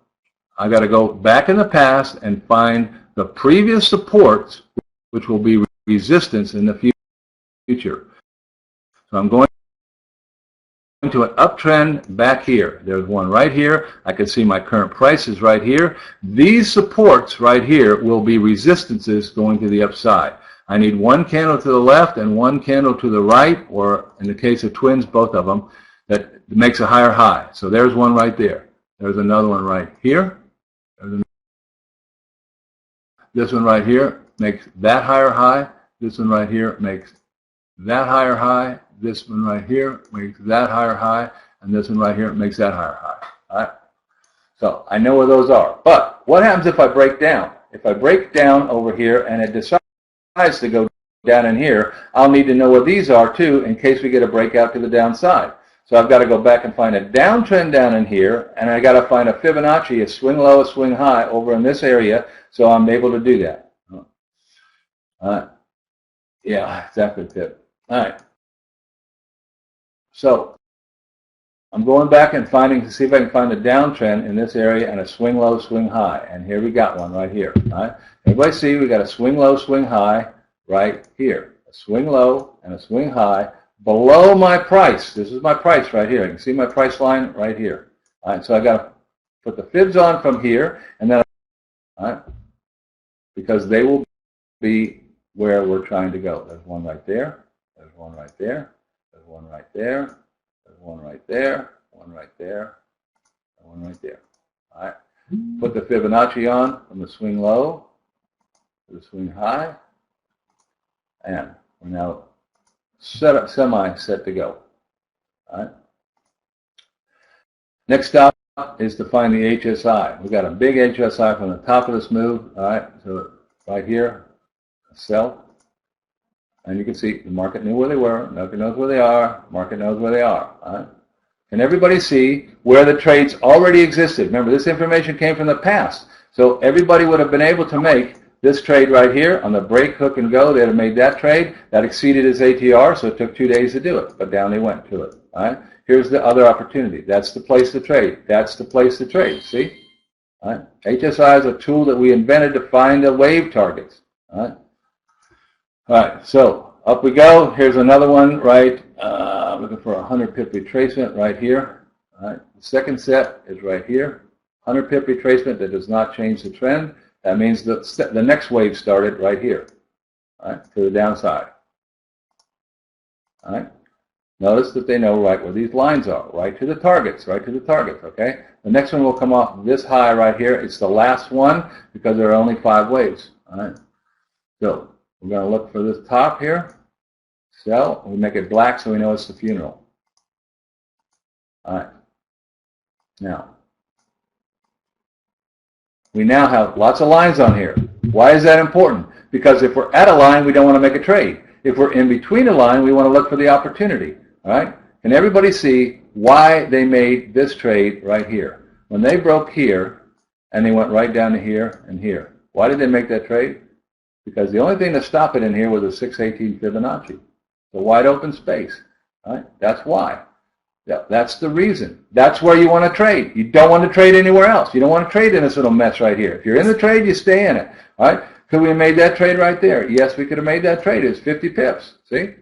I got to go back in the past and find the previous supports, which will be resistance in the future. So I'm going to an uptrend back here. There's one right here. I can see my current prices right here. These supports right here will be resistances going to the upside. I need one candle to the left and one candle to the right, or in the case of twins, both of them, that makes a higher high. So there's one right there. There's another one right here. This one right here makes that higher high. This one right here makes that higher high. This one right here makes that higher high. And this one right here makes that higher high. All right? So I know where those are. But what happens if I break down? If I break down over here and it decides to go down in here, I'll need to know where these are too in case we get a breakout to the downside. So I've got to go back and find a downtrend down in here, and I got to find a Fibonacci, a swing low, a swing high over in this area, so I'm able to do that. All right. Yeah, exactly, Pip. All right. So I'm going back and finding to see if I can find a downtrend in this area and a swing low, swing high, and here we got one right here. All right. Everybody see we got a swing low, swing high right here. A swing low and a swing high below my price. This is my price right here. You can see my price line right here. All right, so I got to put the fibs on from here, and then, all right, because they will be where we're trying to go. There's one right there. There's one right there. There's one right there. There's one right there. One right there. And one right there. All right. Put the Fibonacci on from the swing low to the swing high, and we're now semi-set to go. All right. Next stop is to find the HSI. We've got a big HSI from the top of this move. All right, so right here, sell. And you can see the market knew where they were. Market knows where they are. Market knows where they are. All right. Can everybody see where the trades already existed? Remember, this information came from the past. So everybody would have been able to make this trade right here on the break, hook, and go. They'd have made that trade. That exceeded his ATR, so it took 2 days to do it. But down they went to it. All right. Here's the other opportunity. That's the place to trade. That's the place to trade. See? All right. HSI is a tool that we invented to find the wave targets. All right. All right. So up we go. Here's another one, right? Looking for a 100 pip retracement right here. All right. The second set is right here. 100 pip retracement that does not change the trend. That means the next wave started right here, all right, to the downside. All right. Notice that they know right where these lines are, right to the targets, okay? The next one will come off this high right here. It's the last one because there are only 5 waves, all right? So we're going to look for this top here, sell. We make it black so we know it's the funeral. All right. Now, we now have lots of lines on here. Why is that important? Because if we're at a line, we don't want to make a trade. If we're in between a line, we want to look for the opportunity. All right? Can everybody see why they made this trade right here? When they broke here, and they went right down to here and here. Why did they make that trade? Because the only thing to stop it in here was a 618 Fibonacci. The wide open space. All right? That's why. Yeah, that's the reason. That's where you want to trade. You don't want to trade anywhere else. You don't want to trade in this little mess right here. If you're in the trade, you stay in it. All right? Could we have made that trade right there? Yes, we could have made that trade. It's 50 pips. See?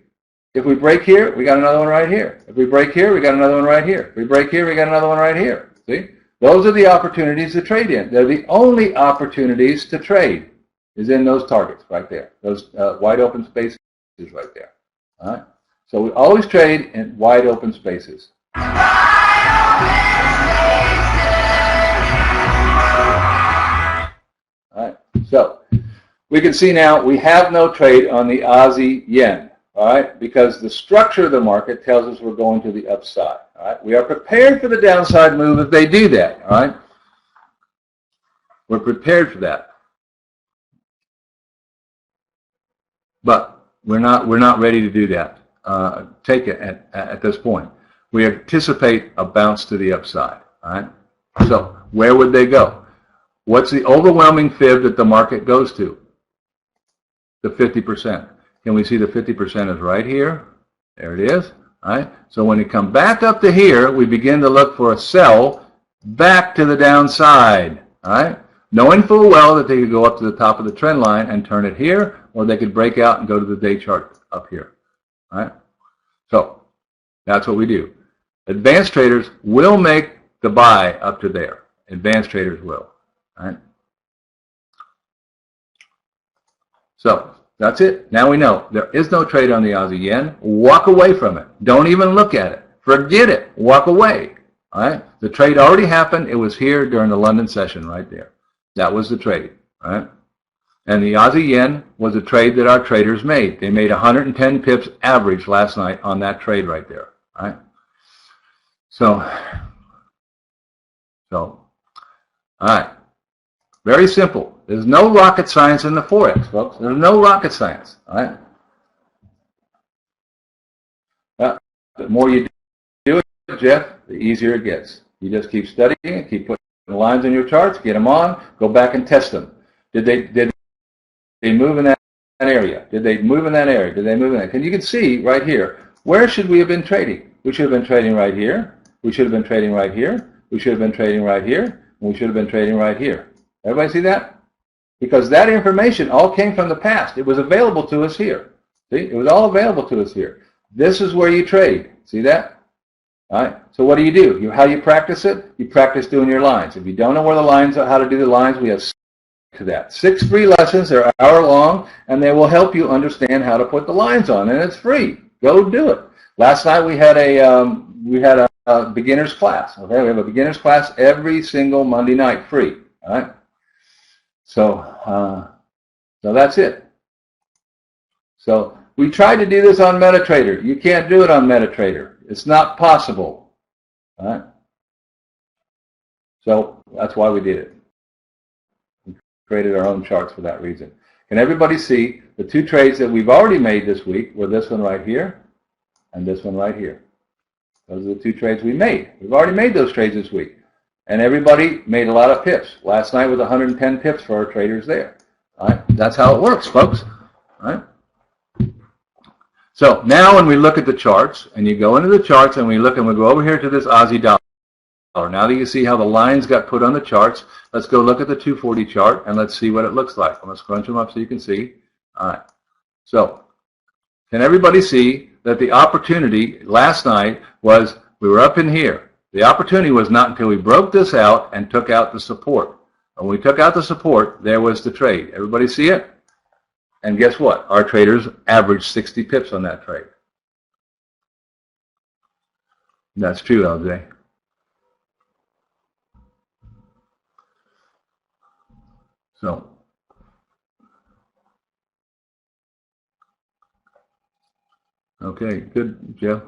If we break here, we got another one right here. If we break here, we got another one right here. If we break here, we got another one right here. See? Those are the opportunities to trade in. They're the only opportunities to trade is in those targets right there. Those wide open spaces right there. All right? So we always trade in wide open spaces. All right. So we can see now we have no trade on the Aussie yen. all right, because the structure of the market tells us we're going to the upside. All right, we are prepared for the downside move if they do that. All right, we're prepared for that, but we're not ready to do that. Take it at this point. We anticipate a bounce to the upside. All right, so where would they go? What's the overwhelming fib that the market goes to? The 50%. Can we see the 50% is right here? There it is. All right. So when we come back up to here, we begin to look for a sell back to the downside. All right. Knowing full well that they could go up to the top of the trend line and turn it here, or they could break out and go to the day chart up here. All right. So that's what we do. Advanced traders will make the buy up to there. Advanced traders will. All right. So that's it. Now we know there is no trade on the Aussie yen. Walk away from it. Don't even look at it. Forget it. Walk away. All right. The trade already happened. It was here during the London session right there. That was the trade. All right. And the Aussie yen was a trade that our traders made. They made 110 pips average last night on that trade right there. All right. So, all right. Very simple. There's no rocket science in the Forex, folks. There's no rocket science. All right. The more you do it, Jeff, the easier it gets. You just keep studying it, keep putting lines in your charts, get them on, go back and test them. Did they move in that area? Did they move in that area? Did they move in that? And you can see right here, where should we have been trading? We should have been trading right here. We should have been trading right here. We should have been trading right here. And we should have been trading right here. Everybody see that? Because that information all came from the past. It was available to us here. See, it was all available to us here. This is where you trade. See that? All right. So what do? How you practice it? You practice doing your lines. If you don't know where the lines are, how to do the lines, we have to that. 6 free lessons. They're an hour long, and they will help you understand how to put the lines on, and it's free. Go do it. Last night we had a beginner's class. Okay, we have a beginner's class every single Monday night, free. All right. So that's it. So we tried to do this on MetaTrader. You can't do it on MetaTrader. It's not possible. All right. So that's why we did it. We created our own charts for that reason. Can everybody see the two trades that we've already made this week were this one right here and this one right here? Those are the two trades we made. We've already made those trades this week. And everybody made a lot of pips. Last night was 110 pips for our traders there. All right? That's how it works, folks. All right? So now when we look at the charts, and you go into the charts and we look and we go over here to this Aussie dollar. Now that you see how the lines got put on the charts, let's go look at the 240 chart and let's see what it looks like. I'm going to scrunch them up so you can see. All right. So can everybody see that the opportunity last night was we were up in here. The opportunity was not until we broke this out and took out the support. When we took out the support, there was the trade. Everybody see it? And guess what? Our traders averaged 60 pips on that trade. That's true, LJ. So, okay, good, Jeff.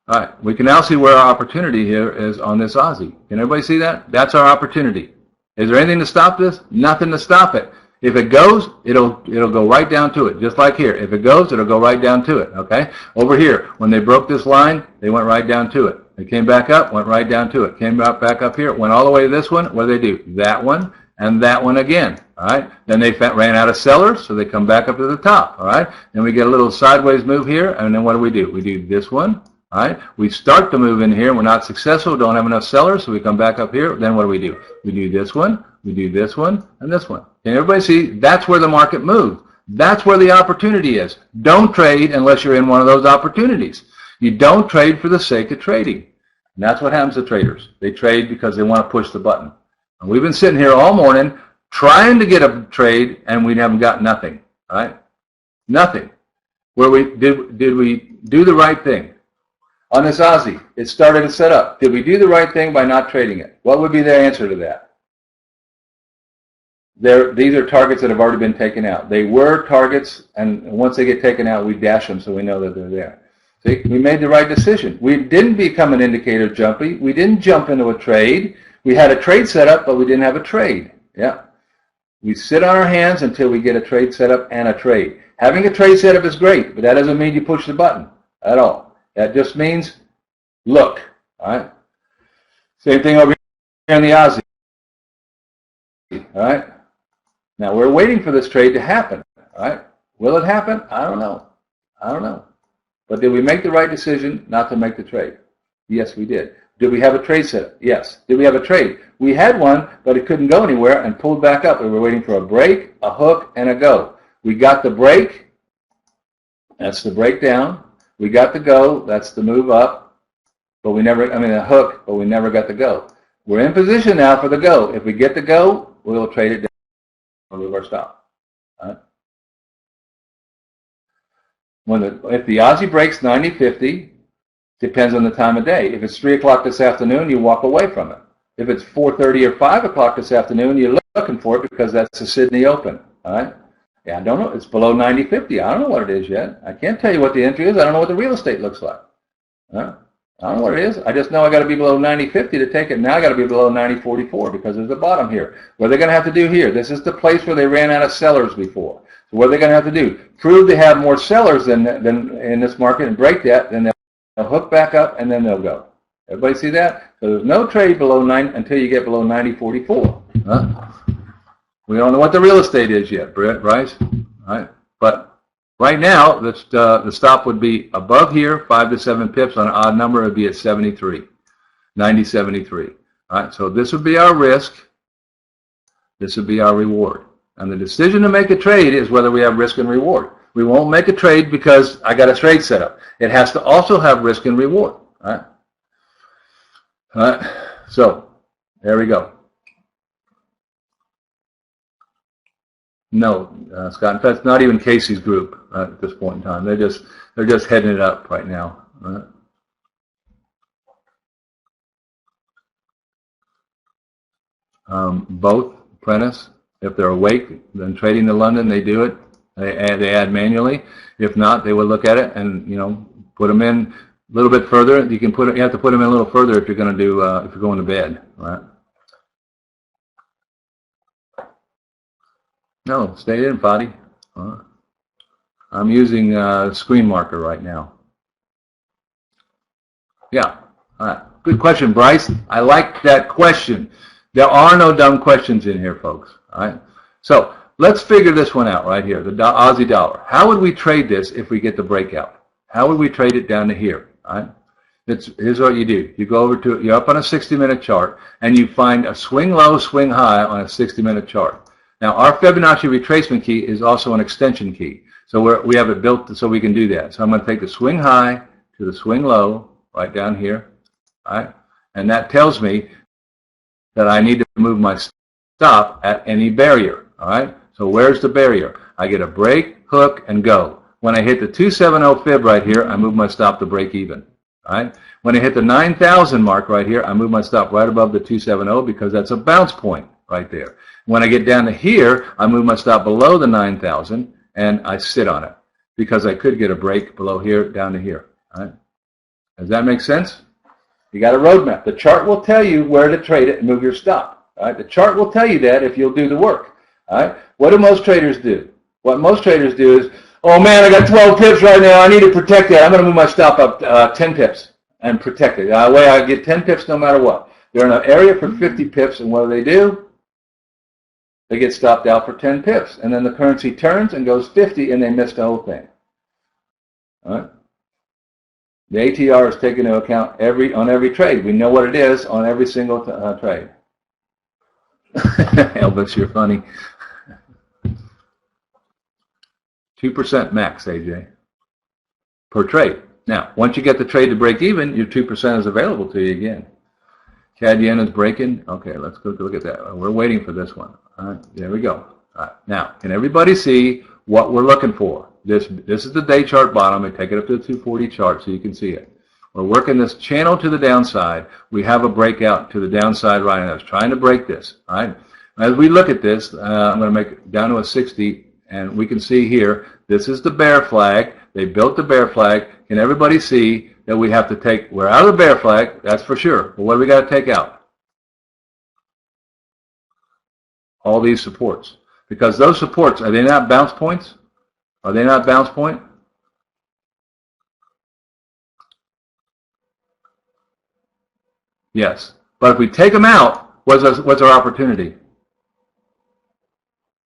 All right, we can now see where our opportunity here is on this Aussie. Can everybody see that? That's our opportunity. Is there anything to stop this? Nothing to stop it. If it goes, it'll go right down to it, just like here. If it goes, it'll go right down to it, okay? Over here, when they broke this line, they went right down to it. They came back up, went right down to it. Came back up here, went all the way to this one. What do they do? That one and that one again, all right? Then they ran out of sellers, so they come back up to the top, all right? Then we get a little sideways move here, and then what do? We do this one. All right, we start to move in here. We're not successful. Don't have enough sellers, so we come back up here. Then what do? We do this one, we do this one, and this one. Can everybody see? That's where the market moved. That's where the opportunity is. Don't trade unless you're in one of those opportunities. You don't trade for the sake of trading. And that's what happens to traders. They trade because they want to push the button. And we've been sitting here all morning trying to get a trade, and we haven't got nothing. All right, nothing. Where did we do the right thing? On this Aussie, it started to set up. Did we do the right thing by not trading it? What would be the answer to that? these are targets that have already been taken out. They were targets, and once they get taken out, we dash them so we know that they're there. See, we made the right decision. We didn't become an indicator jumpy. We didn't jump into a trade. We had a trade set up, but we didn't have a trade. Yeah. We sit on our hands until we get a trade set up and a trade. Having a trade set up is great, but that doesn't mean you push the button at all. That just means look. All right. Same thing over here in the Aussie. All right. Now we're waiting for this trade to happen. All right. Will it happen? I don't know. I don't know. But did we make the right decision not to make the trade? Yes, we did. Did we have a trade set up? Yes. Did we have a trade? We had one, but it couldn't go anywhere and pulled back up. We were waiting for a break, a hook, and a go. We got the break. That's the breakdown. We got the go. That's the move up. But we never, a hook, but we never got the go. We're in position now for the go. If we get the go, we'll trade it down. We'll move our stop. All right. If the Aussie breaks 90.50, depends on the time of day. If it's 3 o'clock this afternoon, you walk away from it. If it's 4:30 or 5 o'clock this afternoon, you're looking for it because that's the Sydney Open. All right. Yeah, I don't know. It's below 90.50. I don't know what it is yet. I can't tell you what the entry is. I don't know what the real estate looks like. All right. I don't know what it is. I just know I got to be below 90.50 to take it. Now I got to be below 90.44 because there's a bottom here. What are they going to have to do here? This is the place where they ran out of sellers before. So what are they going to have to do? Prove they have more sellers than in this market and break that, then they'll hook back up and then they'll go. Everybody see that? So there's no trade below 9 until you get below 90.44. Huh? We don't know what the real estate is yet, Bryce. All right, but right now the stop would be above here, 5 to 7 pips on an odd number. It would be at 73, 90.73. All right, so this would be our risk. This would be our reward. And the decision to make a trade is whether we have risk and reward. We won't make a trade because I got a trade set up. It has to also have risk and reward. All right. All right. So there we go. No, Scott. In fact, it's not even Casey's group at this point in time. They're just heading it up right now. All right. Both Prentice. If they're awake, then trading to London, they do it. They add manually. If not, they will look at it and put them in a little bit further. You have to put them in a little further if you're going to do if you're going to bed, right? No, stay in, Fadi. I'm using screen marker right now. Yeah. All right. Good question, Bryce. I like that question. There are no dumb questions in here, folks. All right. So let's figure this one out right here, the Aussie dollar. How would we trade this if we get the breakout? How would we trade it down to here? All right. Here's what you do. You go over to, you're up on a 60-minute chart, and you find a swing low, swing high on a 60-minute chart. Now, our Fibonacci retracement key is also an extension key. So we have it built so we can do that. So I'm going to take the swing high to the swing low right down here. All right. And that tells me that I need to move my stop at any barrier. All right. So where's the barrier? I get a break, hook, and go. When I hit the 270 fib right here, I move my stop to break even. All right. When I hit the 9,000 mark right here, I move my stop right above the 270 because that's a bounce point right there. When I get down to here, I move my stop below the 9,000 and I sit on it because I could get a break below here down to here. All right. Does that make sense? You got a roadmap. The chart will tell you where to trade it and move your stop. All right. The chart will tell you that if you'll do the work. All right. What do most traders do? What most traders do is, oh man, I got 12 pips right now. I need to protect that. I'm going to move my stop up 10 pips and protect it. That way I get 10 pips no matter what. They're in an area for 50 pips, and what do? They get stopped out for 10 pips, and then the currency turns and goes 50, and they missed the whole thing. All right. The ATR is taken into account on every trade. We know what it is on every single trade. Elvis, you're funny. 2% max, AJ, per trade. Now, once you get the trade to break even, your 2% is available to you again. CAD yen is breaking. Okay, let's go look at that. We're waiting for this one. All right, there we go. All right, now, can everybody see what we're looking for? This is the day chart bottom. I take it up to the 240 chart so you can see it. We're working this channel to the downside. We have a breakout to the downside right now. It's trying to break this. All right. As we look at this, I'm going to make it down to a 60, and we can see here, this is the bear flag. They built the bear flag. Can everybody see that we have to take, we're out of the bear flag, that's for sure. But what do we got to take out? All these supports. Because those supports, are they not bounce points? Are they not bounce point? Yes. But if we take them out, what's our opportunity?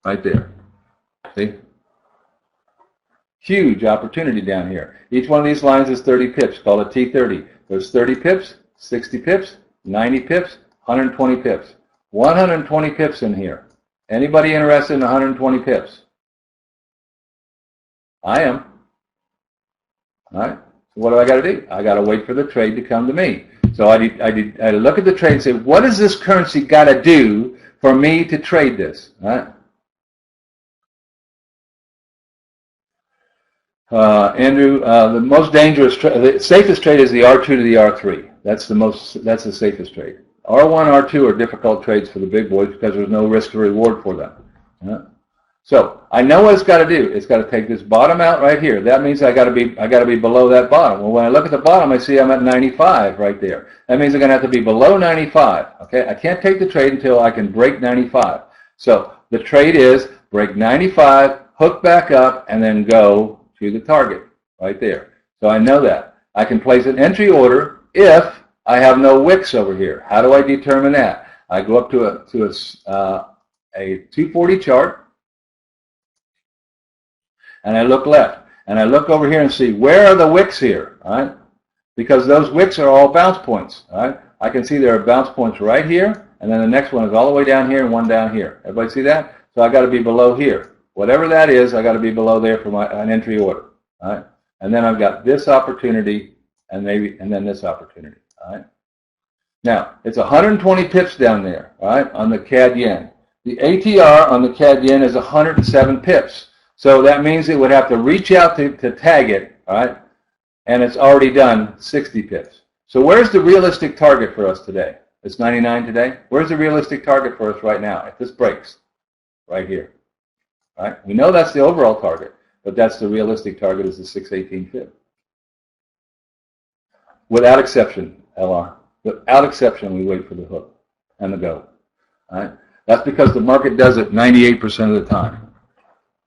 Right there. See? Huge opportunity down here. Each one of these lines is 30 pips, called a T30. There's 30 pips, 60 pips, 90 pips, 120 pips. 120 pips in here. Anybody interested in 120 pips? I am. All right. So what do I got to do? I got to wait for the trade to come to me. So I look at the trade and say, what does this currency got to do for me to trade this? All right. Andrew, the most dangerous, the safest trade is the R2 to the R3. That's the safest trade. R1, R2 are difficult trades for the big boys because there's no risk to reward for them. So I know what it's got to do. It's got to take this bottom out right here. That means I got to be below that bottom. Well, when I look at the bottom, I see I'm at 95 right there. That means I'm going to have to be below 95. Okay, I can't take the trade until I can break 95. So the trade is break 95, hook back up, and then go to the target right there. So I know that. I can place an entry order if I have no wicks over here. How do I determine that? I go up to a 240 chart, and I look left, and I look over here and see where are the wicks here, all right? Because those wicks are all bounce points, all right? I can see there are bounce points right here, and then the next one is all the way down here and one down here. Everybody see that? So I got to be below here. Whatever that is, I got to be below there for an entry order, all right? And then I've got this opportunity, and then this opportunity, all right? Now, it's 120 pips down there, all right, on the CAD yen. The ATR on the CAD yen is 107 pips. So that means it would have to reach out to tag it, all right, and it's already done 60 pips. So where's the realistic target for us today? It's 99 today. Where's the realistic target for us right now if this breaks? Right here, all right? We know that's the overall target, but that's the realistic target is the 618 pip. Without exception, LR. Without exception, we wait for the hook and the go. All right? That's because the market does it 98% of the time.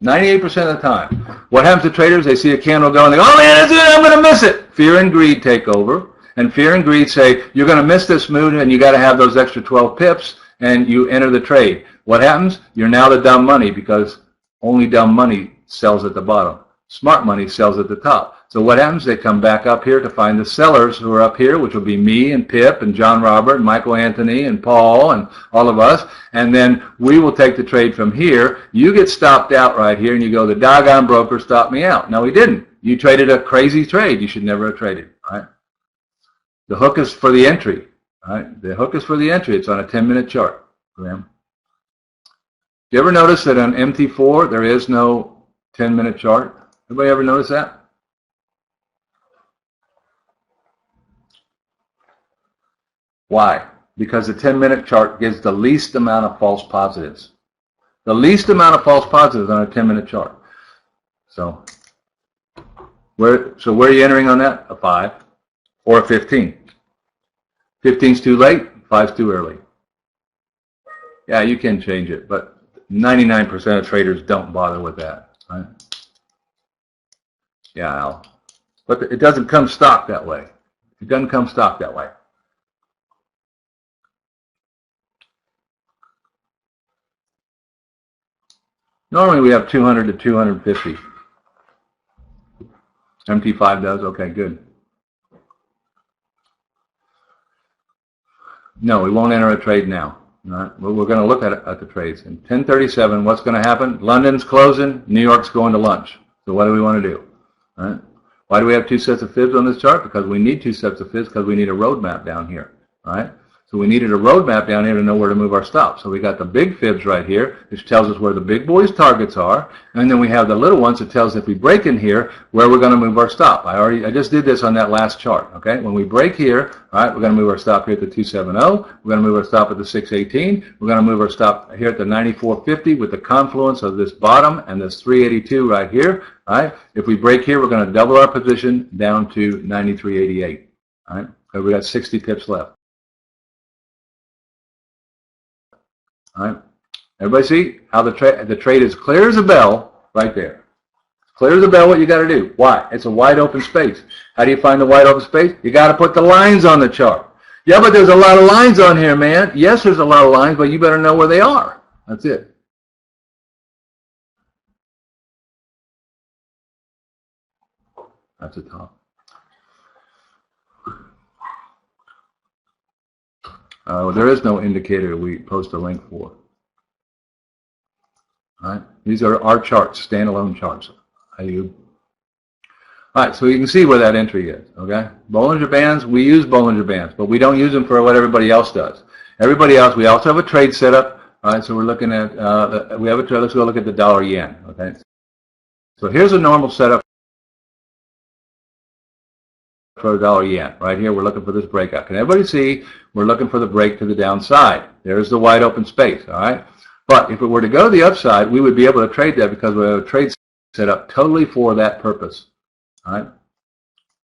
98% of the time. What happens to traders? They see a candle go and they go, oh man, that's it, I'm going to miss it. Fear and greed take over. And fear and greed say, you're going to miss this move and you got to have those extra 12 pips and you enter the trade. What happens? You're now the dumb money because only dumb money sells at the bottom. Smart money sells at the top. So what happens? They come back up here to find the sellers who are up here, which will be me and Pip and John Robert and Michael Anthony and Paul and all of us. And then we will take the trade from here. You get stopped out right here and you go, the doggone broker stopped me out. No, he didn't. You traded a crazy trade. You should never have traded. All right? The hook is for the entry. All right? The hook is for the entry. It's on a 10-minute chart. Graham. Do you ever notice that on MT4 there is no 10-minute chart? Anybody ever notice that? Why? Because the 10-minute chart gives the least amount of false positives. The least amount of false positives on a 10-minute chart. So where are you entering on that? A 5 or a 15. 15's too late, 5's too early. Yeah, you can change it, but 99% of traders don't bother with that. Right? Yeah, Al. But it doesn't come stock that way. It doesn't come stock that way. Normally we have 200 to 250. MT5 does? Okay, good. No, we won't enter a trade now. All right? We're going to look at the trades. In 1037, what's going to happen? London's closing, New York's going to lunch. So what do we want to do? All right? Why do we have two sets of fibs on this chart? Because we need two sets of fibs because we need a roadmap down here. All right? So we needed a roadmap down here to know where to move our stop. So we got the big fibs right here, which tells us where the big boys' targets are. And then we have the little ones that tells if we break in here, where we're going to move our stop. I just did this on that last chart, okay? When we break here, all right, we're going to move our stop here at the 270. We're going to move our stop at the 618. We're going to move our stop here at the 9450 with the confluence of this bottom and this 382 right here, all right? If we break here, we're going to double our position down to 9388, all right? So we got 60 pips left. All right. Everybody see how the trade is clear as a bell right there. Clear as a bell what you got to do. Why? It's a wide open space. How do you find the wide open space? You got to put the lines on the chart. Yeah, but there's a lot of lines on here, man. Yes, there's a lot of lines, but you better know where they are. That's it. That's the top. There is no indicator we post a link for. All right, these are our charts, standalone charts. All right, so you can see where that entry is. Okay, Bollinger Bands. We use Bollinger Bands, but we don't use them for what everybody else does. Everybody else, we also have a trade setup. All right, so we're looking at we have a trade. Let's go look at the dollar yen. Okay, so here's a normal setup for the dollar yen. Right here, we're looking for this breakout. Can everybody see? We're looking for the break to the downside. There's the wide open space, all right? But if it were to go to the upside, we would be able to trade that because we have a trade set up totally for that purpose, all right?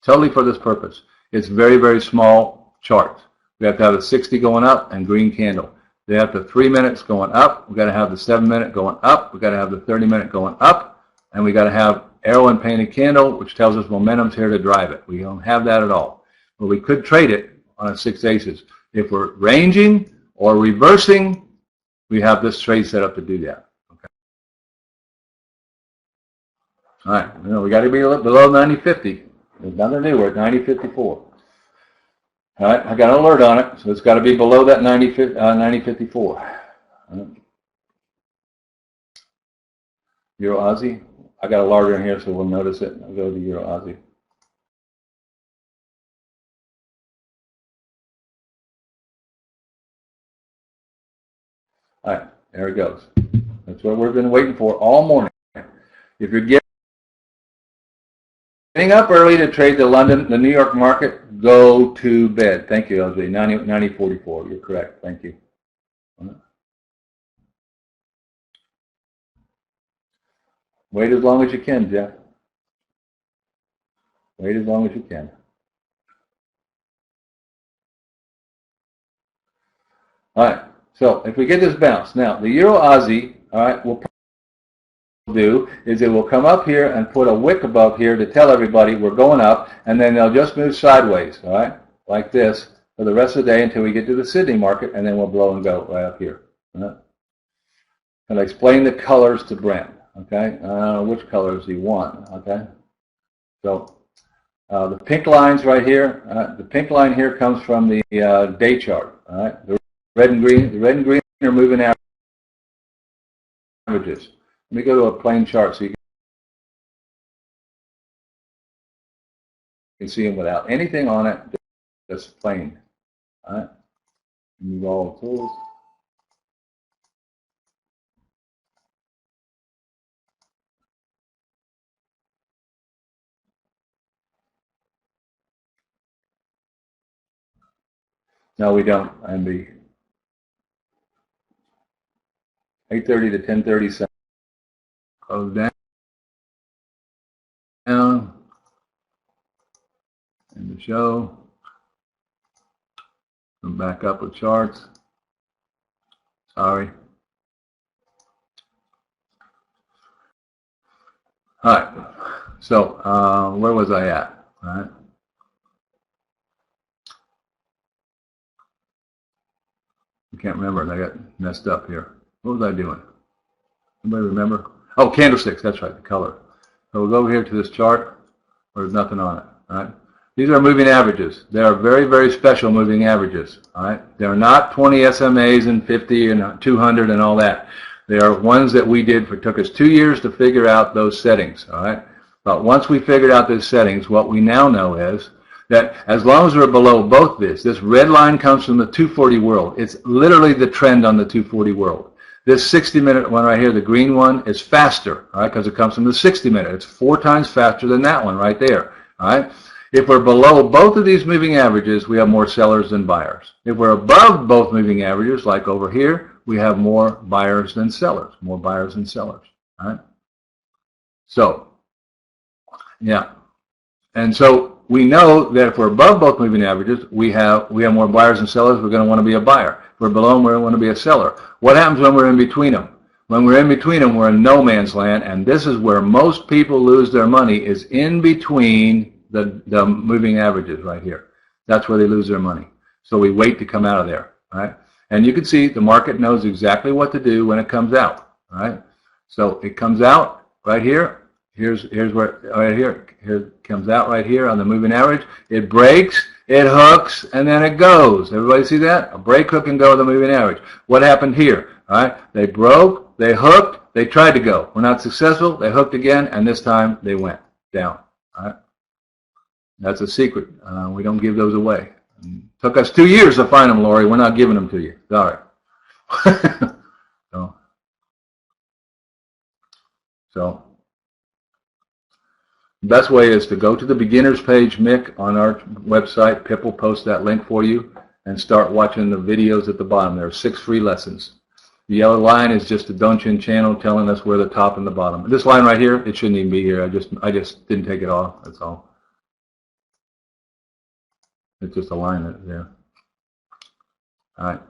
Totally for this purpose. It's very, very small charts. We have to have the 60 going up and green candle. We have the 3 minutes going up. We've got to have the 7 minute going up. We've got to have the 30 minute going up. And we got to have arrow and painted candle, which tells us momentum's here to drive it. We don't have that at all. But we could trade it on a 6 aces. If we're ranging or reversing, we have this trade set up to do that. Okay. All right, we got to be below 90.50. There's nothing new. We're at 90.54. All right, I got an alert on it, so it's got to be below that 90.54. Euro Aussie. I got a larger in here, so we'll notice it. I'll go to Euro Aussie. All right, there it goes. That's what we've been waiting for all morning. If you're getting up early to trade the New York market, go to bed. Thank you, LJ. 90.44. You're correct. Thank you. Wait as long as you can, Jeff. Wait as long as you can. All right. So if we get this bounce, now the Euro Aussie, all right, will do is it will come up here and put a wick above here to tell everybody we're going up, and then they'll just move sideways, all right, like this for the rest of the day until we get to the Sydney market, and then we'll blow and go right up here. All right? And I explain the colors to Brent. Okay, which colors do you want? Okay, so the pink lines right here. The pink line here comes from the day chart. All right, the red and green are moving averages. Let me go to a plain chart so you can see them without anything on it. Just plain. All right, move all the tools. No, we don't. MB. 8:30 to 10:30. Close down. And the show. Come back up with charts. Sorry. All right. So where was I at? All right. I can't remember. I got messed up here. What was I doing? Anybody remember? Oh, candlesticks. That's right, the color. So we'll go over here to this chart where there's nothing on it. All right. These are moving averages. They are very, very special moving averages. All right. They're not 20 SMAs and 50 and 200 and all that. They are ones that we did took us 2 years to figure out those settings. All right. But once we figured out those settings, what we now know is that as long as we're below both this red line comes from the 240 world. It's literally the trend on the 240 world. This 60-minute one right here, the green one, is faster, all right, because it comes from the 60-minute. It's 4 times faster than that one right there, all right? If we're below both of these moving averages, we have more sellers than buyers. If we're above both moving averages, like over here, we have more buyers than sellers, more buyers than sellers, all right? So, yeah. And so we know that if we're above both moving averages, we have more buyers than sellers. We're going to want to be a buyer. If we're below them, we're going to want to be a seller. What happens when we're in between them? When we're in between them, we're in no man's land, and this is where most people lose their money, is in between the moving averages right here. That's where they lose their money. So we wait to come out of there, right? And you can see the market knows exactly what to do when it comes out, right? So it comes out right here. Here's where, right here. Here it comes out right here on the moving average. It breaks, it hooks, and then it goes. Everybody see that? A break, hook, and go to the moving average. What happened here? All right? They broke, they hooked, they tried to go. Were not successful. They hooked again, and this time they went down. All right? That's a secret. We don't give those away. It took us 2 years to find them, Lori. We're not giving them to you. Sorry. So the best way is to go to the beginners page, Mick, on our website. Pip will post that link for you, and start watching the videos at the bottom. There are 6 free lessons. The yellow line is just the Donchin channel telling us where the top and the bottom. This line right here, it shouldn't even be here. I just didn't take it off. That's all. It's just a line there. All right.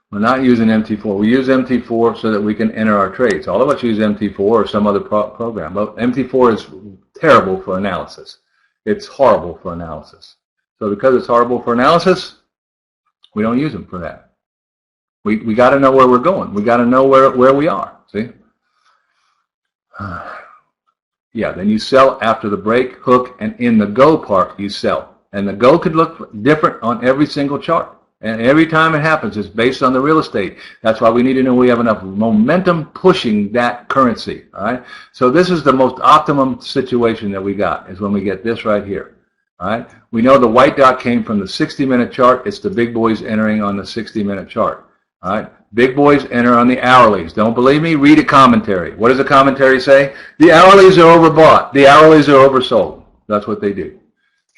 We're not using MT4. We use MT4 so that we can enter our trades. All of us use MT4 or some other program, but MT4 is terrible for analysis. It's horrible for analysis. So because it's horrible for analysis, we don't use them for that. We got to know where we're going. We got to know where we are. See? Yeah, then you sell after the break, hook, and in the go part, you sell. And the go could look different on every single chart. And every time it happens, it's based on the real estate. That's why we need to know we have enough momentum pushing that currency. All right. So this is the most optimum situation that we got, is when we get this right here. All right. We know the white dot came from the 60-minute chart. It's the big boys entering on the 60-minute chart. All right. Big boys enter on the hourlies. Don't believe me? Read a commentary. What does the commentary say? The hourlies are overbought. The hourlies are oversold. That's what they do.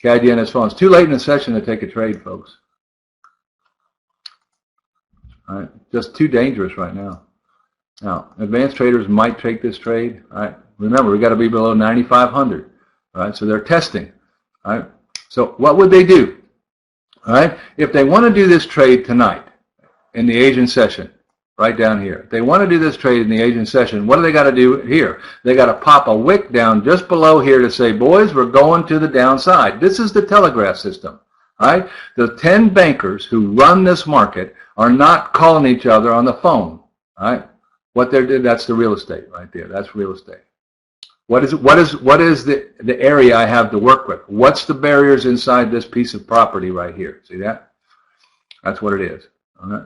KID on his phone. It's too late in the session to take a trade, folks. All right, just too dangerous right now. Now, advanced traders might take this trade. All right, remember, we got to be below 9,500. All right, so they're testing. All right, so what would they do? All right, if they want to do this trade tonight in the Asian session, right down here, if they want to do this trade in the Asian session, what do they got to do here? They got to pop a wick down just below here to say, boys, we're going to the downside. This is the telegraph system. All right, the 10 bankers who run this market are not calling each other on the phone. All right, what they're doing, that's the real estate right there. That's real estate. What is the area I have to work with? What's the barriers inside this piece of property right here? See that? That's what it is. All right.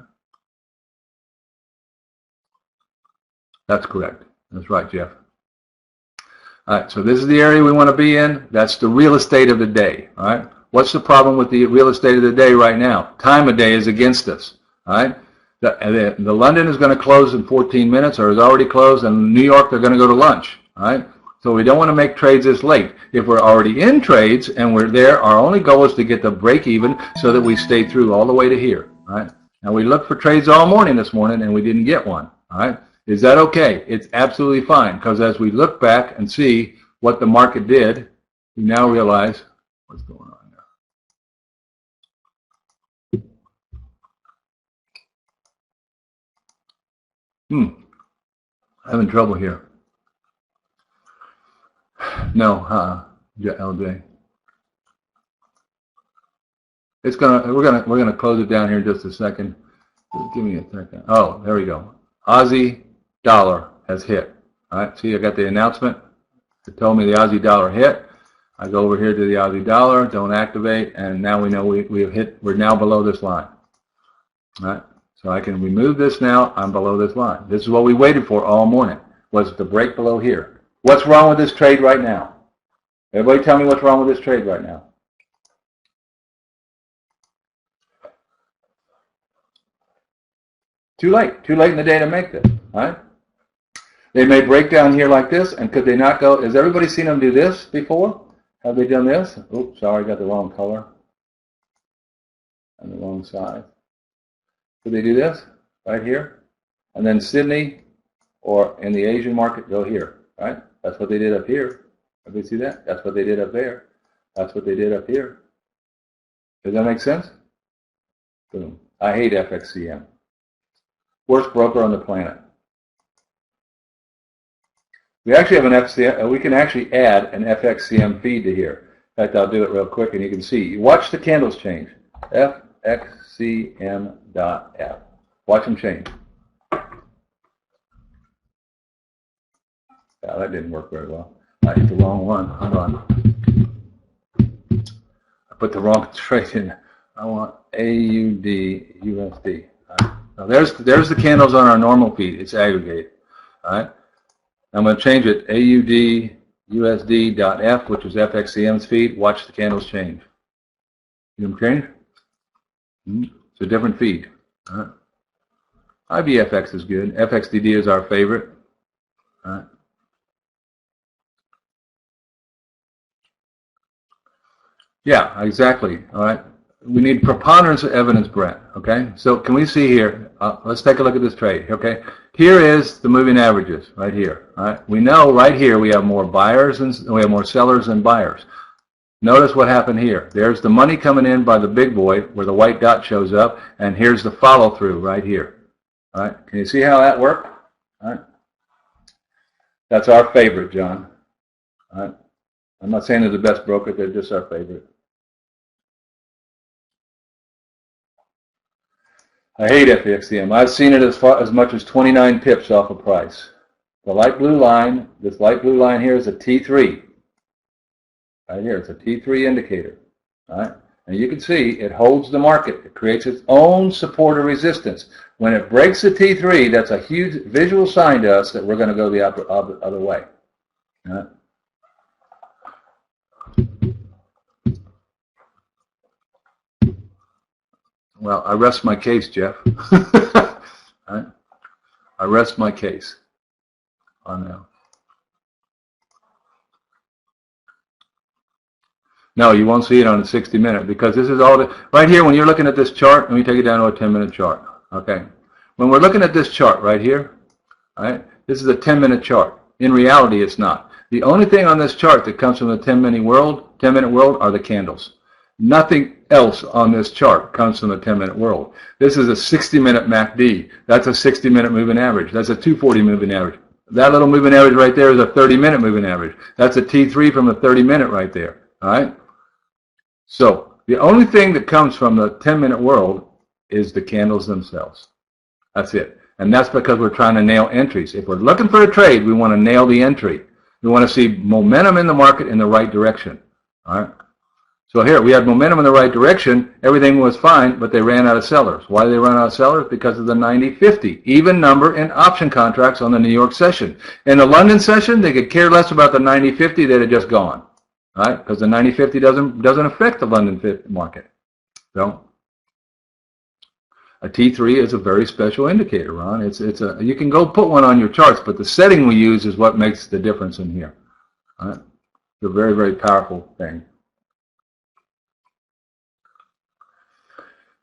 That's correct. That's right, Jeff. All right, so this is the area we want to be in. That's the real estate of the day. All right. What's the problem with the real estate of the day right now? Time of day is against us. All right. The London is going to close in 14 minutes, or is already closed, and New York they're going to go to lunch. All right. So we don't want to make trades this late. If we're already in trades and we're there, our only goal is to get the break even so that we stay through all the way to here. All right. Now we looked for trades all morning this morning and we didn't get one. All right. Is that okay? It's absolutely fine, because as we look back and see what the market did, we now realize what's going on. Having trouble here. No, LJ. We're gonna close it down here in just a second. Just give me a second. Oh, there we go. Aussie dollar has hit. All right. See, I got the announcement. It told me the Aussie dollar hit. I go over here to the Aussie dollar. Don't activate, and now we know we have hit. We're now below this line. All right. So I can remove this now. I'm below this line. This is what we waited for all morning. was the break below here. What's wrong with this trade right now? Everybody tell me what's wrong with this trade right now. Too late in the day to make this, right? They may break down here like this, and could they not go, has everybody seen them do this before? Have they done this? Oops, sorry, I got the wrong color on the wrong side. Could they do this right here? And then Sydney or in the Asian market go here, right? That's what they did up here. Everybody see that? That's what they did up there. That's what they did up here. Does that make sense? Boom. I hate FXCM. Worst broker on the planet. We actually have an FCM, we can actually add an FXCM feed to here. In fact, I'll do it real quick and you can see. You watch the candles change. FXCM.F. Watch them change. Yeah, that didn't work very well. I hit the wrong one. Hold on. I put the wrong trade in. I want AUD USD. Now there's the candles on our normal feed. It's aggregated. All right. I'm going to change it AUD USD.F, which is FXCM's feed. Watch the candles change. See them change? It's a different feed. All right. IBFX is good. FXDD is our favorite. All right. Yeah, exactly. All right. We need preponderance of evidence, Brett. Okay. So can we see here? Let's take a look at this trade. Okay. Here is the moving averages right here. All right. We know right here we have more buyers and we have more sellers than buyers. Notice what happened here. There's the money coming in by the big boy where the white dot shows up, and here's the follow through right here. All right. Can you see how that worked? All right. That's our favorite, John. All right. I'm not saying they're the best broker. They're just our favorite. I hate FXCM. I've seen it as much as 29 pips off of price. The light blue line, this light blue line here is a T3. Right here, it's a T3 indicator. All right? And you can see it holds the market. It creates its own support or resistance. When it breaks the T3, that's a huge visual sign to us that we're going to go the other way. All right? Well, I rest my case, Jeff. Right? I rest my case on that. No, you won't see it on the 60-minute because this is all right here. When you're looking at this chart, let me take it down to a 10-minute chart. Okay. When we're looking at this chart right here, all right, this is a 10-minute chart. In reality, it's not. The only thing on this chart that comes from the 10-minute world are the candles. Nothing else on this chart comes from the 10-minute world. This is a 60-minute MACD. That's a 60-minute moving average. That's a 240 moving average. That little moving average right there is a 30-minute moving average. That's a T3 from the 30-minute right there. All right? So the only thing that comes from the 10-minute world is the candles themselves. That's it. And that's because we're trying to nail entries. If we're looking for a trade, we want to nail the entry. We want to see momentum in the market in the right direction. All right? So here, we had momentum in the right direction. Everything was fine, but they ran out of sellers. Why did they run out of sellers? Because of the 90-50, even number in option contracts on the New York session. In the London session, they could care less about the 90-50. They'd have just gone, right? Because the 90-50 doesn't affect the London market. So a T3 is a very special indicator, Ron. You can go put one on your charts, but the setting we use is what makes the difference in here. All right? It's a very, very powerful thing.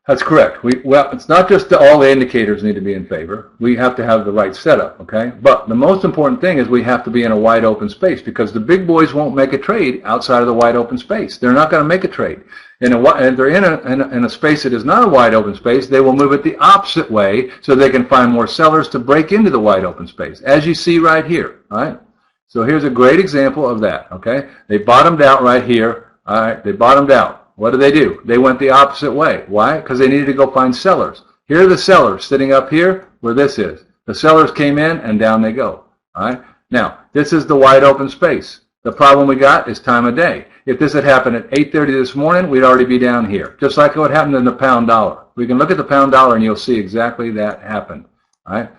That's correct. Well, it's not just that all the indicators need to be in favor. We have to have the right setup, okay? But the most important thing is we have to be in a wide open space because the big boys won't make a trade outside of the wide open space. They're not going to make a trade. If they're in a space that is not a wide open space, they will move it the opposite way so they can find more sellers to break into the wide open space, as you see right here, all right? So here's a great example of that, okay? They bottomed out right here, all right? They bottomed out. What did they do? They went the opposite way. Why? Because they needed to go find sellers. Here are the sellers sitting up here where this is. The sellers came in and down they go. All right. Now, this is the wide open space. The problem we got is time of day. If this had happened at 8:30 this morning, we'd already be down here. Just like what happened in the pound dollar. We can look at the pound dollar and you'll see exactly that happened. All right.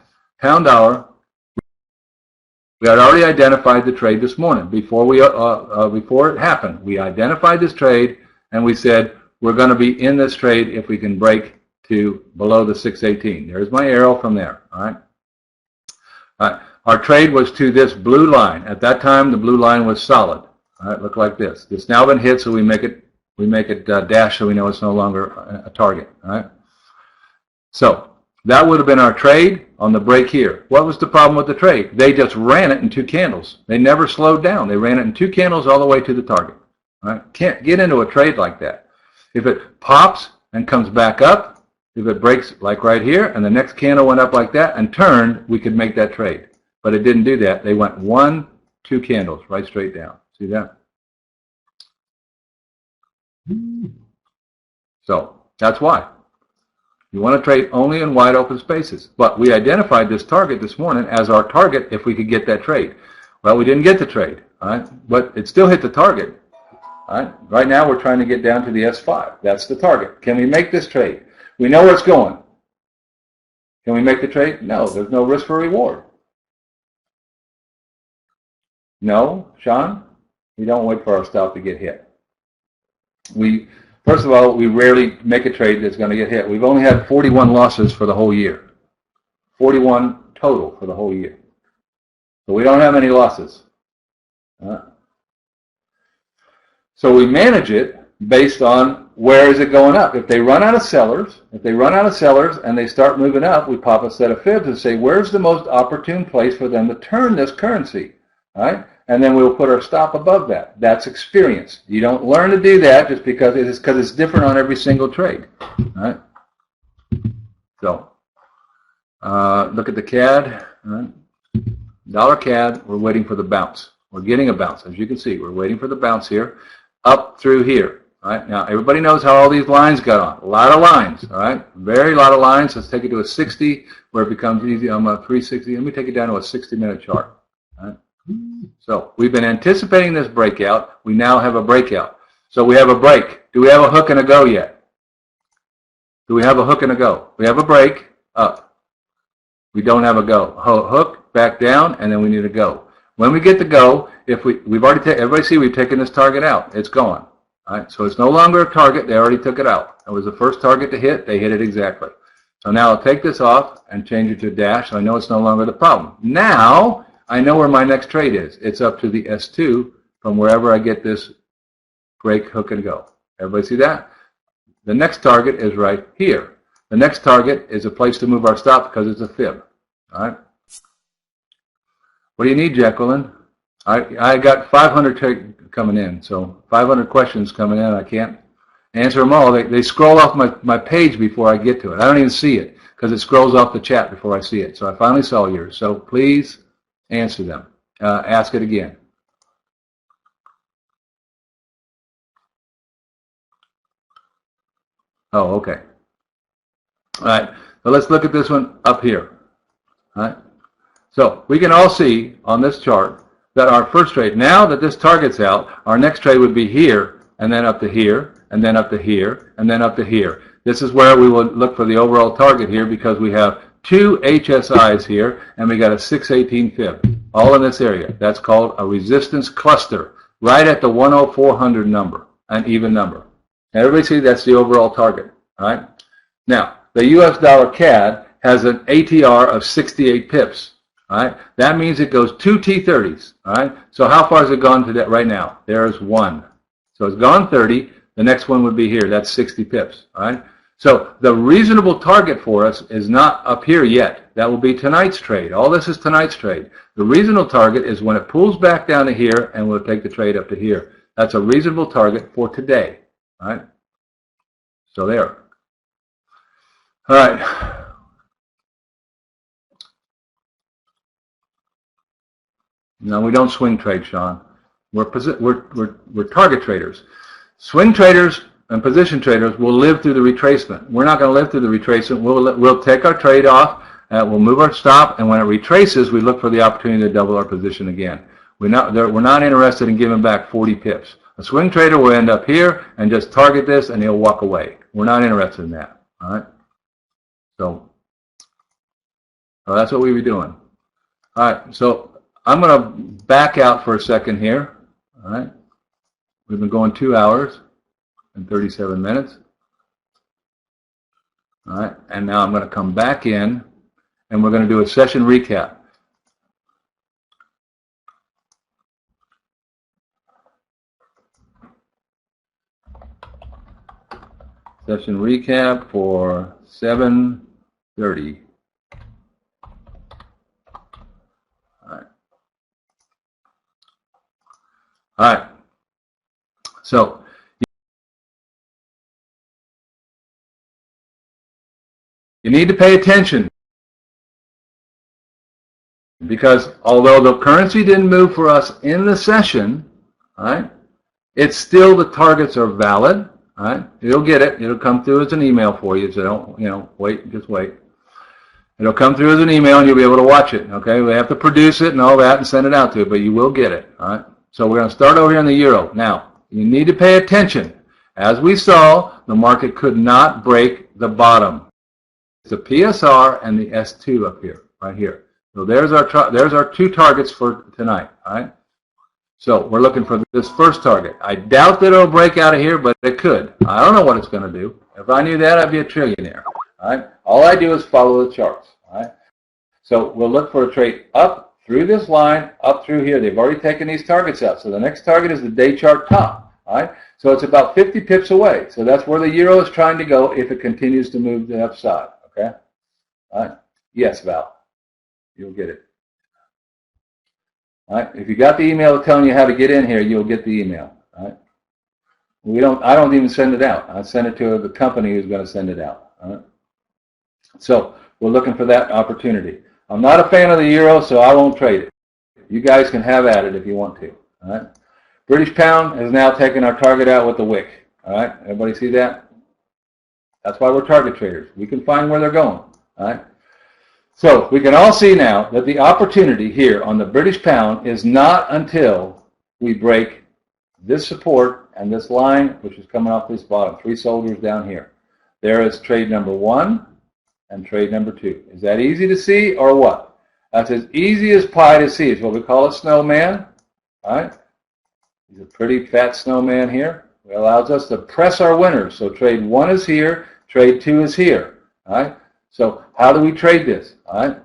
Pound dollar We had already identified the trade this morning before it happened. We identified this trade and we said we're going to be in this trade if we can break to below the 618. There's my arrow from there. All right. All right. Our trade was to this blue line. At that time, the blue line was solid. All right, look like this. It's now been hit, so we make it dash, so we know it's no longer a target. All right. So that would have been our trade on the break here. What was the problem with the trade? They just ran it in 2 candles. They never slowed down. They ran it in 2 candles all the way to the target. All right. Can't get into a trade like that. If it pops and comes back up, if it breaks like right here, and the next candle went up like that and turned, we could make that trade. But it didn't do that. They went 1, 2 candles right straight down. See that? So that's why. You want to trade only in wide open spaces. But we identified this target this morning as our target if we could get that trade. Well, we didn't get the trade, all right? But it still hit the target. All right? Right now we're trying to get down to the S5. That's the target. Can we make this trade? We know where it's going. Can we make the trade? No, there's no risk for reward. No, Sean, we don't wait for our stop to get hit. First of all, we rarely make a trade that's going to get hit. We've only had 41 losses for the whole year. 41 total for the whole year. So we don't have any losses. So we manage it based on where is it going up. If they run out of sellers, and they start moving up, we pop a set of fibs and say, where's the most opportune place for them to turn this currency? All right? And then we'll put our stop above that. That's experience. You don't learn to do that just because it's different on every single trade. All right? So look at the CAD. All right? Dollar CAD, we're waiting for the bounce. We're getting a bounce. As you can see, we're waiting for the bounce here, up through here. All right? Now, everybody knows how all these lines got on. A lot of lines. All right? Very lot of lines. Let's take it to a 60 where it becomes easy. I'm a 360. Let me take it down to a 60-minute chart. All right? So we've been anticipating this breakout. We now have a breakout. So we have a break. Do we have a hook and a go yet? Do we have a hook and a go? We have a break, up. We don't have a go. Hook, back down, and then we need a go. When we get the go, if we've already taken, everybody see we've taken this target out. It's gone. All right, so it's no longer a target. They already took it out. It was the first target to hit. They hit it exactly. So now I'll take this off and change it to a dash. So I know it's no longer the problem. Now I know where my next trade is. It's up to the S2 from wherever I get this break, hook, and go. Everybody see that? The next target is right here. The next target is a place to move our stop because it's a fib. All right. What do you need, Jacqueline? I got 500 coming in, so 500 questions coming in. I can't answer them all. They scroll off my page before I get to it. I don't even see it because it scrolls off the chat before I see it. So I finally saw yours. So please answer them. Ask it again. Oh, okay. All right. So let's look at this one up here. All right. So we can all see on this chart that our first trade, now that this target's out, our next trade would be here, and then up to here, and then up to here, and then up to here. This is where we will look for the overall target here because we have 2 HSIs here, and we got a 618 fib, all in this area. That's called a resistance cluster, right at the 10400 number, an even number. Everybody see that's the overall target, all right? Now, the US dollar CAD has an ATR of 68 pips. All right, that means it goes 2 T30s. All right, so how far has it gone to that right now? There's 1. So it's gone 30. The next one would be here. That's 60 pips. All right, so the reasonable target for us is not up here yet. That will be tonight's trade. All this is tonight's trade. The reasonable target is when it pulls back down to here and we'll take the trade up to here. That's a reasonable target for today. All right, so there. All right. No, we don't swing trade, Sean. We're target traders. Swing traders and position traders will live through the retracement. We're not going to live through the retracement. We'll take our trade off, we'll move our stop, and when it retraces, we look for the opportunity to double our position again. We're not interested in giving back 40 pips. A swing trader will end up here and just target this, and he'll walk away. We're not interested in that. All right. So that's what we were doing. All right. So I'm going to back out for a second here. All right. We've been going 2 hours and 37 minutes. All right. And now I'm going to come back in, and we're going to do a session recap. Session recap for 7:30. All right. So you need to pay attention, because although the currency didn't move for us in the session, all right, it's still, the targets are valid. All right, you'll get it. It'll come through as an email for you. So don't, wait, just wait. It'll come through as an email, and you'll be able to watch it. Okay, we have to produce it and all that and send it out to you, but you will get it. All right. So we're going to start over here in the euro. Now, you need to pay attention. As we saw, the market could not break the bottom. It's the PSR and the S2 up here, right here. So there's our two targets for tonight. All right. So we're looking for this first target. I doubt that it'll break out of here, but it could. I don't know what it's going to do. If I knew that, I'd be a trillionaire. All right. All I do is follow the charts. All right. So we'll look for a trade up through this line, up through here. They've already taken these targets up. So the next target is the day chart top. All right. So it's about 50 pips away. So that's where the euro is trying to go if it continues to move to the upside. Okay. All right. Yes, Val. You'll get it. All right. If you got the email telling you how to get in here, you'll get the email. All right. I don't even send it out. I send it to the company who's going to send it out. All right. So we're looking for that opportunity. I'm not a fan of the euro, so I won't trade it. You guys can have at it if you want to. All right. British pound has now taken our target out with the wick. All right. Everybody see that? That's why we're target traders. We can find where they're going. All right. So we can all see now that the opportunity here on the British pound is not until we break this support and this line, which is coming off this bottom, 3 soldiers down here. There is trade number 1 and trade number 2. Is that easy to see or what? That's as easy as pie to see. It's what we call a snowman. All right. He's a pretty fat snowman here. It allows us to press our winners. So trade 1 is here, trade 2 is here. All right. So how do we trade this? All right.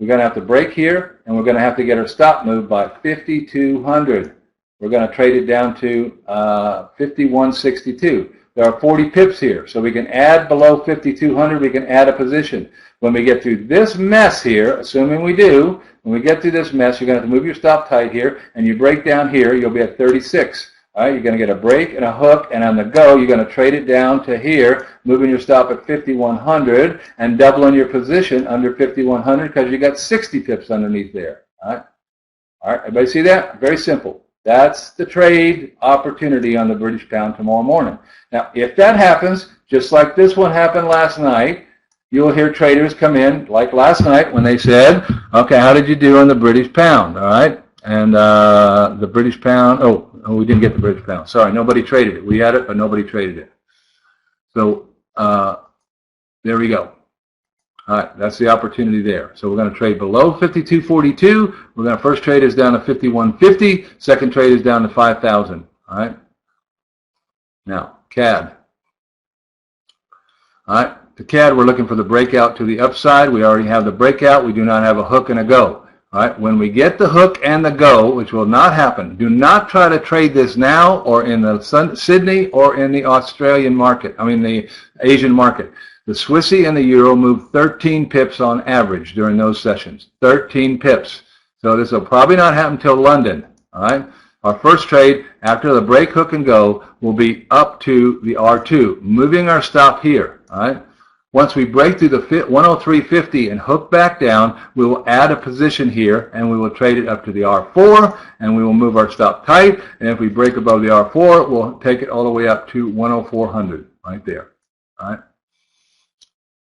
We're going to have to break here, and we're going to have to get our stop move by 5,200. We're going to trade it down to 51.62. There are 40 pips here, so we can add below 5,200. We can add a position. When we get through this mess here, assuming we do, when we get through this mess, you're going to have to move your stop tight here, and you break down here, you'll be at 36. All right, you're going to get a break and a hook, and on the go, you're going to trade it down to here, moving your stop at 5,100 and doubling your position under 5,100 because you got 60 pips underneath there. All right, everybody see that? Very simple. That's the trade opportunity on the British pound tomorrow morning. Now, if that happens, just like this one happened last night, you'll hear traders come in, like last night when they said, okay, how did you do on the British pound? All right, and the British pound, oh, we didn't get the British pound. Sorry, nobody traded it. We had it, but nobody traded it. So there we go. All right, that's the opportunity there. So we're going to trade below 52.42. We're going to first trade is down to 51.50. Second trade is down to 5,000. All right. Now CAD. All right, the CAD we're looking for the breakout to the upside. We already have the breakout. We do not have a hook and a go. All right, when we get the hook and the go, which will not happen, do not try to trade this now or in the Sydney or in the Australian market. I mean the Asian market. The Swissy and the Euro moved 13 pips on average during those sessions. 13 pips. So this will probably not happen until London. All right. Our first trade after the break, hook, and go will be up to the R2, moving our stop here. All right. Once we break through the 103.50 and hook back down, we will add a position here, and we will trade it up to the R4, and we will move our stop tight. And if we break above the R4, we'll take it all the way up to 104.00 right there. All right.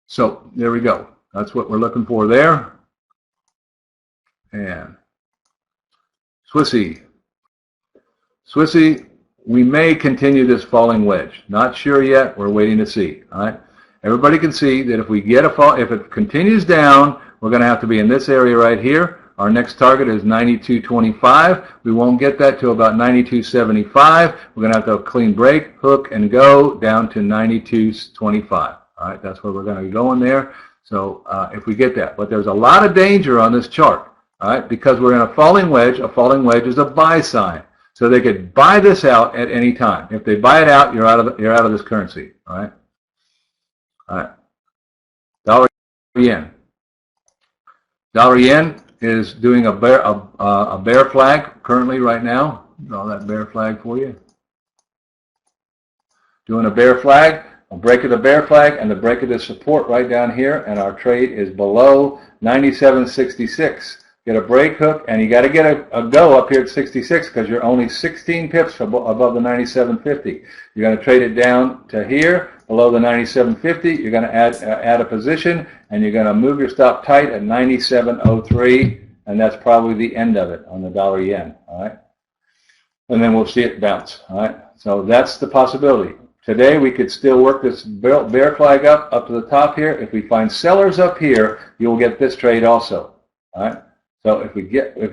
So there we go. That's what we're looking for there. And Swissy. Swissy, we may continue this falling wedge. Not sure yet. We're waiting to see. All right. Everybody can see that if we get a fall, if it continues down, we're going to have to be in this area right here. Our next target is 92.25. We won't get that till about 92.75. We're going to have to have a clean break, hook, and go down to 92.25. All right, that's where we're going to be going there. So if we get that. But there's a lot of danger on this chart, all right, because we're in a falling wedge. A falling wedge is a buy sign. So they could buy this out at any time. If they buy it out, you're out of this currency. All right. All right. Dollar yen. Dollar yen is doing a bear flag currently right now. Draw that bear flag for you. Doing a bear flag, a break of the bear flag, and the break of the support right down here, and our trade is below 97.66. Get a break hook, and you got to get a go up here at 66 because you're only 16 pips above the 97.50. You're going to trade it down to here below the 97.50. You're going to add a position, and you're going to move your stop tight at 97.03, and that's probably the end of it on the dollar yen. All right, and then we'll see it bounce. All right, so that's the possibility. Today we could still work this bear flag up to the top here. If we find sellers up here, you'll get this trade also. All right. So if we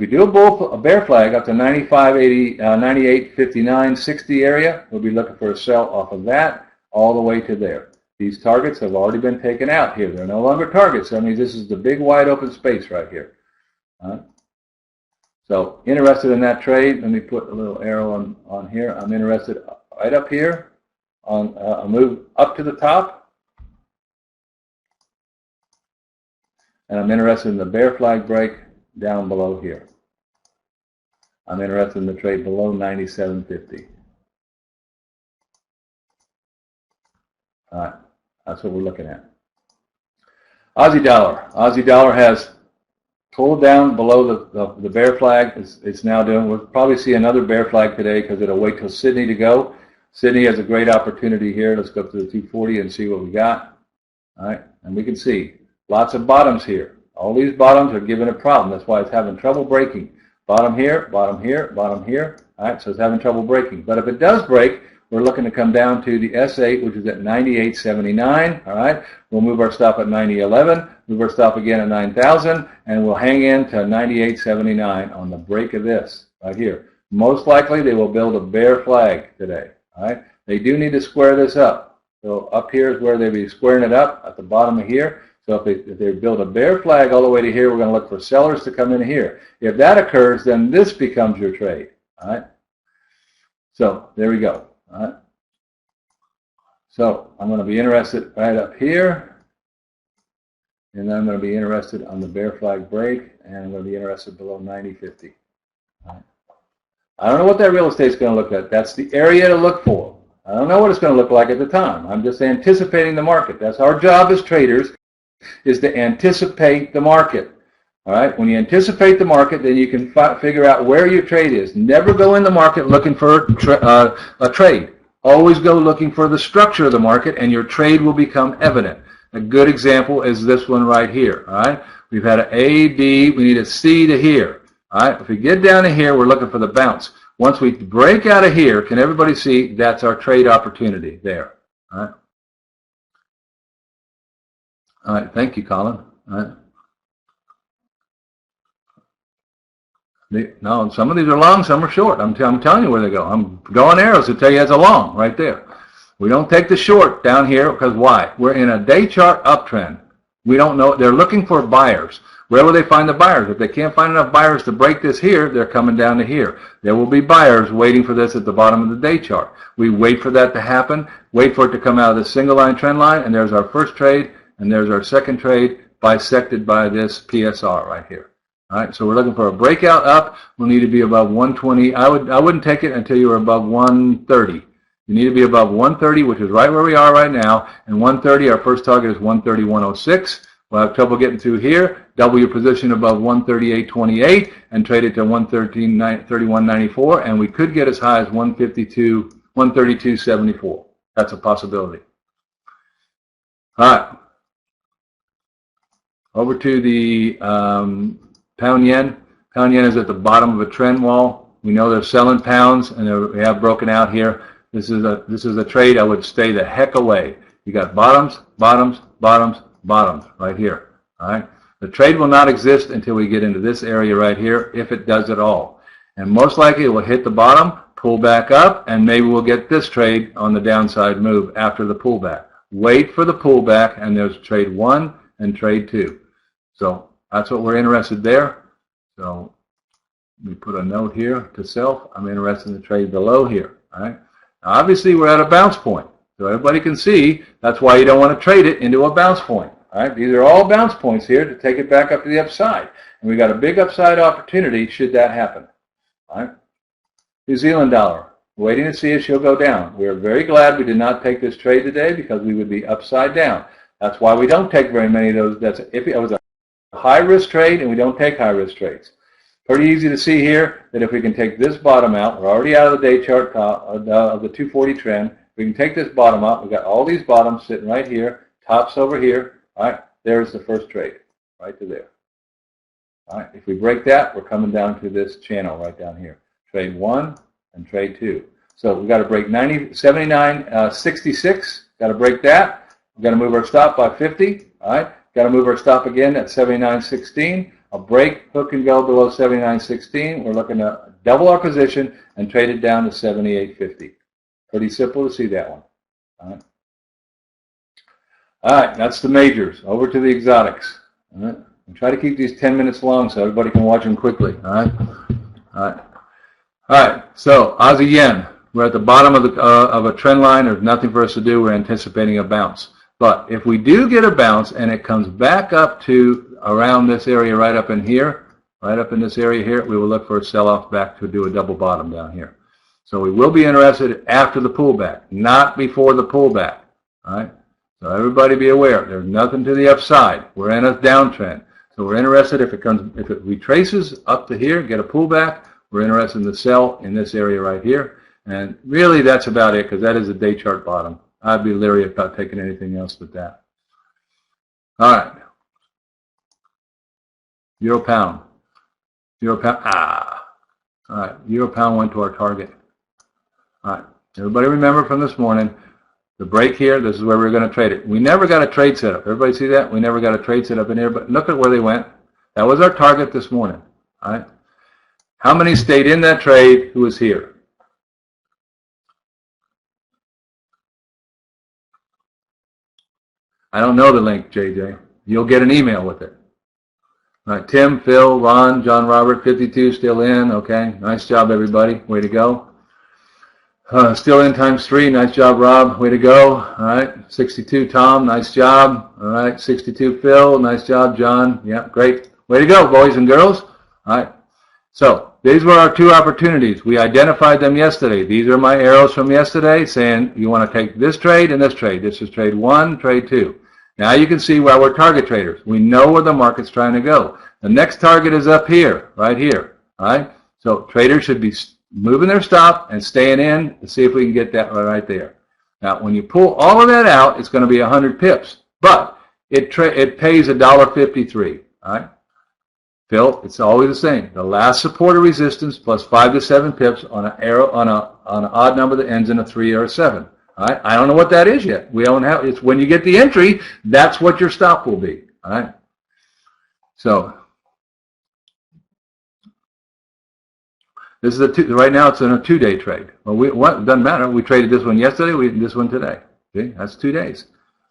do a bear flag up to 95.80, 98.59, 60 area, we'll be looking for a sell off of that all the way to there. These targets have already been taken out here. They're no longer targets. That means this is the big wide open space right here. So interested in that trade. Let me put a little arrow on here. I'm interested right up here on a move up to the top. And I'm interested in the bear flag break down below here. I'm interested in the trade below 97.50. All right, that's what we're looking at. Aussie dollar. Aussie dollar has pulled down below the bear flag. It's now doing. We'll probably see another bear flag today because it'll wait till Sydney to go. Sydney has a great opportunity here. Let's go up to the 240 and see what we got. All right, and we can see lots of bottoms here. All these bottoms are giving a problem. That's why it's having trouble breaking. Bottom here, bottom here, bottom here. All right, so it's having trouble breaking. But if it does break, we're looking to come down to the S8, which is at 98.79. All right, we'll move our stop at 90.11, move our stop again at 9,000, and we'll hang in to 98.79 on the break of this right here. Most likely, they will build a bear flag today. All right, they do need to square this up. So up here is where they'll be squaring it up at the bottom of here. So if they build a bear flag all the way to here, we're going to look for sellers to come in here. If that occurs, then this becomes your trade. All right. So there we go. All right. So I'm going to be interested right up here, and then I'm going to be interested on the bear flag break, and I'm going to be interested below 90.50. All right. I don't know what that real estate is going to look like. That's the area to look for. I don't know what it's going to look like at the time. I'm just anticipating the market. That's our job as traders, is to anticipate the market. All right. When you anticipate the market, then you can figure out where your trade is. Never go in the market looking for a trade. Always go looking for the structure of the market, and your trade will become evident. A good example is this one right here. All right. We've had an A, B. We need a C to here. All right. If we get down to here, we're looking for the bounce. Once we break out of here, can everybody see that's our trade opportunity there? All right. All right, thank you, Colin. All right. No, some of these are long, some are short. I'm telling you where they go. I'm drawing arrows to tell you it's a long right there. We don't take the short down here because why? We're in a day chart uptrend. We don't know. They're looking for buyers. Where will they find the buyers? If they can't find enough buyers to break this here, they're coming down to here. There will be buyers waiting for this at the bottom of the day chart. We wait for that to happen, wait for it to come out of the single line trend line, and there's our first trade. And there's our second trade bisected by this PSR right here. All right, so we're looking for a breakout up. We'll need to be above 120. I wouldn't take it until you were above 130. You need to be above 130, which is right where we are right now. And 130, our first target is 131.06. We'll have trouble getting through here. Double your position above 138.28 and trade it to 131.94. And we could get as high as 132.74. That's a possibility. All right. Over to the pound yen. Pound yen is at the bottom of a trend wall. We know they're selling pounds, and they have broken out here. This is a trade I would stay the heck away. You got bottoms, bottoms, bottoms, bottoms right here. All right. The trade will not exist until we get into this area right here, if it does at all. And most likely it will hit the bottom, pull back up, and maybe we'll get this trade on the downside move after the pullback. Wait for the pullback, and there's trade 1 and trade 2. So that's what we're interested there. So let me put a note here to self. I'm interested in the trade below here. All right. Now obviously we're at a bounce point, so everybody can see that's why you don't want to trade it into a bounce point. All right. These are all bounce points here to take it back up to the upside, and we got a big upside opportunity should that happen. All right. New Zealand dollar, waiting to see if she'll go down. We're very glad we did not take this trade today because we would be upside down. That's why we don't take very many of those. That's if it was a high risk trade, and we don't take high risk trades. Pretty easy to see here that if we can take this bottom out, we're already out of the day chart of the 240 trend. We can take this bottom out. We've got all these bottoms sitting right here, tops over here. All right, there's the first trade, right to there. All right, if we break that, we're coming down to this channel right down here. Trade 1 and trade 2. So we've got to break 79.66. Got to break that. We've got to move our stop by 50. All right, got to move our stop again at 79.16. A break, hook and go below 79.16. We're looking to double our position and trade it down to 78.50. Pretty simple to see that one. All right, that's the majors. Over to the exotics. All right, and try to keep these 10 minutes long so everybody can watch them quickly. All right. All right. So Aussie yen. We're at the bottom of a trend line. There's nothing for us to do. We're anticipating a bounce. But if we do get a bounce and it comes back up to around this area right up in here, right up in this area here, we will look for a sell-off back to do a double bottom down here. So we will be interested after the pullback, not before the pullback. All right. So everybody be aware, there's nothing to the upside. We're in a downtrend. So we're interested if it retraces up to here, get a pullback, we're interested in the sell in this area right here. And really that's about it because that is a day chart bottom. I'd be leery about taking anything else but that. All right. Euro pound. Euro pound. All right. Euro pound went to our target. All right. Everybody remember from this morning, the break here, this is where we're going to trade it. We never got a trade setup. Everybody see that? We never got a trade setup in here, but look at where they went. That was our target this morning. All right. How many stayed in that trade who was here? I don't know the link, JJ. You'll get an email with it. All right, Tim, Phil, Ron, John Robert, 52 still in. Okay, nice job, everybody. Way to go. Still in ×3. Nice job, Rob. Way to go. All right, 62, Tom. Nice job. All right, 62, Phil. Nice job, John. Yeah, great. Way to go, boys and girls. All right. So these were our two opportunities. We identified them yesterday. These are my arrows from yesterday saying you want to take this trade and this trade. This is trade 1, trade 2. Now you can see why we're target traders. We know where the market's trying to go. The next target is up here, right here. All right. So traders should be moving their stop and staying in to see if we can get that right there. Now, when you pull all of that out, it's going to be 100 pips, but it pays $1.53. All right. Phil, it's always the same. The last support or resistance plus 5 to 7 pips on an arrow on an odd number that ends in a 3 or a 7. All right. I don't know what that is yet. We don't have. It's when you get the entry. That's what your stop will be. All right. So this is right now. It's in a 2-day trade. Well, it doesn't matter. We traded this one yesterday. We did this one today. See, that's 2 days.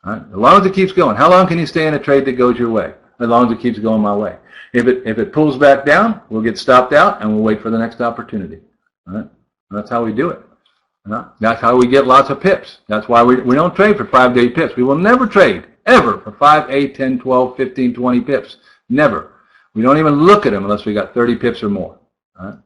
All right. As long as it keeps going. How long can you stay in a trade that goes your way? As long as it keeps going my way. If it pulls back down, we'll get stopped out and we'll wait for the next opportunity. All right. That's how we do it. That's how we get lots of pips. That's why we don't trade for 5-day pips. We will never trade, ever, for 5, 8, 10, 12, 15, 20 pips. Never. We don't even look at them unless we got 30 pips or more. All right.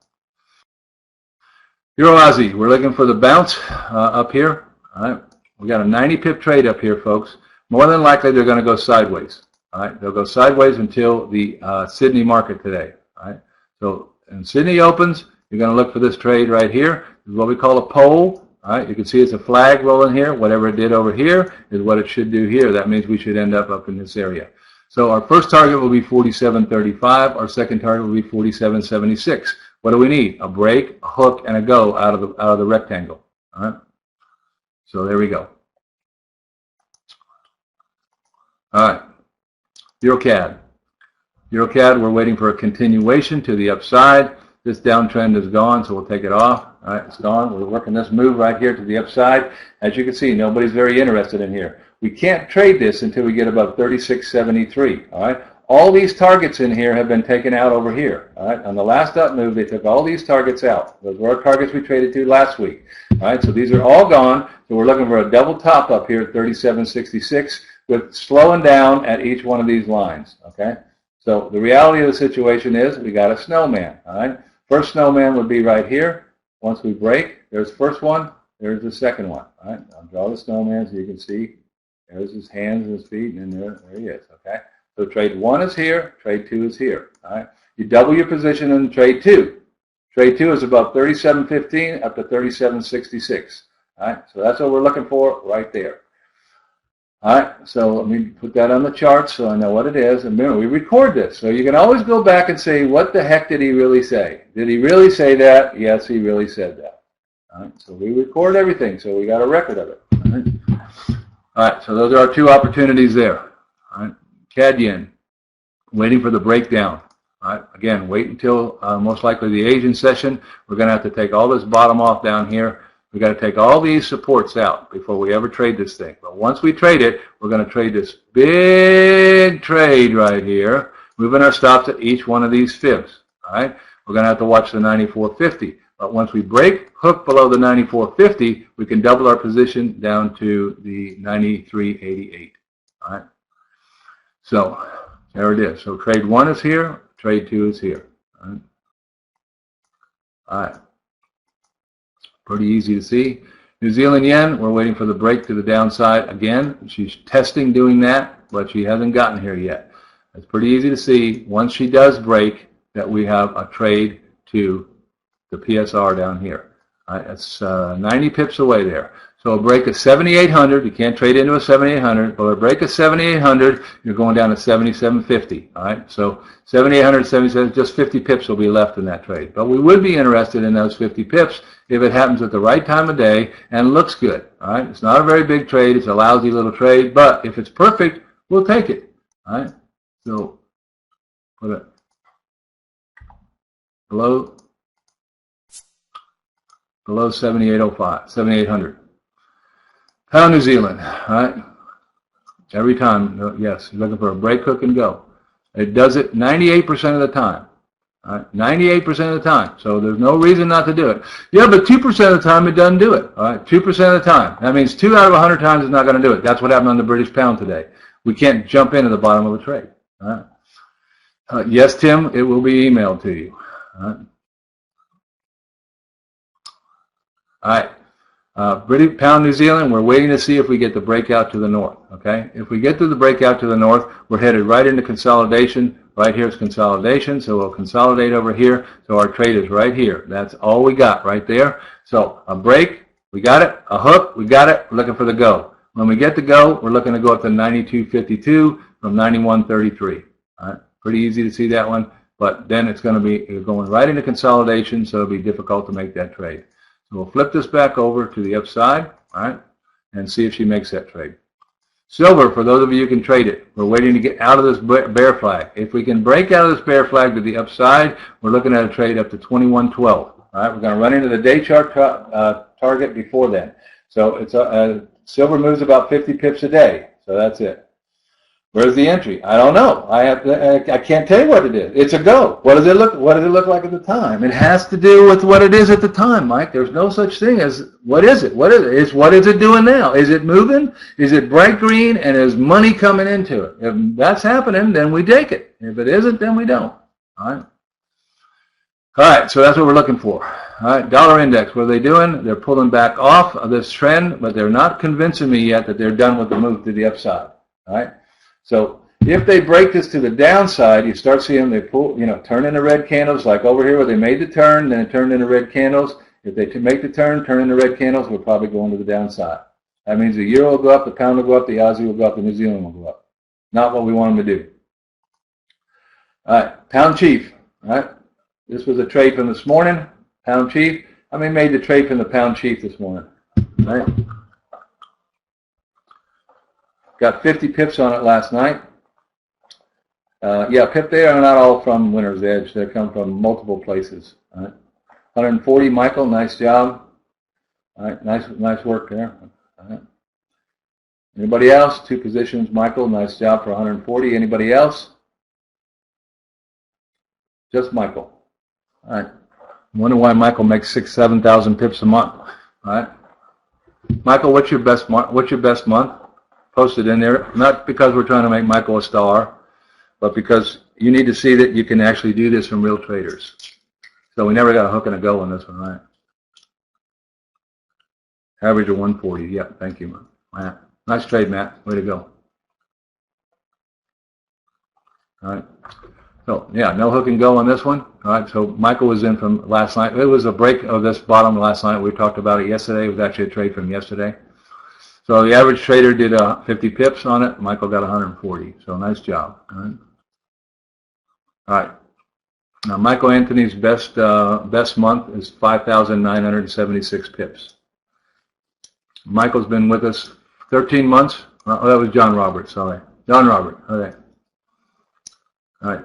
Euro Aussie, we're looking for the bounce up here. All right. We got a 90 pip trade up here, folks. More than likely, they're going to go sideways. All right. They'll go sideways until the Sydney market today. All right. So when Sydney opens, you're going to look for this trade right here. This is what we call a pole. All right. You can see it's a flag rolling here. Whatever it did over here is what it should do here. That means we should end up in this area. So our first target will be 47.35. Our second target will be 47.76. What do we need? A break, a hook, and a go out of the rectangle. All right. So there we go. All right. EuroCAD. EuroCAD, we're waiting for a continuation to the upside. This downtrend is gone, so we'll take it off. All right, it's gone. We're working this move right here to the upside. As you can see, nobody's very interested in here. We can't trade this until we get above 36.73. All right. All these targets in here have been taken out over here. All right. On the last up move, they took all these targets out. Those were our targets we traded to last week. All right. So these are all gone. So we're looking for a double top up here at 37.66 with slowing down at each one of these lines. Okay. So the reality of the situation is we got a snowman. All right. First snowman would be right here. Once we break, there's the first one. There's the second one. All right. I'll draw the snowman so you can see. There's his hands and his feet, and there he is. Okay. So trade 1 is here. Trade 2 is here. All right. You double your position in trade 2. Trade 2 is about 37.15 up to 37.66. All right. So that's what we're looking for right there. All right, so let me put that on the chart so I know what it is. And remember, we record this. So you can always go back and say, what the heck did he really say? Did he really say that? Yes, he really said that. All right, so we record everything, so we got a record of it. All right, so those are our two opportunities there. All right, CAD yen, waiting for the breakdown. All right, again, wait until most likely the Asian session. We're going to have to take all this bottom off down here. We've got to take all these supports out before we ever trade this thing. But once we trade it, we're going to trade this big trade right here, moving our stops at each one of these fibs. All right? We're going to have to watch the 94.50. But once we break hook below the 94.50, we can double our position down to the 93.88. All right? So there it is. So trade 1 is here. Trade 2 is here. All right? All right. Pretty easy to see. New Zealand yen, we're waiting for the break to the downside again. She's testing doing that, but she hasn't gotten here yet. It's pretty easy to see once she does break that we have a trade to the PSR down here. It's 90 pips away there. So a break of 7,800, you can't trade into a 7,800, but a break of 7,800, you're going down to 77.50. All right, so 7,800, 77, just 50 pips will be left in that trade. But we would be interested in those 50 pips if it happens at the right time of day and looks good. All right, it's not a very big trade, it's a lousy little trade, but if it's perfect, we'll take it. All right, so put it below 7805, 7,800. Pound New Zealand, all right? Every time, yes, you're looking for a break hook and go. It does it 98% of the time, all right? 98% of the time, so there's no reason not to do it. Yeah, but 2% of the time it doesn't do it, all right? 2% of the time. That means 2 out of 100 times it's not going to do it. That's what happened on the British pound today. We can't jump into the bottom of a trade, all right? Yes, Tim, it will be emailed to you, all right? All right. British pound New Zealand, we're waiting to see if we get the breakout to the north, okay? If we get to the breakout to the north, we're headed right into consolidation. Right here is consolidation, so we'll consolidate over here. So our trade is right here. That's all we got right there. So a break, we got it. A hook, we got it. We're looking for the go. When we get the go, we're looking to go up to 92.52 from 91.33. All right, pretty easy to see that one, but then it's going to be going right into consolidation, so it'll be difficult to make that trade. So we'll flip this back over to the upside, all right, and see if she makes that trade. Silver, for those of you who can trade it, we're waiting to get out of this bear flag. If we can break out of this bear flag to the upside, we're looking at a trade up to 21.12. All right, we're going to run into the day chart target before then. So it's silver moves about 50 pips a day, so that's it. Where's the entry? I don't know. I can't tell you what it is. It's a go. What does it look like at the time? It has to do with what it is at the time, Mike. There's no such thing as what is it? What is it? It's what is it doing now? Is it moving? Is it bright green? And is money coming into it? If that's happening, then we take it. If it isn't, then we don't. All right. All right. So that's what we're looking for. All right. Dollar index. What are they doing? They're pulling back off of this trend, but they're not convincing me yet that they're done with the move to the upside. All right. So if they break this to the downside, you start seeing them, they pull, turn into red candles, like over here where they made the turn, then it turned into red candles. If they make the turn into red candles, we're probably going to the downside. That means the euro will go up, the pound will go up, the Aussie will go up, the New Zealand will go up. Not what we want them to do. All right, pound chief. All right, this was a trade from this morning. Pound chief. How many made the trade from the pound chief this morning? All right. Got 50 pips on it last night. Yeah, Pip, they are not all from Winner's Edge. They come from multiple places. All right. 140, Michael, nice job. All right, nice work there. All right. Anybody else? 2 positions, Michael, nice job for 140. Anybody else? Just Michael. All right. I wonder why Michael makes 6,000, 7,000 pips a month. All right. Michael, what's your best month? Post it in there. Not because we're trying to make Michael a star, but because you need to see that you can actually do this from real traders. So we never got a hook and a go on this one, right? Average of 140. Yep. Thank you, Matt. Nice trade, Matt. Way to go. All right. So, yeah, no hook and go on this one. All right, so Michael was in from last night. It was a break of this bottom last night. We talked about it yesterday. It was actually a trade from yesterday. So the average trader did 50 pips on it. Michael got 140. So nice job. All right. All right. Now, Michael Anthony's best month is 5,976 pips. Michael's been with us 13 months. Oh, that was John Roberts. Sorry. John Robert. Okay. All right.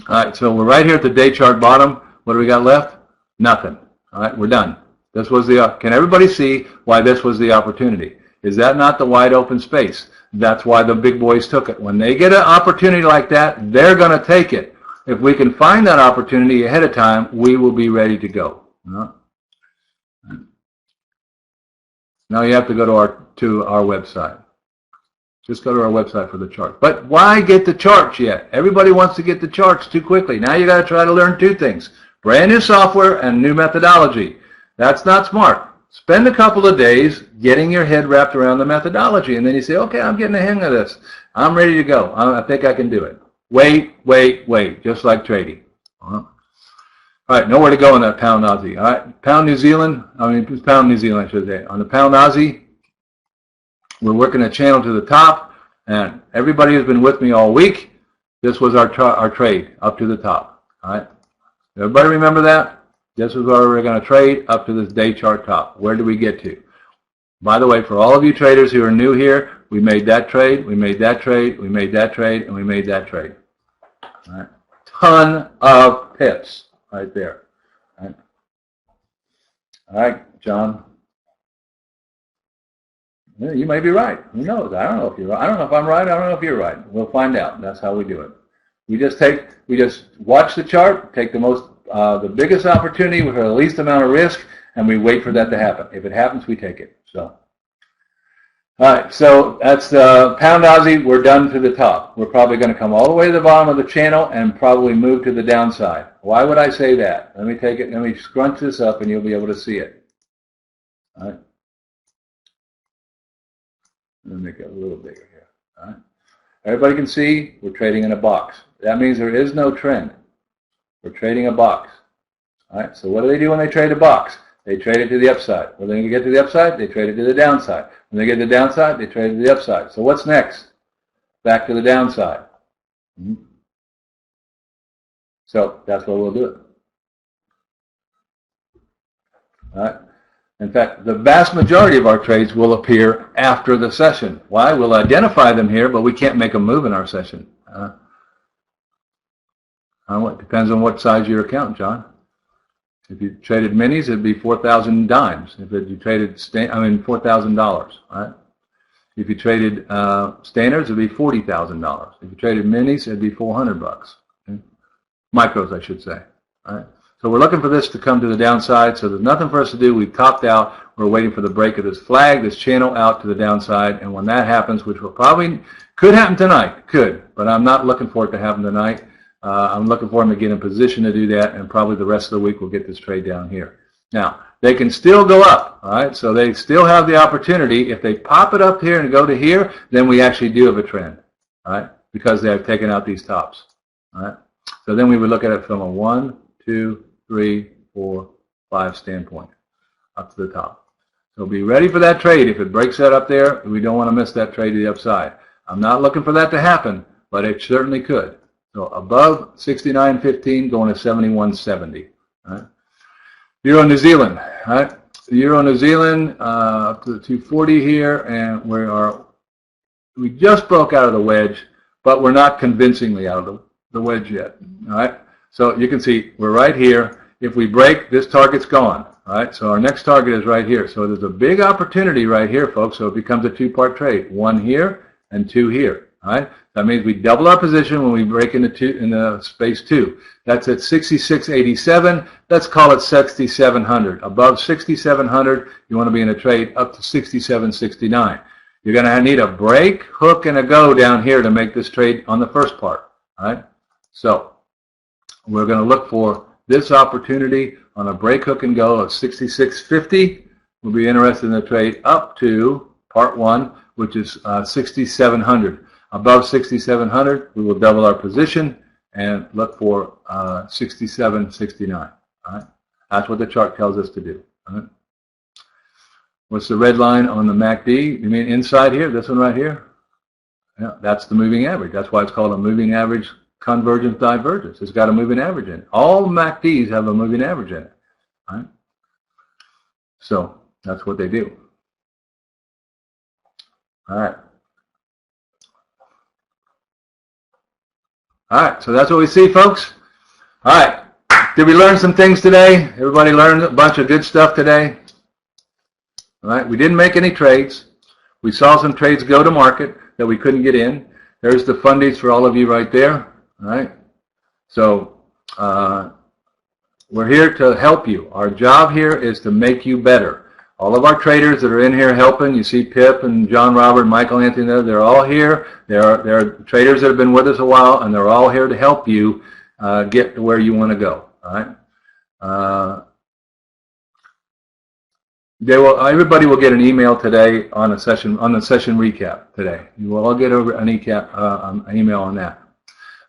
All right, so we're right here at the day chart bottom. What do we got left? Nothing. All right, we're done. This was the, can everybody see why this was the opportunity? Is that not the wide open space? That's why the big boys took it. When they get an opportunity like that, they're going to take it. If we can find that opportunity ahead of time, we will be ready to go. Now you have to go to our website. Just go to our website for the chart. But why get the charts yet? Everybody wants to get the charts too quickly. Now you got to try to learn 2 things. Brand new software and new methodology. That's not smart. Spend a couple of days getting your head wrapped around the methodology, and then you say, okay, I'm getting the hang of this. I'm ready to go. I think I can do it. Wait, just like trading. All right, nowhere to go on that pound Aussie. All right, pound New Zealand, pound New Zealand, I should say. On the pound Aussie, we're working a channel to the top, and everybody has been with me all week. This was our trade up to the top. All right, everybody remember that? This is where we're going to trade up to this day chart top. Where do we get to? By the way, for all of you traders who are new here, we made that trade, we made that trade, we made that trade, and we made that trade. All right, ton of pips right there. All right, John. Yeah, you may be right. Who knows? I don't know if you're right. I don't know if I'm right. I don't know if you're right. We'll find out. That's how we do it. We just watch the chart, take the biggest opportunity with the least amount of risk, and we wait for that to happen. If it happens, we take it. So, all right. So that's pound Aussie. We're done to the top. We're probably going to come all the way to the bottom of the channel and probably move to the downside. Why would I say that? Let me take it. Let me scrunch this up, and you'll be able to see it. All right. Let me make it a little bigger here. All right. Everybody can see we're trading in a box. That means there is no trend. We're trading a box. All right. So what do they do when they trade a box? They trade it to the upside. When they get to the upside, they trade it to the downside. When they get to the downside, they trade it to the upside. So what's next? Back to the downside. So that's what we'll do. All right. In fact, the vast majority of our trades will appear after the session. Why? We'll identify them here, but we can't make them move in our session. It depends on what size your account, John. If you traded minis, it'd be 4,000 dimes. If you traded, $4,000. Right? If you traded standards, it'd be $40,000. If you traded minis, it'd be $400. Okay? Micros, I should say. All right. So we're looking for this to come to the downside. So there's nothing for us to do. We've topped out. We're waiting for the break of this flag, this channel out to the downside. And when that happens, which will probably could happen tonight, but I'm not looking for it to happen tonight. I'm looking for them to get in position to do that, and probably the rest of the week we'll get this trade down here. Now, they can still go up, all right? So they still have the opportunity. If they pop it up here and go to here, then we actually do have a trend, all right, because they have taken out these tops, all right? So then we would look at it from a 1, 2, 3, 4, 5 standpoint up to the top. So be ready for that trade. If it breaks that up there, we don't want to miss that trade to the upside. I'm not looking for that to happen, but it certainly could. So above 69.15 going to 71.70. Right? Euro New Zealand. Right? Euro New Zealand up to the 240 here, and we are We just broke out of the wedge, but we're not convincingly out of the wedge yet. All right. So you can see we're right here. If we break, this target's gone. All right. So our next target is right here. So there's a big opportunity right here, folks. So it becomes a two-part trade. One here and two here. All right. That means we double our position when we break into the space 2. That's at 66.87. Let's call it 6,700. Above 6,700, you want to be in a trade up to 67.69. You're going to need a break, hook, and a go down here to make this trade on the first part. All right. So we're going to look for this opportunity on a break, hook, and go of 66.50. We'll be interested in the trade up to part 1, which is 6,700. Above 6,700, we will double our position and look for 67.69. All right. That's what the chart tells us to do. All right. What's the red line on the MACD? You mean inside here? This one right here? Yeah, that's the moving average. That's why it's called a moving average convergence divergence. It's got a moving average in it. All MACDs have a moving average in it. All right. So that's what they do. All right. All right. So that's what we see, folks. All right. Did we learn some things today? Everybody learned a bunch of good stuff today. All right. We didn't make any trades. We saw some trades go to market that we couldn't get in. There's the fundies for all of you right there. All right. So we're here to help you. Our job here is to make you better. All of our traders that are in here helping, you see Pip and John Robert, Michael Anthony, they're all here. They're traders that have been with us a while, and they're all here to help you get to where you want to go. All right. Everybody will get an email today on the session recap today. You will all get over an email on that.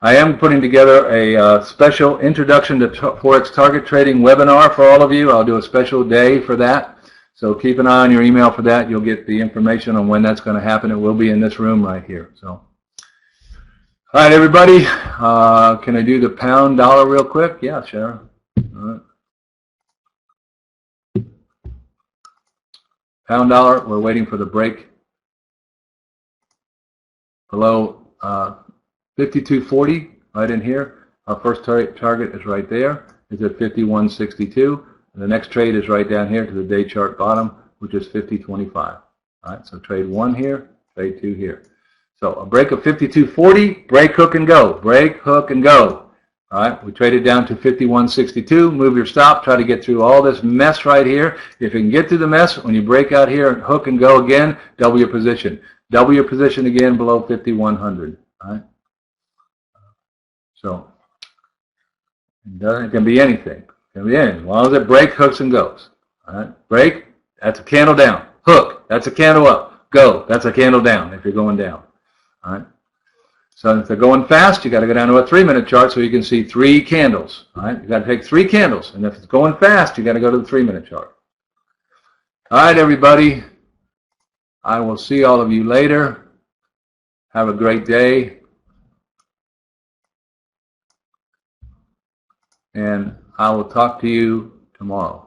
I am putting together a special introduction to Forex target trading webinar for all of you. I'll do a special day for that. So keep an eye on your email for that. You'll get the information on when that's going to happen. It will be in this room right here. So, all right, everybody. Can I do the pound dollar real quick? Yeah, Sharon. All right. Pound dollar, we're waiting for the break below 52.40 right in here. Our first target is right there. It's at 51.62. And the next trade is right down here to the day chart bottom, which is 50.25. All right, so trade 1 here, trade 2 here. So a break of 52.40, break, hook, and go. Break, hook, and go. All right, we traded down to 51.62. Move your stop. Try to get through all this mess right here. If you can get through the mess, when you break out here and hook and go again, double your position. Double your position again below 5,100. All right. So it can be anything. It can be anything. As long as it breaks, hooks, and goes. All right. Break. That's a candle down. Hook. That's a candle up. Go. That's a candle down if you're going down. All right. So if they're going fast, you got to go down to a 3-minute chart so you can see 3 candles. All right, you got to take 3 candles, and if it's going fast, you got to go to the 3-minute chart. All right, everybody. I will see all of you later. Have a great day, and I will talk to you tomorrow.